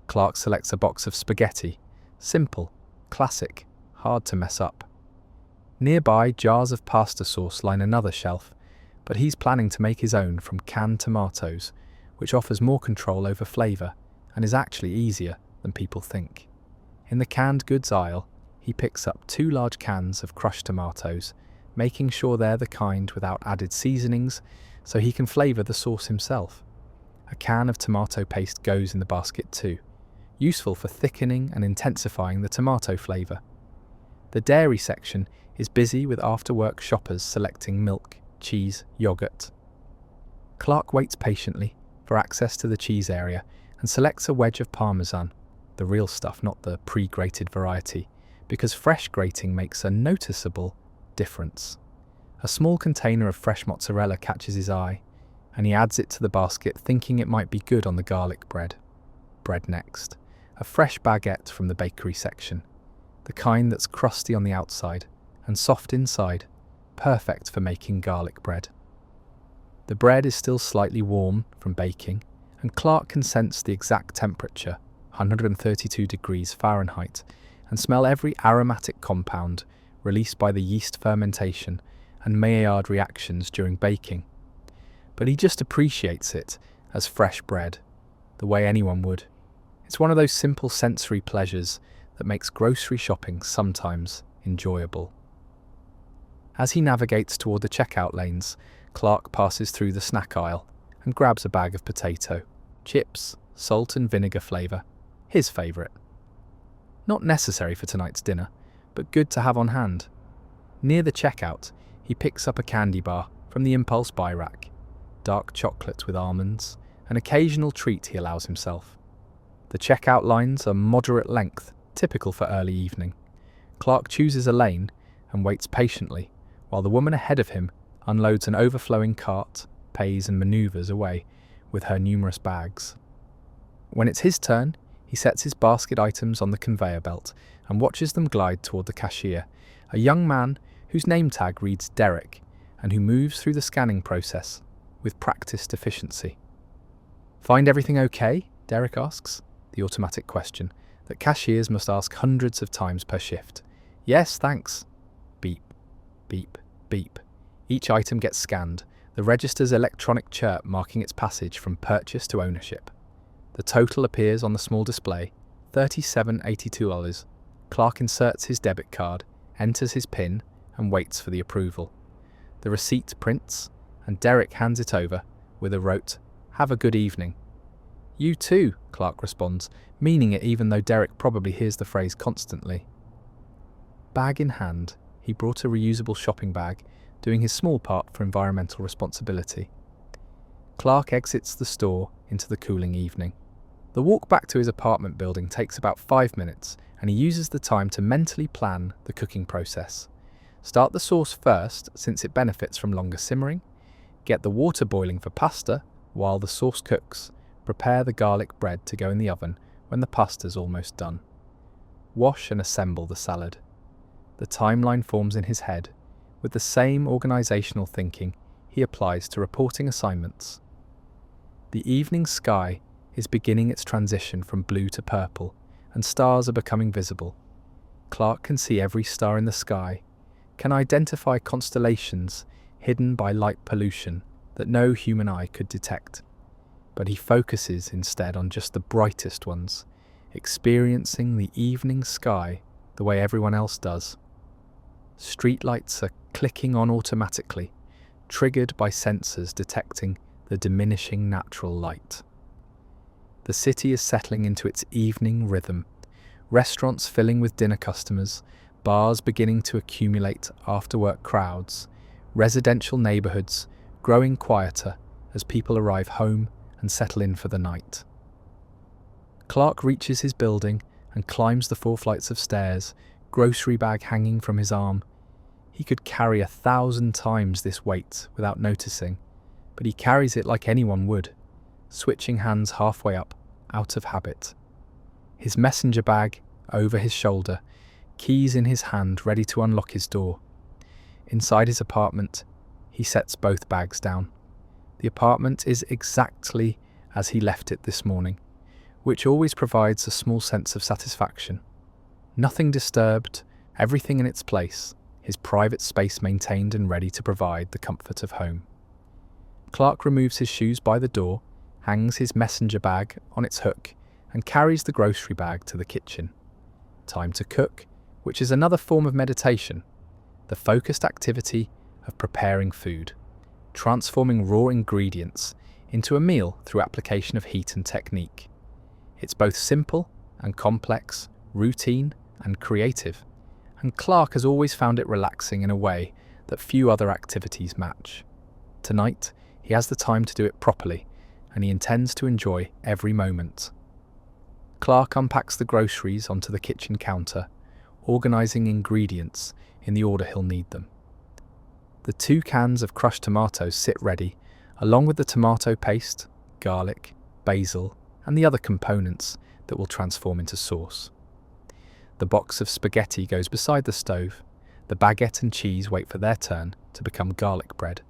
Clark selects a box of spaghetti, simple, classic, hard to mess up. Nearby, jars of pasta sauce line another shelf, but he's planning to make his own from canned tomatoes, which offers more control over flavour and is actually easier than people think. In the canned goods aisle, he picks up 2 large cans of crushed tomatoes, making sure they're the kind without added seasonings, so he can flavour the sauce himself. A can of tomato paste goes in the basket too, useful for thickening and intensifying the tomato flavour. The dairy section is busy with after-work shoppers selecting milk, cheese, yoghurt. Clark waits patiently for access to the cheese area and selects a wedge of Parmesan, the real stuff, not the pre-grated variety, because fresh grating makes a noticeable difference. A small container of fresh mozzarella catches his eye. and he adds it to the basket thinking it might be good on the garlic bread. Bread next. A fresh baguette from the bakery section. The kind that's crusty on the outside and soft inside, perfect for making garlic bread. The bread is still slightly warm from baking, and Clark can sense the exact temperature, 132 degrees Fahrenheit, and smell every aromatic compound released by the yeast fermentation and Maillard reactions during baking. But he just appreciates it as fresh bread, the way anyone would. It's one of those simple sensory pleasures that makes grocery shopping sometimes enjoyable. As he navigates toward the checkout lanes, Clark passes through the snack aisle and grabs a bag of potato, chips, salt and vinegar flavour, his favourite. Not necessary for tonight's dinner, but good to have on hand. Near the checkout, he picks up a candy bar from the impulse buy rack, dark chocolate with almonds, an occasional treat he allows himself. The checkout lines are moderate length, typical for early evening. Clark chooses a lane and waits patiently, while the woman ahead of him unloads an overflowing cart, pays and manoeuvres away with her numerous bags. When it's his turn, he sets his basket items on the conveyor belt and watches them glide toward the cashier, a young man whose name tag reads Derek and who moves through the scanning process with practiced efficiency. "Find everything okay?" Derek asks, the automatic question that cashiers must ask hundreds of times per shift. "Yes, thanks." Beep, beep, beep. Each item gets scanned, the register's electronic chirp marking its passage from purchase to ownership. The total appears on the small display, $37.82. Clark inserts his debit card, enters his PIN, and waits for the approval. The receipt prints, and Derek hands it over with a rote, "Have a good evening." "You too," Clark responds, meaning it even though Derek probably hears the phrase constantly. Bag in hand, he brought a reusable shopping bag, doing his small part for environmental responsibility. Clark exits the store into the cooling evening. The walk back to his apartment building takes about 5 minutes, and he uses the time to mentally plan the cooking process. Start the sauce first, since it benefits from longer simmering. Get the water boiling for pasta while the sauce cooks. Prepare the garlic bread to go in the oven when the pasta's almost done. Wash and assemble the salad. The timeline forms in his head, with the same organisational thinking he applies to reporting assignments. The evening sky is beginning its transition from blue to purple, and stars are becoming visible. Clark can see every star in the sky, can identify constellations hidden by light pollution that no human eye could detect. But he focuses instead on just the brightest ones, experiencing the evening sky the way everyone else does. Streetlights are clicking on automatically, triggered by sensors detecting the diminishing natural light. The city is settling into its evening rhythm, restaurants filling with dinner customers, bars beginning to accumulate after-work crowds, residential neighbourhoods growing quieter as people arrive home and settle in for the night. Clark reaches his building and climbs the 4 flights of stairs, grocery bag hanging from his arm. He could carry 1,000 times this weight without noticing, but he carries it like anyone would, switching hands halfway up, out of habit. His messenger bag over his shoulder, keys in his hand ready to unlock his door. Inside his apartment, he sets both bags down. The apartment is exactly as he left it this morning, which always provides a small sense of satisfaction. Nothing disturbed, everything in its place, his private space maintained and ready to provide the comfort of home. Clark removes his shoes by the door, hangs his messenger bag on its hook, and carries the grocery bag to the kitchen. Time to cook, which is another form of meditation, the focused activity of preparing food, transforming raw ingredients into a meal through application of heat and technique. It's both simple and complex, routine and creative, and Clark has always found it relaxing in a way that few other activities match. Tonight, he has the time to do it properly, and he intends to enjoy every moment. Clark unpacks the groceries onto the kitchen counter, organising ingredients in the order he'll need them. The 2 cans of crushed tomatoes sit ready, along with the tomato paste, garlic, basil, and the other components that will transform into sauce. The box of spaghetti goes beside the stove. The baguette and cheese wait for their turn to become garlic bread.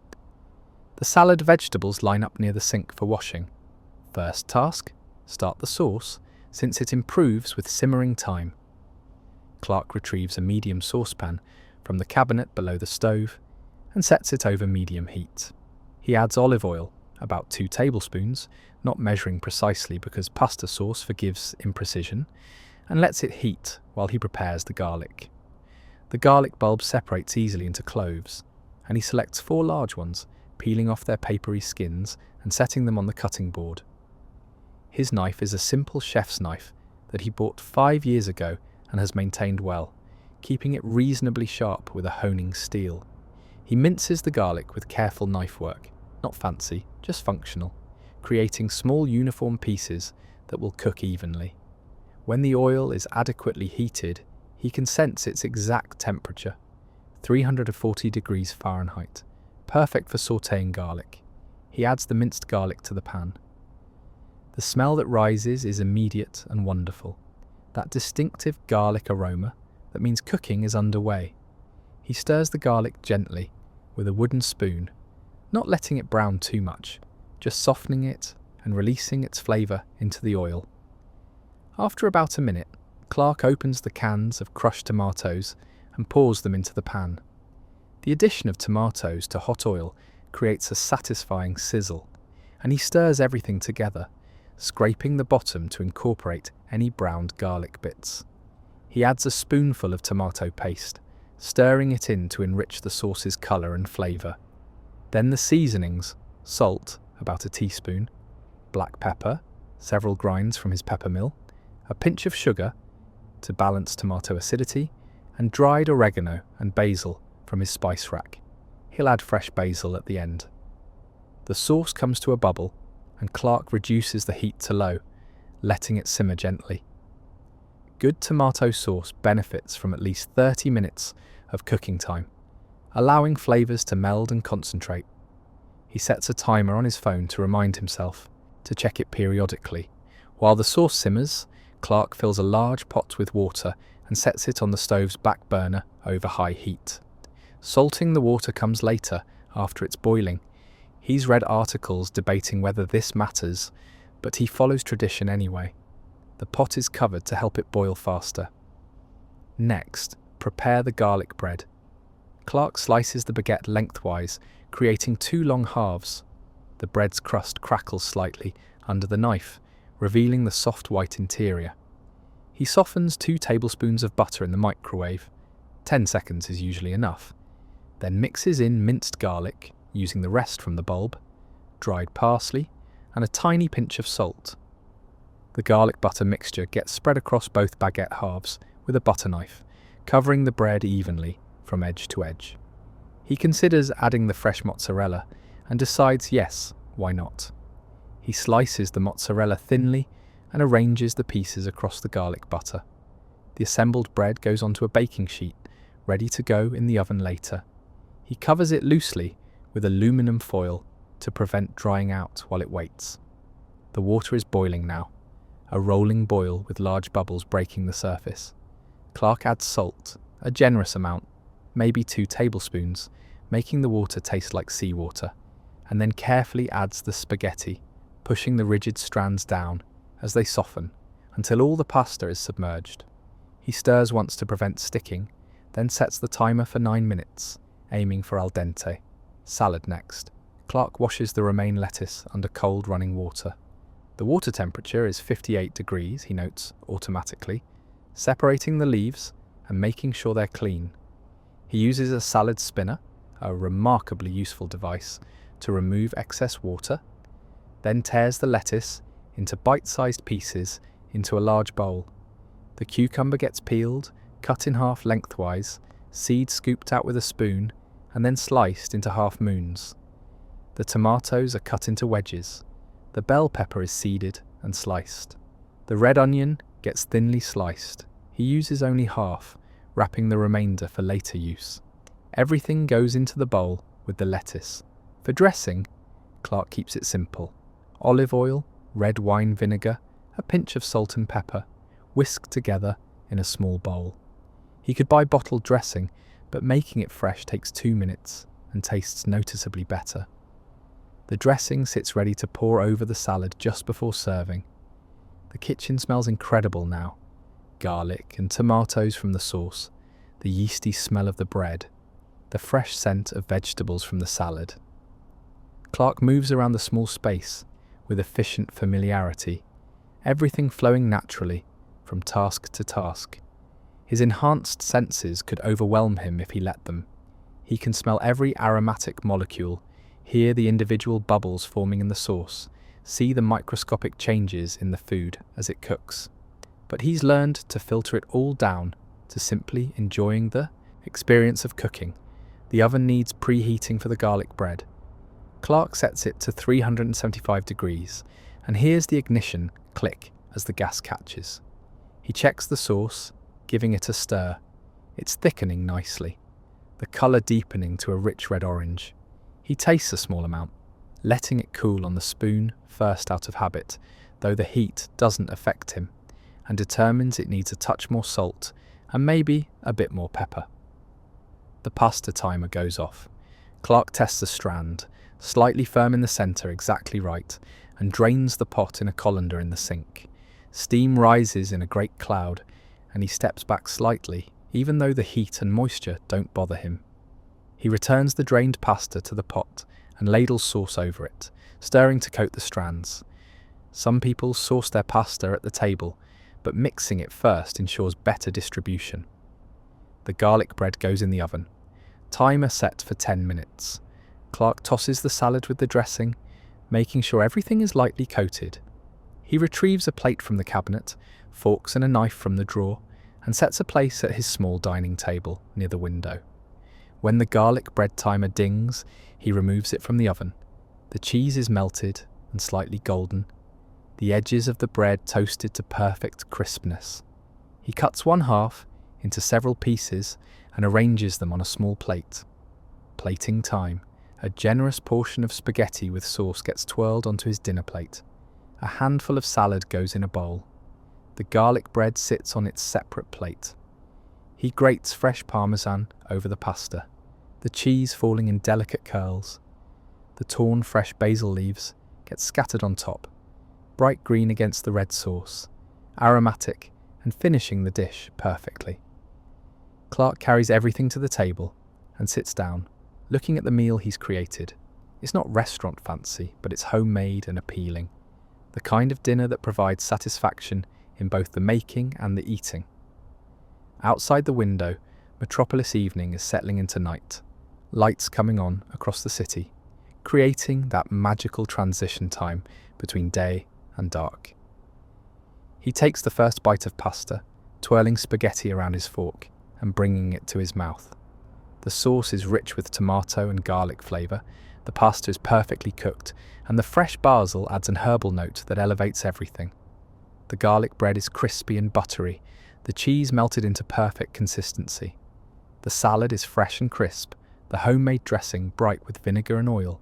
The salad vegetables line up near the sink for washing. First task, start the sauce, since it improves with simmering time. Clark retrieves a medium saucepan from the cabinet below the stove and sets it over medium heat. He adds olive oil, about 2 tablespoons, not measuring precisely because pasta sauce forgives imprecision, and lets it heat while he prepares the garlic. The garlic bulb separates easily into cloves, and he selects 4 large ones, peeling off their papery skins and setting them on the cutting board. His knife is a simple chef's knife that he bought 5 years ago and has maintained well, keeping it reasonably sharp with a honing steel. He minces the garlic with careful knife work, not fancy, just functional, creating small uniform pieces that will cook evenly. When the oil is adequately heated, he can sense its exact temperature, 340 degrees Fahrenheit, perfect for sautéing garlic. He adds the minced garlic to the pan. The smell that rises is immediate and wonderful, that distinctive garlic aroma that means cooking is underway. He stirs the garlic gently with a wooden spoon, not letting it brown too much, just softening it and releasing its flavour into the oil. After about a minute, Clark opens the cans of crushed tomatoes and pours them into the pan. The addition of tomatoes to hot oil creates a satisfying sizzle, and he stirs everything together, scraping the bottom to incorporate any browned garlic bits. He adds a spoonful of tomato paste, stirring it in to enrich the sauce's colour and flavour. Then the seasonings: salt, about a teaspoon, black pepper, several grinds from his pepper mill, a pinch of sugar to balance tomato acidity, and dried oregano and basil from his spice rack. He'll add fresh basil at the end. The sauce comes to a bubble, and Clark reduces the heat to low, letting it simmer gently. Good tomato sauce benefits from at least 30 minutes of cooking time, allowing flavours to meld and concentrate. He sets a timer on his phone to remind himself to check it periodically. While the sauce simmers, Clark fills a large pot with water and sets it on the stove's back burner over high heat. Salting the water comes later, after it's boiling. He's read articles debating whether this matters, but he follows tradition anyway. The pot is covered to help it boil faster. Next, prepare the garlic bread. Clark slices the baguette lengthwise, creating 2 long halves. The bread's crust crackles slightly under the knife, revealing the soft white interior. He softens 2 tablespoons of butter in the microwave. 10 seconds is usually enough. Then mixes in minced garlic, using the rest from the bulb, dried parsley, and a tiny pinch of salt. The garlic butter mixture gets spread across both baguette halves with a butter knife, covering the bread evenly from edge to edge. He considers adding the fresh mozzarella and decides yes, why not? He slices the mozzarella thinly and arranges the pieces across the garlic butter. The assembled bread goes onto a baking sheet, ready to go in the oven later. He covers it loosely with aluminum foil to prevent drying out while it waits. The water is boiling now, a rolling boil with large bubbles breaking the surface. Clark adds salt, a generous amount, maybe 2 tablespoons, making the water taste like seawater, and then carefully adds the spaghetti, pushing the rigid strands down as they soften until all the pasta is submerged. He stirs once to prevent sticking, then sets the timer for 9 minutes, aiming for al dente. Salad next. Clark washes the romaine lettuce under cold running water. The water temperature is 58 degrees, he notes automatically, separating the leaves and making sure they're clean. He uses a salad spinner, a remarkably useful device, to remove excess water, then tears the lettuce into bite-sized pieces into a large bowl. The cucumber gets peeled, cut in half lengthwise, seeds scooped out with a spoon, and then sliced into half moons. The tomatoes are cut into wedges. The bell pepper is seeded and sliced. The red onion gets thinly sliced. He uses only half, wrapping the remainder for later use. Everything goes into the bowl with the lettuce. For dressing, Clark keeps it simple. Olive oil, red wine vinegar, a pinch of salt and pepper, whisked together in a small bowl. He could buy bottled dressing, but making it fresh takes 2 minutes and tastes noticeably better. The dressing sits ready to pour over the salad just before serving. The kitchen smells incredible now. Garlic and tomatoes from the sauce, the yeasty smell of the bread, the fresh scent of vegetables from the salad. Clark moves around the small space with efficient familiarity, everything flowing naturally from task to task. His enhanced senses could overwhelm him if he let them. He can smell every aromatic molecule, hear the individual bubbles forming in the sauce, see the microscopic changes in the food as it cooks. But he's learned to filter it all down to simply enjoying the experience of cooking. The oven needs preheating for the garlic bread. Clark sets it to 375 degrees and hears the ignition click as the gas catches. He checks the sauce, giving it a stir. It's thickening nicely, the colour deepening to a rich red-orange. He tastes a small amount, letting it cool on the spoon first out of habit, though the heat doesn't affect him, and determines it needs a touch more salt and maybe a bit more pepper. The pasta timer goes off. Clark tests the strand, slightly firm in the centre, exactly right, and drains the pot in a colander in the sink. Steam rises in a great cloud, and he steps back slightly, even though the heat and moisture don't bother him. He returns the drained pasta to the pot and ladles sauce over it, stirring to coat the strands. Some people sauce their pasta at the table, but mixing it first ensures better distribution. The garlic bread goes in the oven. Timer set for 10 minutes. Clark tosses the salad with the dressing, making sure everything is lightly coated. He retrieves a plate from the cabinet, forks and a knife from the drawer, and sets a place at his small dining table near the window. When the garlic bread timer dings, he removes it from the oven. The cheese is melted and slightly golden, the edges of the bread toasted to perfect crispness. He cuts one half into several pieces and arranges them on a small plate. Plating time. A generous portion of spaghetti with sauce gets twirled onto his dinner plate. A handful of salad goes in a bowl. The garlic bread sits on its separate plate. He grates fresh parmesan over the pasta, the cheese falling in delicate curls. The torn fresh basil leaves get scattered on top, bright green against the red sauce, aromatic and finishing the dish perfectly. Clark carries everything to the table and sits down, looking at the meal he's created. It's not restaurant fancy, but it's homemade and appealing. The kind of dinner that provides satisfaction in both the making and the eating. Outside the window, Metropolis evening is settling into night, lights coming on across the city, creating that magical transition time between day and dark. He takes the first bite of pasta, twirling spaghetti around his fork and bringing it to his mouth. The sauce is rich with tomato and garlic flavour, the pasta is perfectly cooked, and the fresh basil adds an herbal note that elevates everything. The garlic bread is crispy and buttery, the cheese melted into perfect consistency. The salad is fresh and crisp, the homemade dressing bright with vinegar and oil.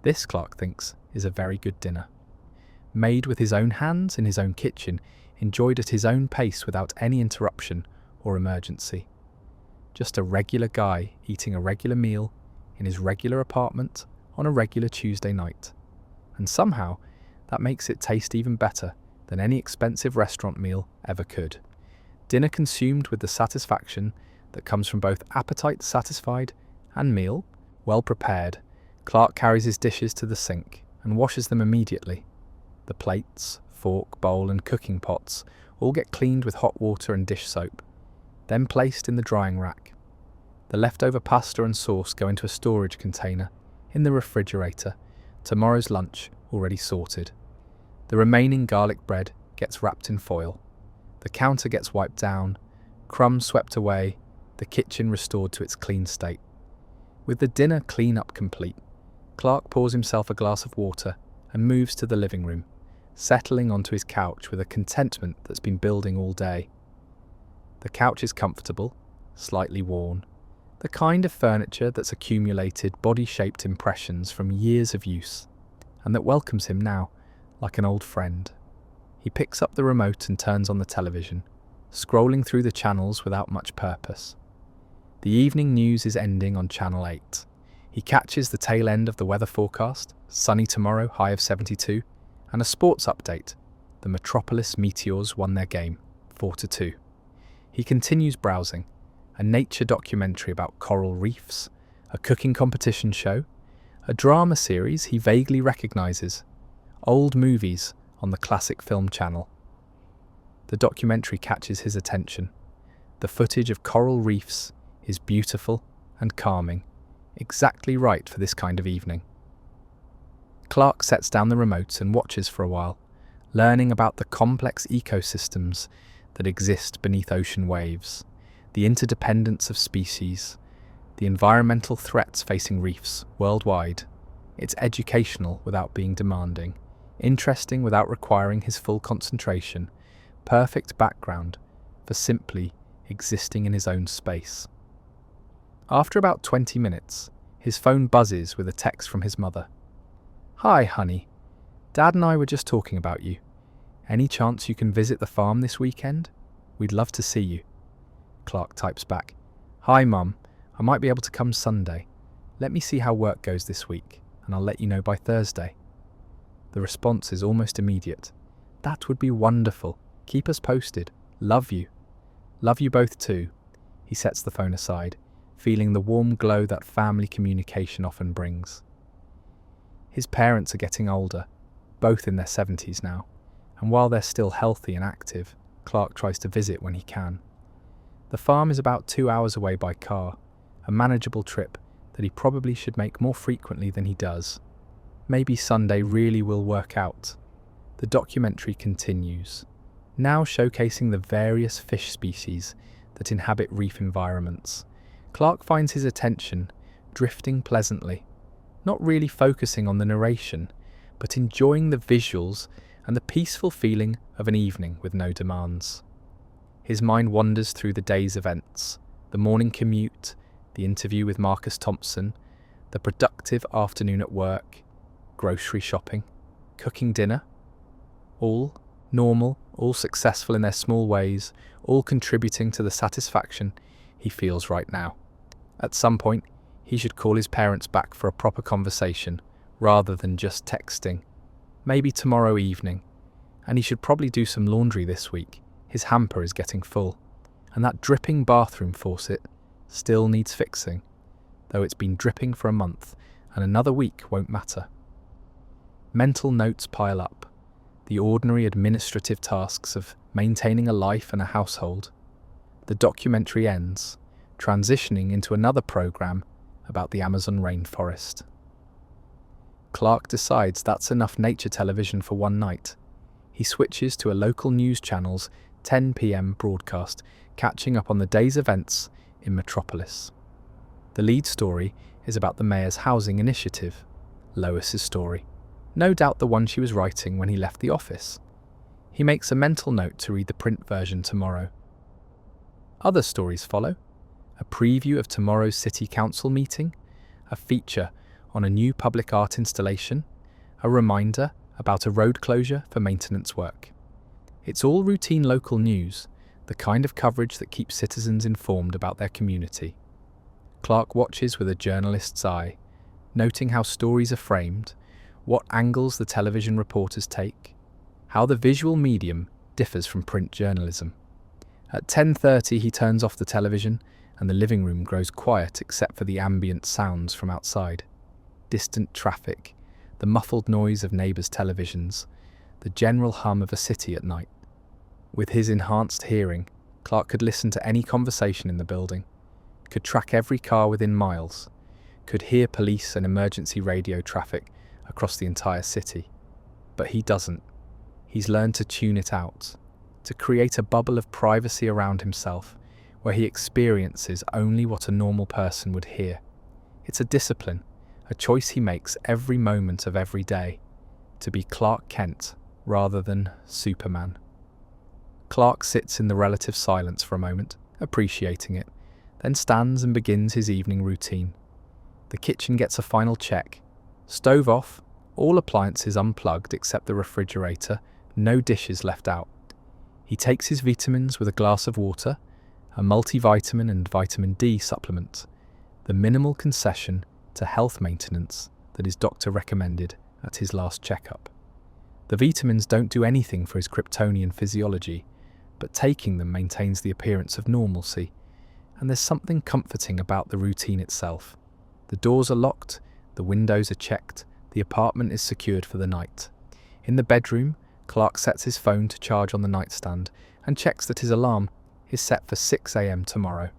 This, Clark thinks, is a very good dinner. Made with his own hands in his own kitchen, enjoyed at his own pace without any interruption or emergency. Just a regular guy eating a regular meal in his regular apartment on a regular Tuesday night. And somehow, that makes it taste even better than any expensive restaurant meal ever could. Dinner consumed with the satisfaction that comes from both appetite satisfied and meal well prepared. Clark carries his dishes to the sink and washes them immediately. The plates, fork, bowl and cooking pots all get cleaned with hot water and dish soap, then placed in the drying rack. The leftover pasta and sauce go into a storage container in the refrigerator, tomorrow's lunch already sorted. The remaining garlic bread gets wrapped in foil. The counter gets wiped down, crumbs swept away, the kitchen restored to its clean state. With the dinner clean-up complete, Clark pours himself a glass of water and moves to the living room, settling onto his couch with a contentment that's been building all day. The couch is comfortable, slightly worn, the kind of furniture that's accumulated body-shaped impressions from years of use. and that welcomes him now like an old friend. He picks up the remote and turns on the television, scrolling through the channels without much purpose. The evening news is ending on Channel 8. He catches the tail end of the weather forecast, sunny tomorrow, high of 72, and a sports update. The Metropolis Meteors won their game, 4-2. He continues browsing, a nature documentary about coral reefs, a cooking competition show, a drama series he vaguely recognises, old movies on the Classic Film Channel. The documentary catches his attention. The footage of coral reefs is beautiful and calming, exactly right for this kind of evening. Clark sets down the remote and watches for a while, learning about the complex ecosystems that exist beneath ocean waves, the interdependence of species, the environmental threats facing reefs worldwide. It's educational without being demanding, interesting without requiring his full concentration, perfect background for simply existing in his own space. After about 20 minutes, his phone buzzes with a text from his mother. "Hi, honey. Dad and I were just talking about you. Any chance you can visit the farm this weekend? We'd love to see you." Clark types back, "Hi, Mum. I might be able to come Sunday. Let me see how work goes this week, and I'll let you know by Thursday." The response is almost immediate. "That would be wonderful. Keep us posted. Love you." "Love you both too." He sets the phone aside, feeling the warm glow that family communication often brings. His parents are getting older, both in their 70s now, and while they're still healthy and active, Clark tries to visit when he can. The farm is about 2 hours away by car, a manageable trip that he probably should make more frequently than he does. Maybe Sunday really will work out. The documentary continues, now showcasing the various fish species that inhabit reef environments. Clark finds his attention drifting pleasantly, not really focusing on the narration, but enjoying the visuals and the peaceful feeling of an evening with no demands. His mind wanders through the day's events, the morning commute, the interview with Marcus Thompson, the productive afternoon at work, grocery shopping, cooking dinner. All normal, all successful in their small ways, all contributing to the satisfaction he feels right now. At some point, he should call his parents back for a proper conversation, rather than just texting. Maybe tomorrow evening. And he should probably do some laundry this week. His hamper is getting full. And that dripping bathroom faucet still needs fixing, though it's been dripping for a month, and another week won't matter. Mental notes pile up. The ordinary administrative tasks of maintaining a life and a household. The documentary ends, transitioning into another program about the Amazon rainforest. Clark decides that's enough nature television for one night. He switches to a local news channel's 10 p.m. broadcast, catching up on the day's events in Metropolis. The lead story is about the mayor's housing initiative, Lois's story. No doubt the one she was writing when he left the office. He makes a mental note to read the print version tomorrow. Other stories follow. A preview of tomorrow's city council meeting, a feature on a new public art installation, a reminder about a road closure for maintenance work. It's all routine local news, the kind of coverage that keeps citizens informed about their community. Clark watches with a journalist's eye, noting how stories are framed, what angles the television reporters take, how the visual medium differs from print journalism. At 10:30 he turns off the television and the living room grows quiet except for the ambient sounds from outside. Distant traffic, the muffled noise of neighbours' televisions, the general hum of a city at night. With his enhanced hearing, Clark could listen to any conversation in the building, could track every car within miles, could hear police and emergency radio traffic across the entire city. But he doesn't. He's learned to tune it out, to create a bubble of privacy around himself where he experiences only what a normal person would hear. It's a discipline, a choice he makes every moment of every day, to be Clark Kent rather than Superman. Clark sits in the relative silence for a moment, appreciating it, then stands and begins his evening routine. The kitchen gets a final check. Stove off, All appliances unplugged except the refrigerator, no dishes left out. He takes his vitamins with a glass of water, a multivitamin and vitamin D supplement, the minimal concession to health maintenance that his doctor recommended at his last checkup. The vitamins don't do anything for his Kryptonian physiology, but taking them maintains the appearance of normalcy, and there's something comforting about the routine itself. The doors are locked, the windows are checked, the apartment is secured for the night. In the bedroom, Clark sets his phone to charge on the nightstand and checks that his alarm is set for 6 a.m. tomorrow.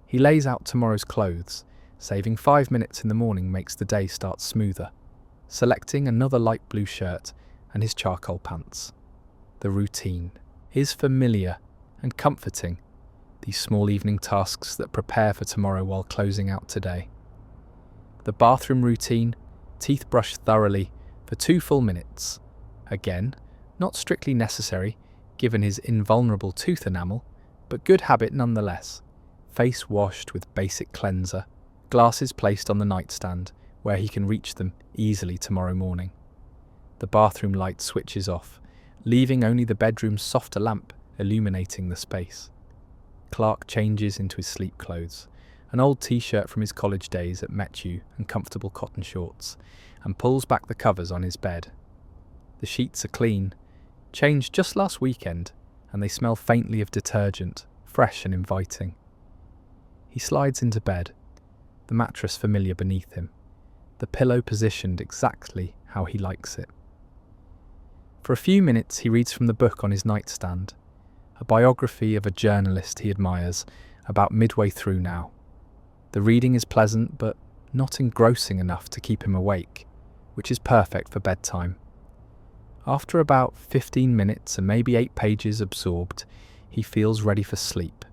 He lays out tomorrow's clothes. Saving 5 minutes in the morning makes the day start smoother, selecting another light blue shirt and his charcoal pants. The routine is familiar and comforting, these small evening tasks that prepare for tomorrow while closing out today. The bathroom routine, teeth brushed thoroughly for 2 full minutes. Again, not strictly necessary given his invulnerable tooth enamel, but good habit nonetheless. Face washed with basic cleanser, glasses placed on the nightstand where he can reach them easily tomorrow morning. The bathroom light switches off, leaving only the bedroom's softer lamp illuminating the space. Clark changes into his sleep clothes, an old t-shirt from his college days at Metropolis and comfortable cotton shorts, and pulls back the covers on his bed. The sheets are clean, changed just last weekend, and they smell faintly of detergent, fresh and inviting. He slides into bed, the mattress familiar beneath him, the pillow positioned exactly how he likes it. For a few minutes he reads from the book on his nightstand, a biography of a journalist he admires, about midway through now. The reading is pleasant but not engrossing enough to keep him awake, which is perfect for bedtime. After about 15 minutes and maybe 8 pages absorbed, he feels ready for sleep.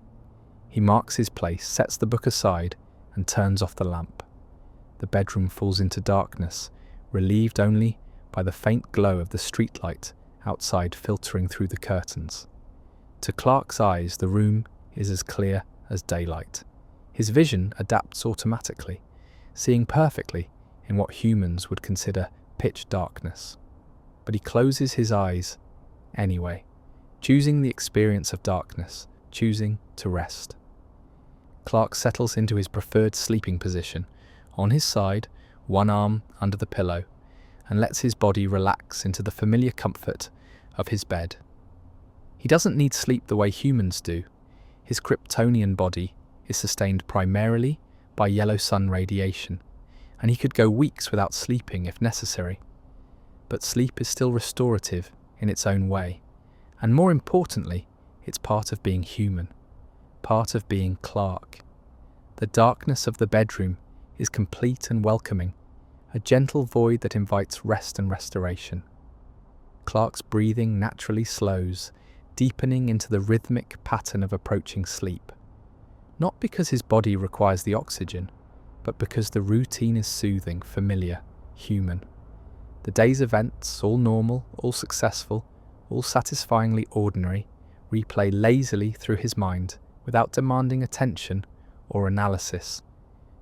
He marks his place, sets the book aside, and turns off the lamp. The bedroom falls into darkness, relieved only by the faint glow of the streetlight outside filtering through the curtains. To Clark's eyes, the room is as clear as daylight. His vision adapts automatically, seeing perfectly in what humans would consider pitch darkness. But he closes his eyes anyway, choosing the experience of darkness, choosing to rest. Clark settles into his preferred sleeping position, on his side, one arm under the pillow, and lets his body relax into the familiar comfort of his bed. He doesn't need sleep the way humans do. His Kryptonian body is sustained primarily by yellow sun radiation, and he could go weeks without sleeping if necessary. But sleep is still restorative in its own way, and more importantly, it's part of being human, part of being Clark. The darkness of the bedroom is complete and welcoming, a gentle void that invites rest and restoration. Clark's breathing naturally slows, deepening into the rhythmic pattern of approaching sleep. Not because his body requires the oxygen, but because the routine is soothing, familiar, human. The day's events, all normal, all successful, all satisfyingly ordinary, replay lazily through his mind without demanding attention or analysis.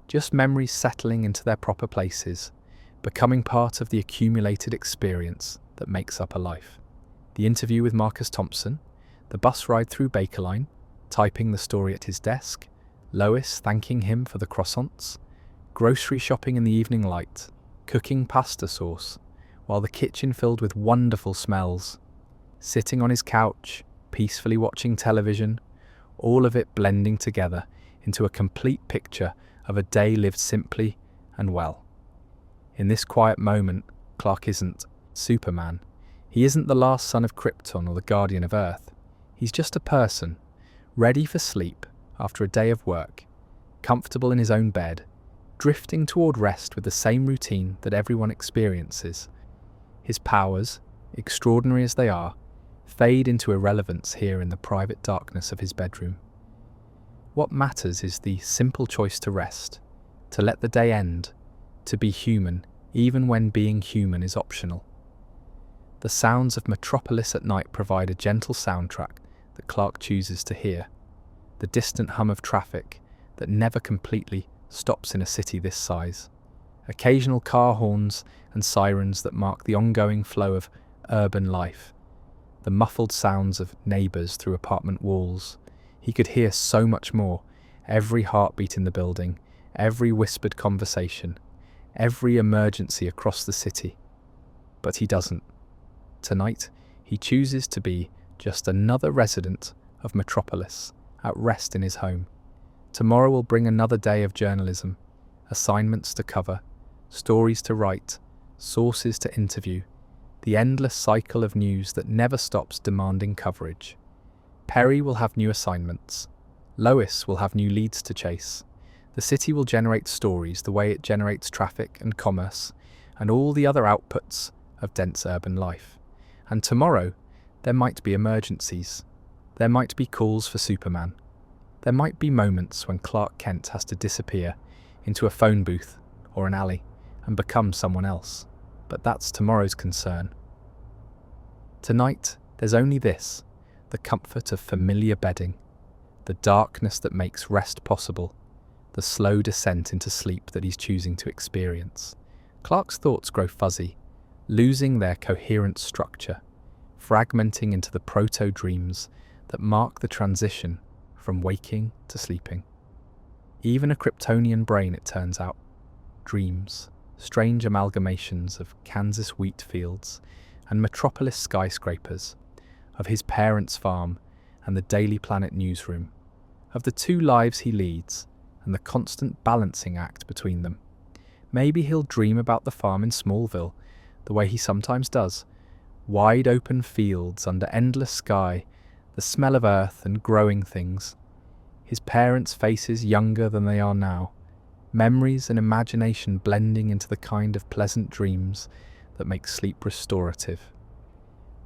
Just memories settling into their proper places, becoming part of the accumulated experience that makes up a life. The interview with Marcus Thompson, the bus ride through Bakerline, typing the story at his desk, Lois thanking him for the croissants, grocery shopping in the evening light, cooking pasta sauce, while the kitchen filled with wonderful smells, sitting on his couch, peacefully watching television, all of it blending together into a complete picture of a day lived simply and well. In this quiet moment, Clark isn't Superman. He isn't the last son of Krypton or the guardian of Earth. He's just a person, ready for sleep after a day of work, comfortable in his own bed, drifting toward rest with the same routine that everyone experiences. His powers, extraordinary as they are, fade into irrelevance here in the private darkness of his bedroom. What matters is the simple choice to rest, to let the day end, to be human even when being human is optional. The sounds of Metropolis at night provide a gentle soundtrack that Clark chooses to hear, the distant hum of traffic that never completely stops in a city this size, occasional car horns and sirens that mark the ongoing flow of urban life, the muffled sounds of neighbours through apartment walls. He could hear so much more, every heartbeat in the building, every whispered conversation, every emergency across the city. But he doesn't. Tonight, he chooses to be just another resident of Metropolis, at rest in his home. Tomorrow will bring another day of journalism, assignments to cover, stories to write, sources to interview, the endless cycle of news that never stops demanding coverage. Perry will have new assignments. Lois will have new leads to chase. The city will generate stories the way it generates traffic and commerce and all the other outputs of dense urban life. And tomorrow, there might be emergencies. There might be calls for Superman. There might be moments when Clark Kent has to disappear into a phone booth or an alley and become someone else. But that's tomorrow's concern. Tonight, there's only this, the comfort of familiar bedding, the darkness that makes rest possible, the slow descent into sleep that he's choosing to experience. Clark's thoughts grow fuzzy, losing their coherent structure, fragmenting into the proto-dreams that mark the transition from waking to sleeping. Even a Kryptonian brain, it turns out, dreams, strange amalgamations of Kansas wheat fields and Metropolis skyscrapers, of his parents' farm and the Daily Planet newsroom, of the two lives he leads and the constant balancing act between them. Maybe he'll dream about the farm in Smallville, the way he sometimes does, wide open fields under endless sky, the smell of earth and growing things, his parents' faces younger than they are now, memories and imagination blending into the kind of pleasant dreams that make sleep restorative.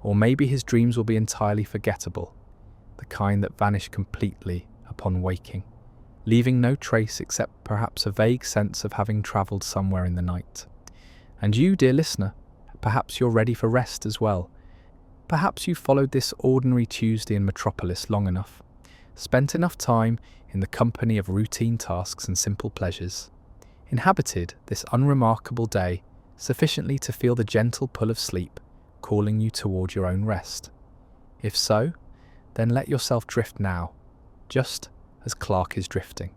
Or maybe his dreams will be entirely forgettable, the kind that vanish completely upon waking, leaving no trace except perhaps a vague sense of having travelled somewhere in the night. And you, dear listener, perhaps you're ready for rest as well. Perhaps you've followed this ordinary Tuesday in Metropolis long enough, spent enough time in the company of routine tasks and simple pleasures, inhabited this unremarkable day sufficiently to feel the gentle pull of sleep calling you toward your own rest. If so, then let yourself drift now, just as Clark is drifting.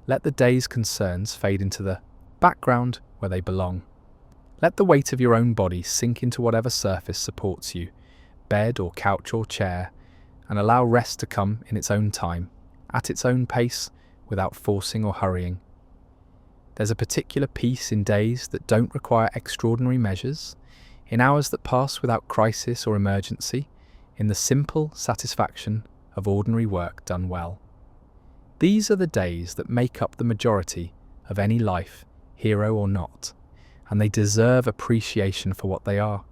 Let the day's concerns fade into the background where they belong. Let the weight of your own body sink into whatever surface supports you, bed or couch or chair, and allow rest to come in its own time, at its own pace, without forcing or hurrying. There's a particular peace in days that don't require extraordinary measures, in hours that pass without crisis or emergency, in the simple satisfaction of ordinary work done well. These are the days that make up the majority of any life, hero or not, and they deserve appreciation for what they are,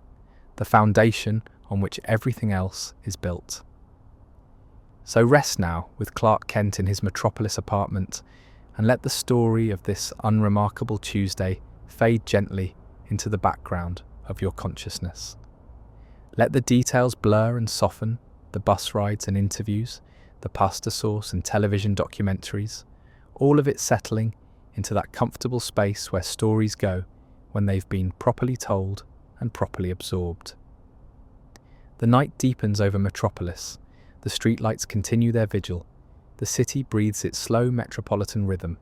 the foundation on which everything else is built. So rest now with Clark Kent in his Metropolis apartment, and let the story of this unremarkable Tuesday fade gently into the background of your consciousness. Let the details blur and soften, the bus rides and interviews, the pasta sauce and television documentaries, all of it settling into that comfortable space where stories go when they've been properly told and properly absorbed. The night deepens over Metropolis, the streetlights continue their vigil, the city breathes its slow metropolitan rhythm,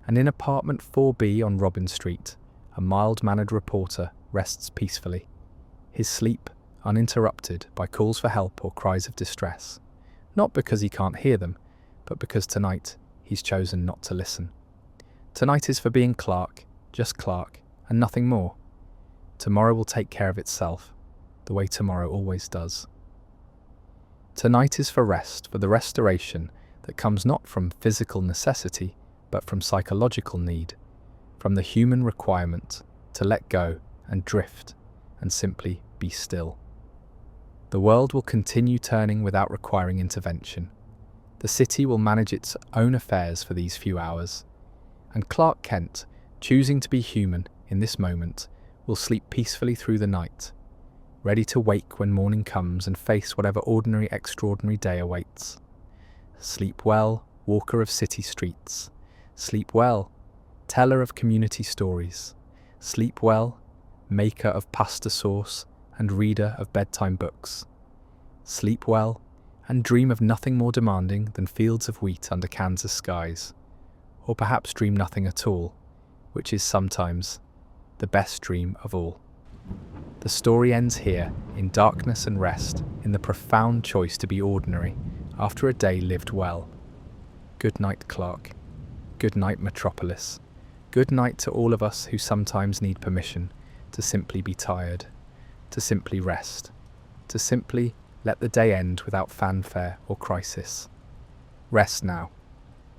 and in apartment 4B on Robin Street, a mild-mannered reporter rests peacefully, his sleep uninterrupted by calls for help or cries of distress, not because he can't hear them, but because tonight he's chosen not to listen. Tonight is for being Clark, just Clark, and nothing more. Tomorrow will take care of itself, the way tomorrow always does. Tonight is for rest, for the restoration that comes not from physical necessity, but from psychological need, from the human requirement to let go and drift and simply be still. The world will continue turning without requiring intervention. The city will manage its own affairs for these few hours, and Clark Kent, choosing to be human in this moment, will sleep peacefully through the night, ready to wake when morning comes and face whatever ordinary, extraordinary day awaits. Sleep well, walker of city streets. Sleep well, teller of community stories. Sleep well, maker of pasta sauce and reader of bedtime books. Sleep well and dream of nothing more demanding than fields of wheat under Kansas skies. Or perhaps dream nothing at all, which is sometimes the best dream of all. The story ends here, in darkness and rest, in the profound choice to be ordinary after a day lived well. Good night, Clark. Good night, Metropolis. Good night to all of us who sometimes need permission to simply be tired, to simply rest, to simply let the day end without fanfare or crisis. Rest now.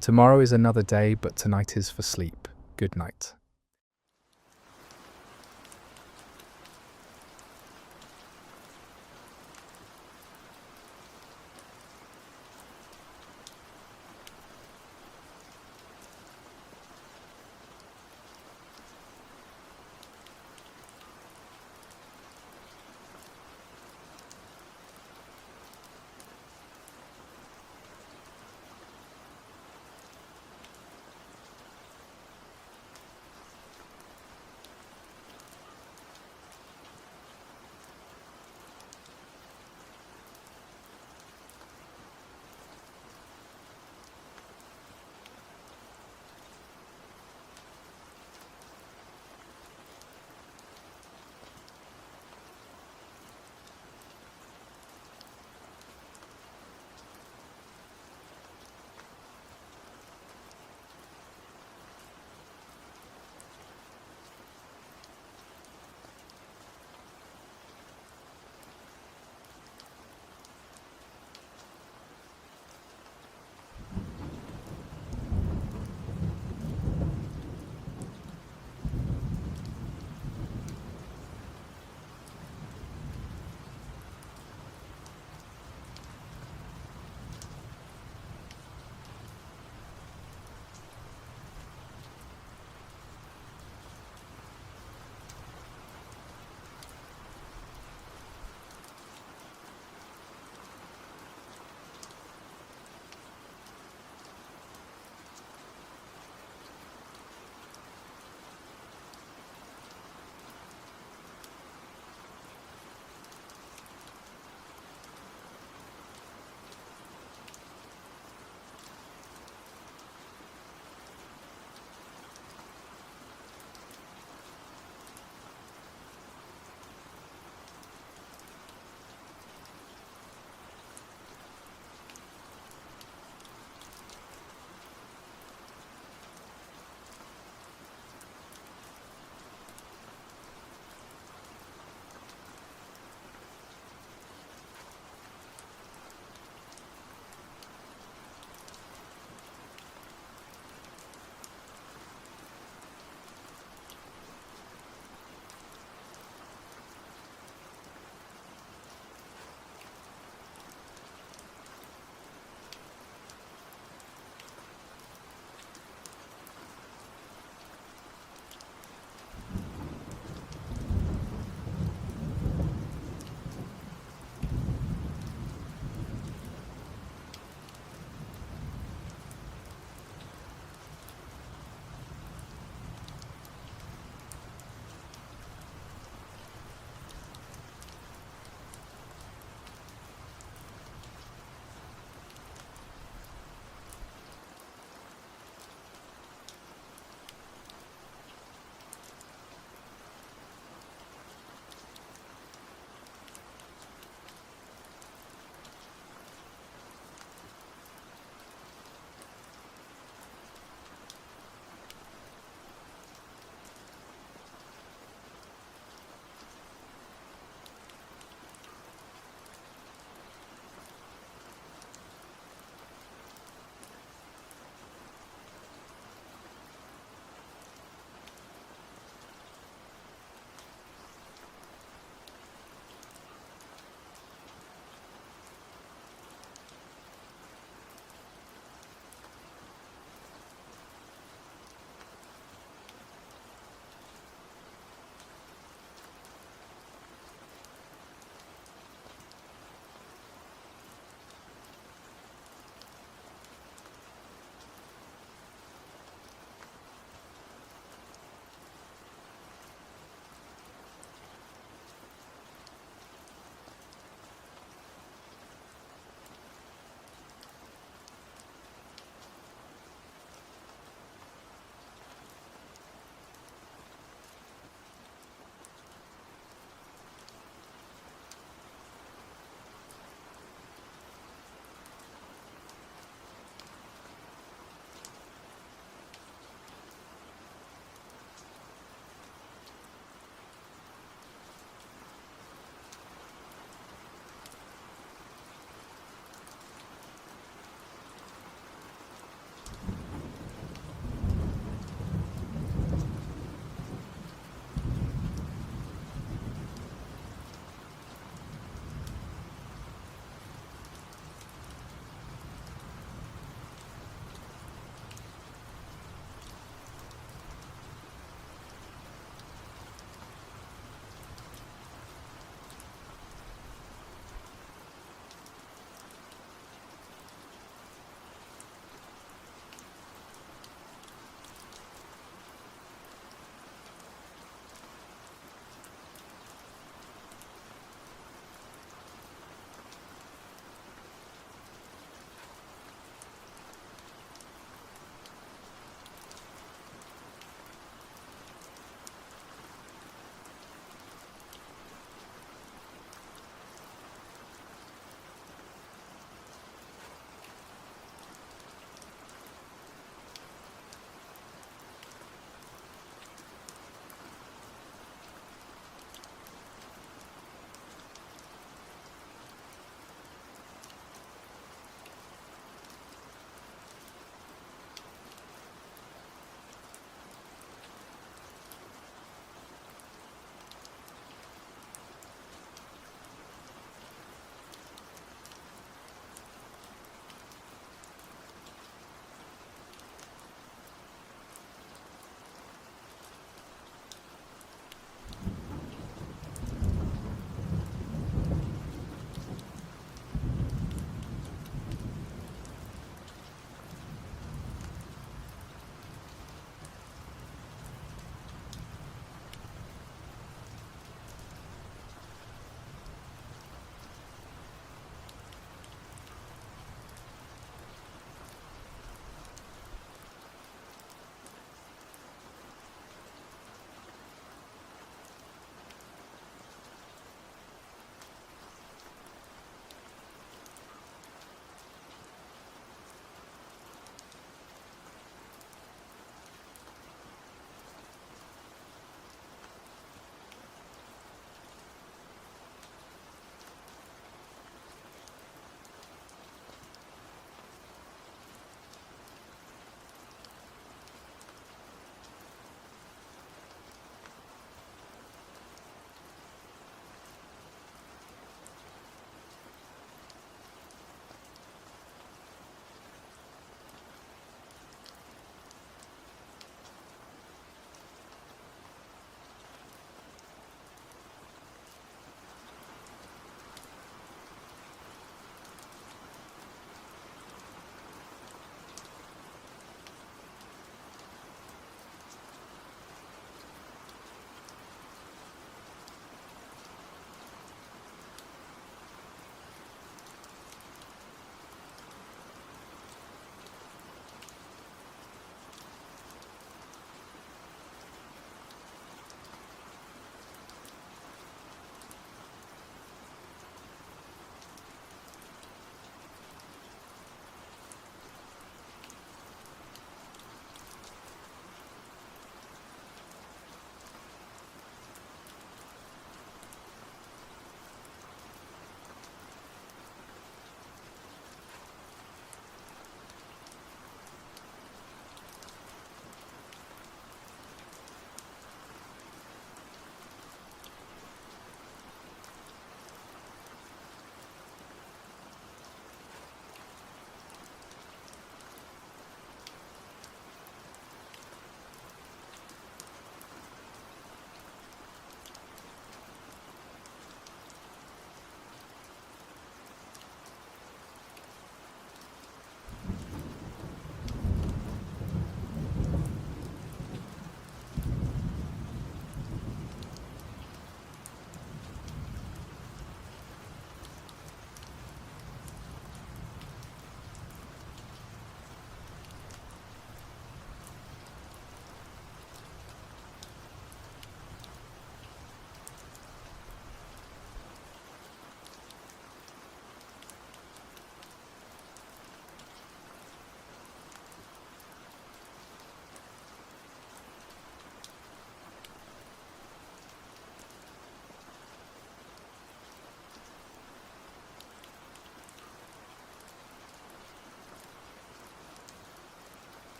Tomorrow is another day, but tonight is for sleep. Good night.